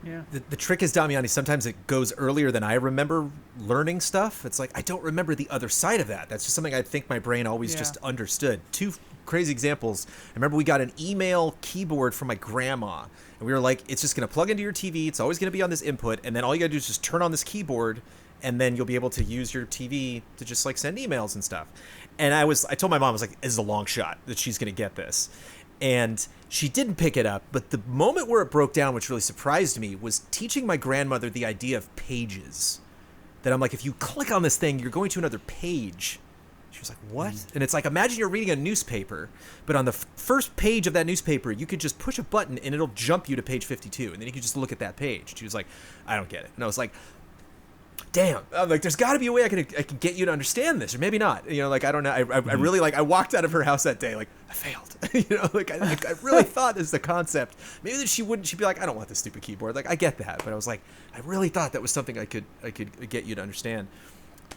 S3: Yeah.
S1: The trick is, Damiani, sometimes it goes earlier than I remember learning stuff. It's like I don't remember the other side of that. That's just something I think my brain always just understood. Two crazy examples. I remember we got an email keyboard from my grandma, and we were like, it's just going to plug into your TV. It's always going to be on this input, and then all you got to do is just turn on this keyboard, and then you'll be able to use your TV to just like send emails and stuff. And I told my mom, I was like, this is a long shot that she's going to get this. And she didn't pick it up, but the moment where it broke down, which really surprised me, was teaching my grandmother the idea of pages. That I'm like, if you click on this thing, you're going to another page. She was like, what? And it's like, imagine you're reading a newspaper, but on the first page of that newspaper, you could just push a button and it'll jump you to page 52, and then you could just look at that page. She was like, I don't get it. And I was like, damn, I'm like, there's got to be a way I can get you to understand this, or maybe not. Like, I don't know. I really, like, I walked out of her house that day, like, I failed. I really thought this is the concept. Maybe that she'd be like, I don't want this stupid keyboard. Like, I get that, but I was like, I really thought that was something I could get you to understand.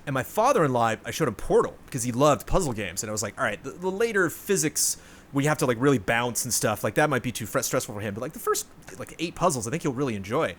S1: And my father-in-law, I showed him Portal because he loved puzzle games, and I was like, all right, the later physics where you have to like really bounce and stuff, like that might be too stressful for him. But like the first like 8 puzzles, I think he'll really enjoy.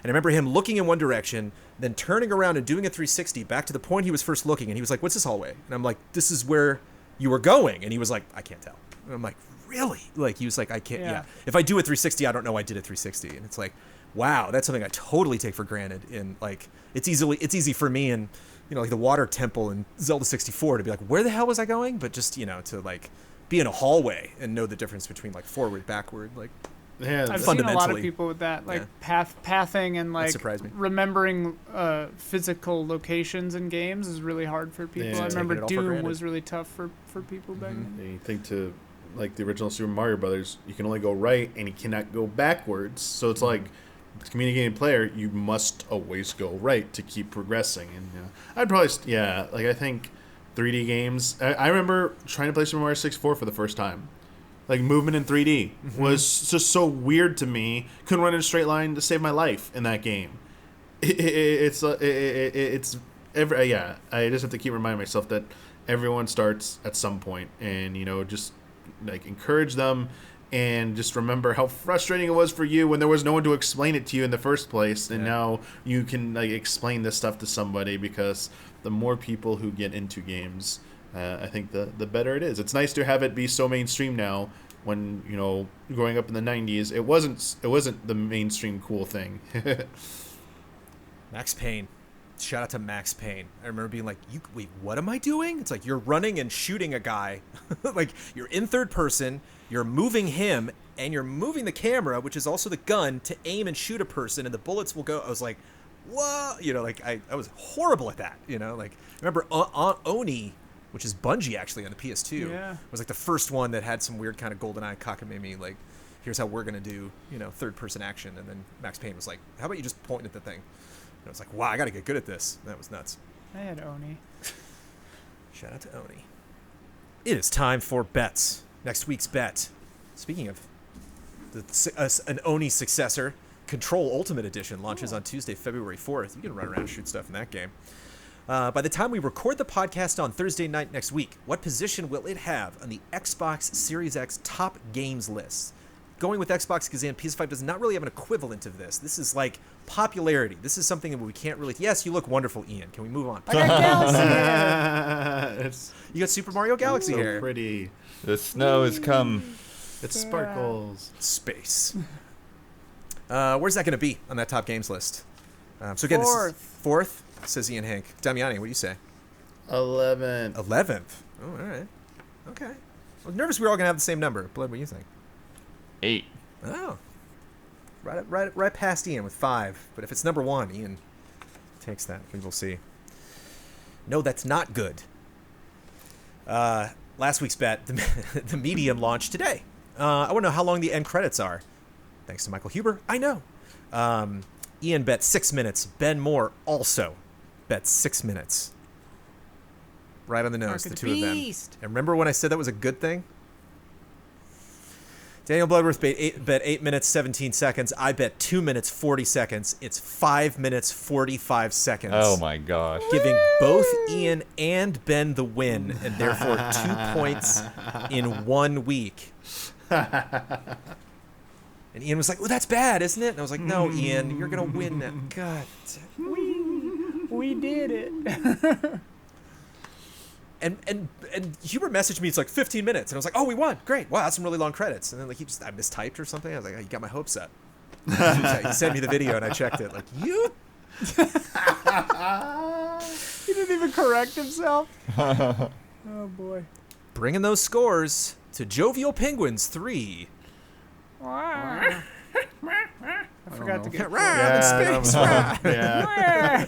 S1: And I remember him looking in one direction, then turning around and doing a 360 back to the point he was first looking. And he was like, what's this hallway? And I'm like, this is where you were going. And he was like, I can't tell. And I'm like, really? Like, he was like, I can't. Yeah. If I do a 360, I don't know I did a 360. And it's like, wow, that's something I totally take for granted. And like, it's easy for me and, like the water temple in Zelda 64 to be like, where the hell was I going? But just, to like be in a hallway and know the difference between like forward, backward, like.
S2: Yeah,
S3: I've seen a lot of people with that, like pathing and like remembering physical locations in games is really hard for people.
S2: Yeah.
S3: I remember Doom was really tough for people back then.
S2: You think to like the original Super Mario Brothers, you can only go right and you cannot go backwards. So it's like, as a communicating player, you must always go right to keep progressing. And I'd probably I think 3D games. I remember trying to play Super Mario 64 for the first time. Like, movement in 3D was just so weird to me. Couldn't run in a straight line to save my life in that game. I just have to keep reminding myself that everyone starts at some point, and just like encourage them, and just remember how frustrating it was for you when there was no one to explain it to you in the first place, and now you can like explain this stuff to somebody, because the more people who get into games, I think the better it is. It's nice to have it be so mainstream now. When growing up in the 90s, it wasn't the mainstream cool thing.
S1: Max Payne, shout out to Max Payne. I remember being like, wait, what am I doing? It's like you're running and shooting a guy, like you're in third person, you're moving him, and you're moving the camera, which is also the gun, to aim and shoot a person, and the bullets will go. I was like, whoa, like I was horrible at that. Like I remember Oni, which is Bungie actually on the PS2, was like the first one that had some weird kind of GoldenEye cockamamie, like, here's how we're going to do, third-person action. And then Max Payne was like, how about you just point at the thing? And I was like, wow, I got to get good at this. And that was nuts.
S3: I had Oni.
S1: Shout out to Oni. It is time for bets. Next week's bet. Speaking of an Oni successor, Control Ultimate Edition launches on Tuesday, February 4th. You can run around and shoot stuff in that game. By the time we record the podcast on Thursday night next week, what position will it have on the Xbox Series X top games list? going with Xbox because PS5 does not really have an equivalent of this. This is like popularity. This is something that we can't really. Yes, you look wonderful, Ian. Can we move on?
S3: I got Galaxy hair.
S2: It's
S1: You got Super Mario Galaxy
S2: so
S1: here.
S2: pretty.
S4: The snow has come.
S2: It sparkles.
S1: Space. Where's that going to be on that top games list? So again, this is fourth, says Ian Hank. Damiani, what do you say?
S2: 11.
S1: 11th. Oh, all right. Okay. I was nervous we were all going to have the same number. Blood, what do you think?
S4: 8.
S1: Oh. Right past Ian with 5. But if it's number 1, Ian takes that. We will see. No, that's not good. Last week's bet, the Medium launched today. I want to know how long the end credits are. Thanks to Michael Huber, I know. Ian bet 6 minutes. Ben Moore also bet 6 minutes. Right on the nose, the two of them. And remember when I said that was a good thing? Daniel Bloodworth bet 8 minutes, 17 seconds. I bet 2 minutes, 40 seconds. It's 5 minutes, 45 seconds.
S4: Oh my gosh.
S1: Giving both Ian and Ben the win, and therefore 2 points in 1 week. And Ian was like, well, that's bad, isn't it? And I was like, no, Ian, you're going to win that. God.
S3: We did it.
S1: And Hubert messaged me, it's like 15 minutes. And I was like, oh, we won. Great. Wow, that's some really long credits. And then like I mistyped or something. I was like, oh, you got my hopes up. He sent me the video and I checked it. Like, you?
S3: He didn't even correct himself. Oh, boy.
S1: Bringing those scores to Jovial Penguins 3.
S3: I forgot to get
S1: In space.
S2: Yeah.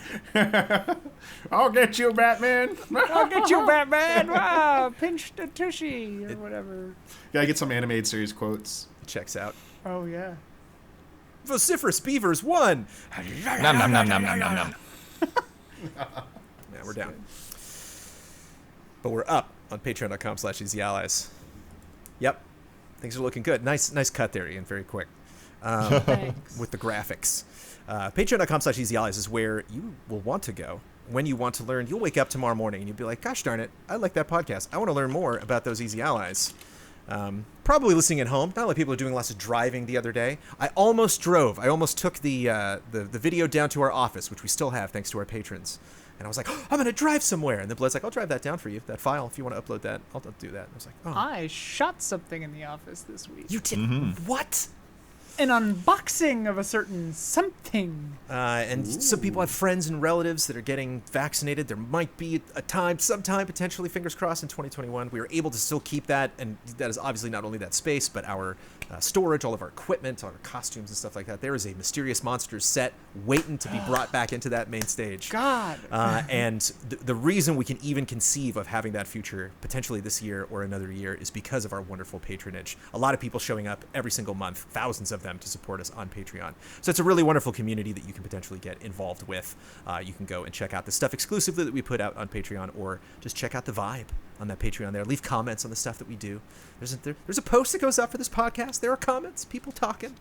S2: I'll get you, Batman.
S3: I'll get you, Batman. Wow, pinch the tushy or whatever.
S2: Gotta get some animated series quotes.
S1: Checks out.
S3: Oh, yeah.
S1: Vociferous Beavers won.
S4: Nom nom nom nom nom nom nom.
S1: Yeah, we're down. But we're up on patreon.com/easyallies. Yep. Things are looking good. Nice cut there, Ian. Very quick.
S3: Thanks.
S1: With the graphics. Patreon.com/easyallies is where you will want to go when you want to learn. You'll wake up tomorrow morning and you'll be like, gosh darn it, I like that podcast. I want to learn more about those Easy Allies. Probably listening at home. Not like people are doing lots of driving the other day. I almost drove. I almost took the video down to our office, which we still have thanks to our patrons. And I was like, oh, I'm going to drive somewhere. And then Blood's like, I'll drive that down for you, that file. If you want to upload that, I'll do that. And I was like, oh.
S3: I shot something in the office this week.
S1: You did? What?
S3: An unboxing of a certain something.
S1: And some people have friends and relatives that are getting vaccinated. There might be a time, sometime, potentially, fingers crossed, in 2021. We were able to still keep that, and that is obviously not only that space, but our storage, all of our equipment, all our costumes and stuff like that. There is a Mysterious Monsters set waiting to be brought back into that main stage.
S3: God.
S1: And the reason we can even conceive of having that future potentially this year or another year is because of our wonderful patronage. A lot of people showing up every single month, thousands of them, to support us on Patreon. So it's a really wonderful community that you can potentially get involved with. You can go and check out the stuff exclusively that we put out on Patreon, or just check out the vibe on that Patreon there. Leave comments on the stuff that we do. There's a post that goes up for this podcast. There are comments, people talking.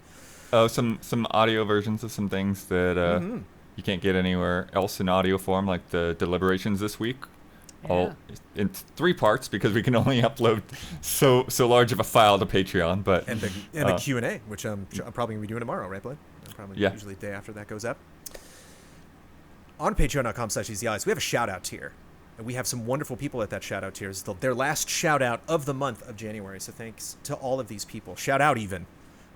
S4: Oh, some audio versions of some things that you can't get anywhere else in audio form, like the deliberations this week.
S3: Yeah.
S4: All in 3 parts because we can only upload so large of a file to Patreon. But
S1: And the Q&A, which I'm probably going to be doing tomorrow, right, Blood? Probably usually the day after that goes up. On patreon.com/easyallies, we have a shout-out tier. And we have some wonderful people at that shout-out tier. It's their last shout-out of the month of January. So thanks to all of these people. Shout-out even.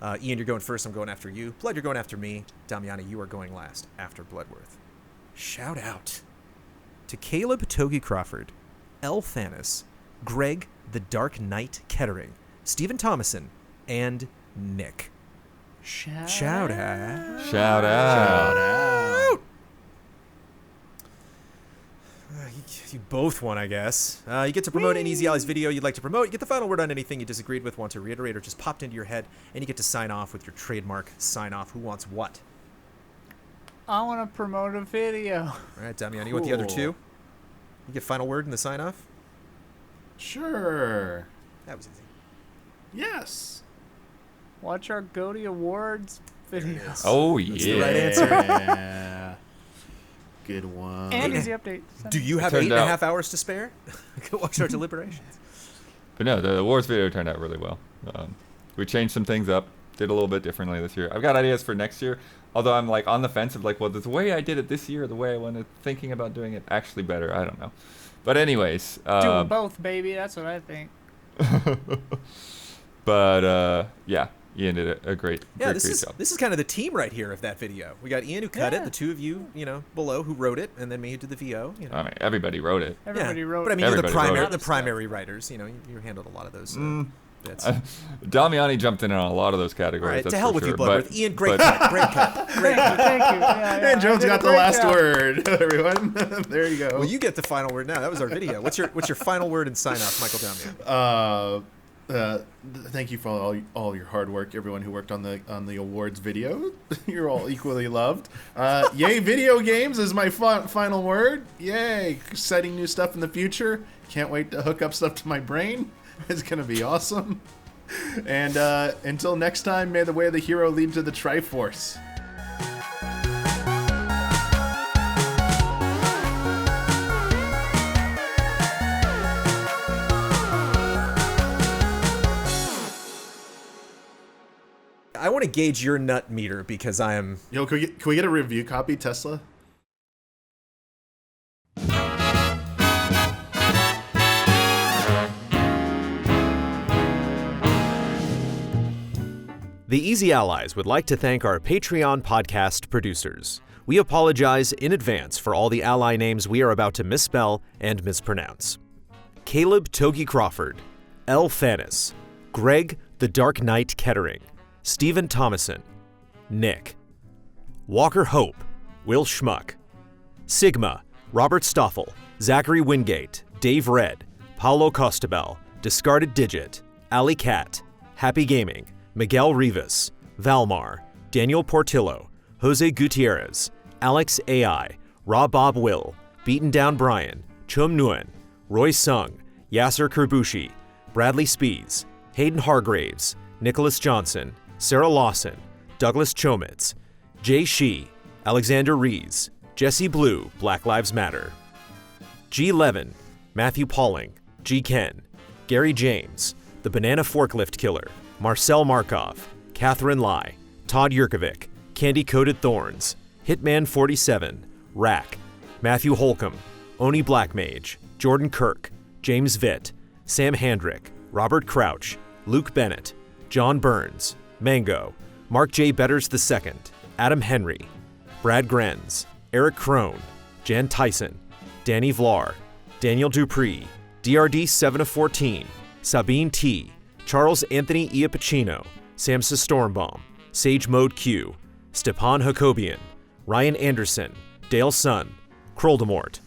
S1: Ian, you're going first. I'm going after you. Blood, you're going after me. Damiani, you are going last after Bloodworth. Shout-out to Caleb Togi Crawford, L. Thanos, Greg the Dark Knight Kettering, Stephen Thomason, and Nick. Shout out.
S4: Shout out.
S1: You both won, I guess. You get to promote any Easy Allies video you'd like to promote. You get the final word on anything you disagreed with, want to reiterate, or just popped into your head, and you get to sign off with your trademark sign-off. Who wants what?
S3: I want to promote a video.
S1: All right, Damian, you want the other two? You get final word in the sign-off?
S2: Sure.
S1: That was easy.
S2: Yes.
S3: Watch our GOTY Awards video.
S4: Oh,
S1: That's
S4: yeah.
S1: the right answer.
S2: Yeah. Good one.
S3: And easy update.
S1: Do you have
S4: Turned
S1: 8.5 hours to spare? Go watch our deliberations.
S4: But no, the awards video turned out really well. We changed some things up. did a little bit differently this year. I've got ideas for next year, although I'm like on the fence of like, well, the way I did it this year, the way I wanted thinking about doing it actually better. I don't know. But anyways,
S3: Do them both, baby. That's what I think.
S4: but yeah, Ian did a great job.
S1: This is kind of the team right here of that video. We got Ian who cut it, the two of you, below who wrote it, and then me who did the VO.
S4: I mean, everybody wrote it.
S3: Everybody wrote.
S1: But I mean,
S4: Everybody
S1: you're the primary writers. You handled a lot of those bits.
S4: Damiani jumped in on a lot of those categories.
S1: All right,
S4: that's
S1: to hell
S4: for
S1: with
S4: sure.
S1: you, Bloodworth. Ian, great cut.
S3: Thank you. Yeah,
S2: And Jones got the last word, everyone. There you go.
S1: Well, you get the final word now. That was our video. What's your final word and sign off, Michael Damiani?
S2: Thank you for all your hard work, everyone who worked on the awards video. You're all equally loved. Yay, video games is my final word. Yay, exciting new stuff in the future. Can't wait to hook up stuff to my brain. It's gonna be awesome. And until next time, may the way of the hero lead to the Triforce.
S1: I want to gauge your nut meter because I am...
S2: Yo, can we get a review copy, Tesla?
S1: The Easy Allies would like to thank our Patreon podcast producers. We apologize in advance for all the ally names we are about to misspell and mispronounce. Caleb Togi Crawford, L. Fanis, Greg the Dark Knight Kettering, Stephen Thomason, Nick, Walker Hope, Will Schmuck, Sigma, Robert Stoffel, Zachary Wingate, Dave Red, Paulo Costabel, Discarded Digit, Ali Cat, Happy Gaming, Miguel Rivas, Valmar, Daniel Portillo, Jose Gutierrez, Alex AI, Rob Bob Will, Beaten Down Brian, Chum Nguyen, Roy Sung, Yasser Kerbushi, Bradley Spees, Hayden Hargraves, Nicholas Johnson, Sarah Lawson, Douglas Chomitz, Jay Shee, Alexander Rees, Jesse Blue, Black Lives Matter, G. Levin, Matthew Pauling, G. Ken, Gary James, The Banana Forklift Killer, Marcel Markov, Catherine Lai, Todd Yurkovic, Candy Coated Thorns, Hitman 47, Rack, Matthew Holcomb, Oni Blackmage, Jordan Kirk, James Vitt, Sam Handrick, Robert Crouch, Luke Bennett, John Burns, Mango, Mark J. Betters II, Adam Henry, Brad Grenz, Eric Crone, Jan Tyson, Danny Vlar, Daniel Dupree, DRD 7 of 14, Sabine T, Charles Anthony Iapicino, Samsa Stormbaum, Sage Mode Q, Stepan Hakobian, Ryan Anderson, Dale Sun, Kroldemort,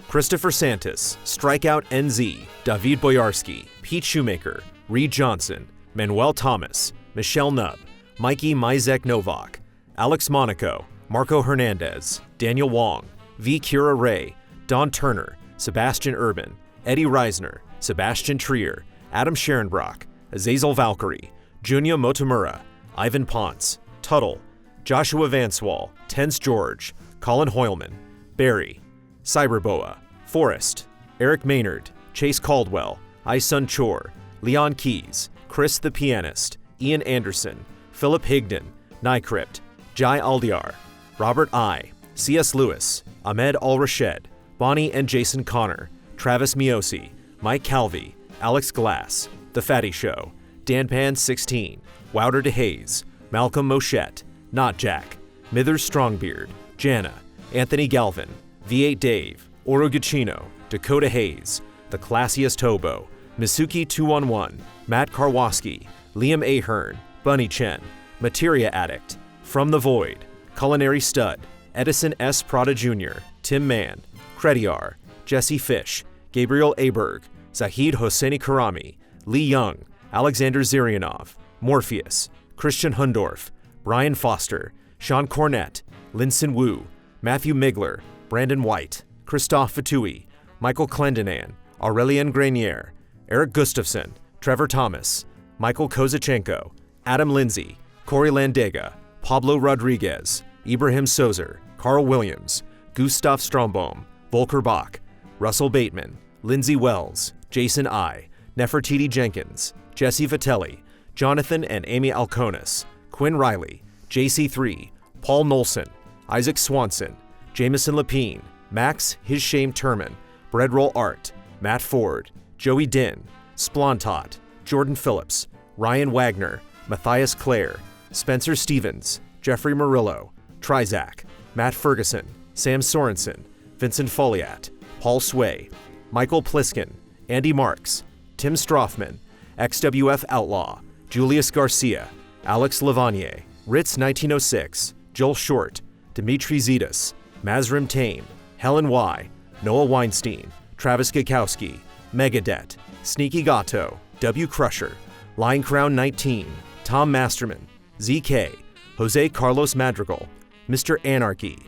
S1: Christopher Santis, Strikeout NZ, David Boyarski, Pete Shoemaker, Reed Johnson, Manuel Thomas, Michelle Nubb, Mikey Mizek Novak, Alex Monaco, Marco Hernandez, Daniel Wong, V. Kira Ray, Don Turner, Sebastian Urban, Eddie Reisner, Sebastian Trier, Adam Scherenbrock, Azazel Valkyrie, Junya Motomura, Ivan Ponce, Tuttle, Joshua Vanswall, Tense George, Colin Hoylman, Barry, Cyberboa, Forrest, Eric Maynard, Chase Caldwell, Isun Chor, Leon Keys, Chris the Pianist, Ian Anderson, Philip Higdon, Nycrypt, Jai Aldiar, Robert I, C.S. Lewis, Ahmed Al-Rashed, Bonnie and Jason Connor, Travis Miosi, Mike Calvi, Alex Glass, The Fatty Show, DanPan16, Wouter DeHaze, Malcolm Moschette, Not Jack, Mithers Strongbeard, Jana, Anthony Galvin, V8 Dave, Oro Guccino, Dakota Hayes, The Classiest Hobo, Misuki 211, Matt Karwoski, Liam Ahern, Bunny Chen, Materia Addict, From the Void, Culinary Stud, Edison S. Prada Jr., Tim Mann, Crediar, Jesse Fish, Gabriel Aberg, Zahid Hosseini Karami, Lee Young, Alexander Zirianov, Morpheus, Christian Hundorf, Brian Foster, Sean Cornett, Linson Wu, Matthew Migler, Brandon White, Christophe Fatui, Michael Clendenan, Aurelien Grenier, Eric Gustafson, Trevor Thomas, Michael Kozachenko, Adam Lindsay, Corey Landega, Pablo Rodriguez, Ibrahim Sozer, Carl Williams, Gustav Strombohm, Volker Bach, Russell Bateman, Lindsay Wells, Jason I, Nefertiti Jenkins, Jesse Vitelli, Jonathan and Amy Alconis, Quinn Riley, JC3, Paul Nolson, Isaac Swanson, Jameson Lapine, Max His Shame Turman, Breadroll Art, Matt Ford, Joey Din, Splontot, Jordan Phillips, Ryan Wagner, Matthias Clare, Spencer Stevens, Jeffrey Murillo, Trizac, Matt Ferguson, Sam Sorensen, Vincent Foliat, Paul Sway, Michael Pliskin, Andy Marks, Tim Strothman, XWF Outlaw, Julius Garcia, Alex Lavanier, Ritz 1906, Joel Short, Dimitri Zetas, Mazrim Tame, Helen Y, Noah Weinstein, Travis Gakowski, Megadet, Sneaky Gato, W. Crusher, Lion Crown 19, Tom Masterman, ZK, Jose Carlos Madrigal, Mr. Anarchy,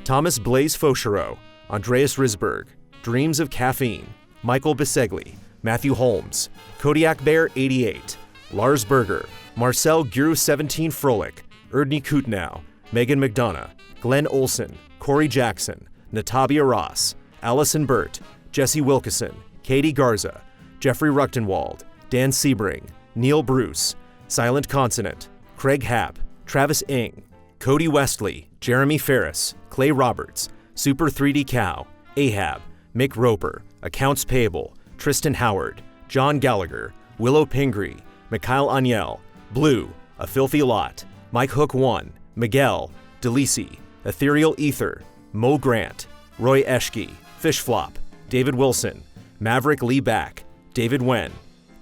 S1: Thomas Blaze Fauchereau, Andreas Risberg, Dreams of Caffeine, Michael Bisegli, Matthew Holmes, Kodiak Bear 88, Lars Berger, Marcel Guru 17 Froelich, Erdney Kutnow, Megan McDonough, Glenn Olson, Corey Jackson, Natabia Ross, Allison Burt, Jesse Wilkeson, Katie Garza, Jeffrey Ruchtenwald, Dan Sebring, Neil Bruce, Silent Consonant, Craig Happ, Travis Ing, Cody Westley, Jeremy Ferris, Clay Roberts, Super 3D Cow, Ahab, Mick Roper, Accounts Payable, Tristan Howard, John Gallagher, Willow Pingree, Mikhail Aniel, Blue, A Filthy Lot, Mike Hook 1, Miguel, Delisi, Ethereal Ether, Mo Grant, Roy Eschke, Fish Flop, David Wilson, Maverick Lee Back, David Wen,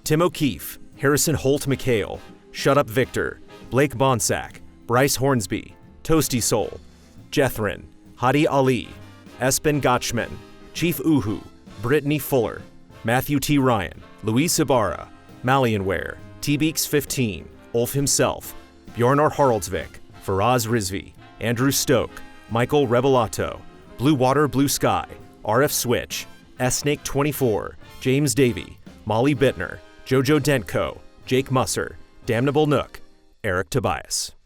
S1: Tim O'Keefe, Harrison Holt McHale, Shut Up Victor, Blake Bonsack, Bryce Hornsby, Toasty Soul, Jethrin, Hadi Ali, Espen Gotchman, Chief Uhu, Brittany Fuller, Matthew T. Ryan, Luis Ibarra, Malianware, T-Beaks 15, Ulf himself, Bjornar Haraldsvik, Faraz Rizvi, Andrew Stoke, Michael Rebelato, Blue Water Blue Sky, RF Switch, S-Snake 24, James Davey, Molly Bittner, Jojo Dentko, Jake Musser, Damnable Nook, Eric Tobias.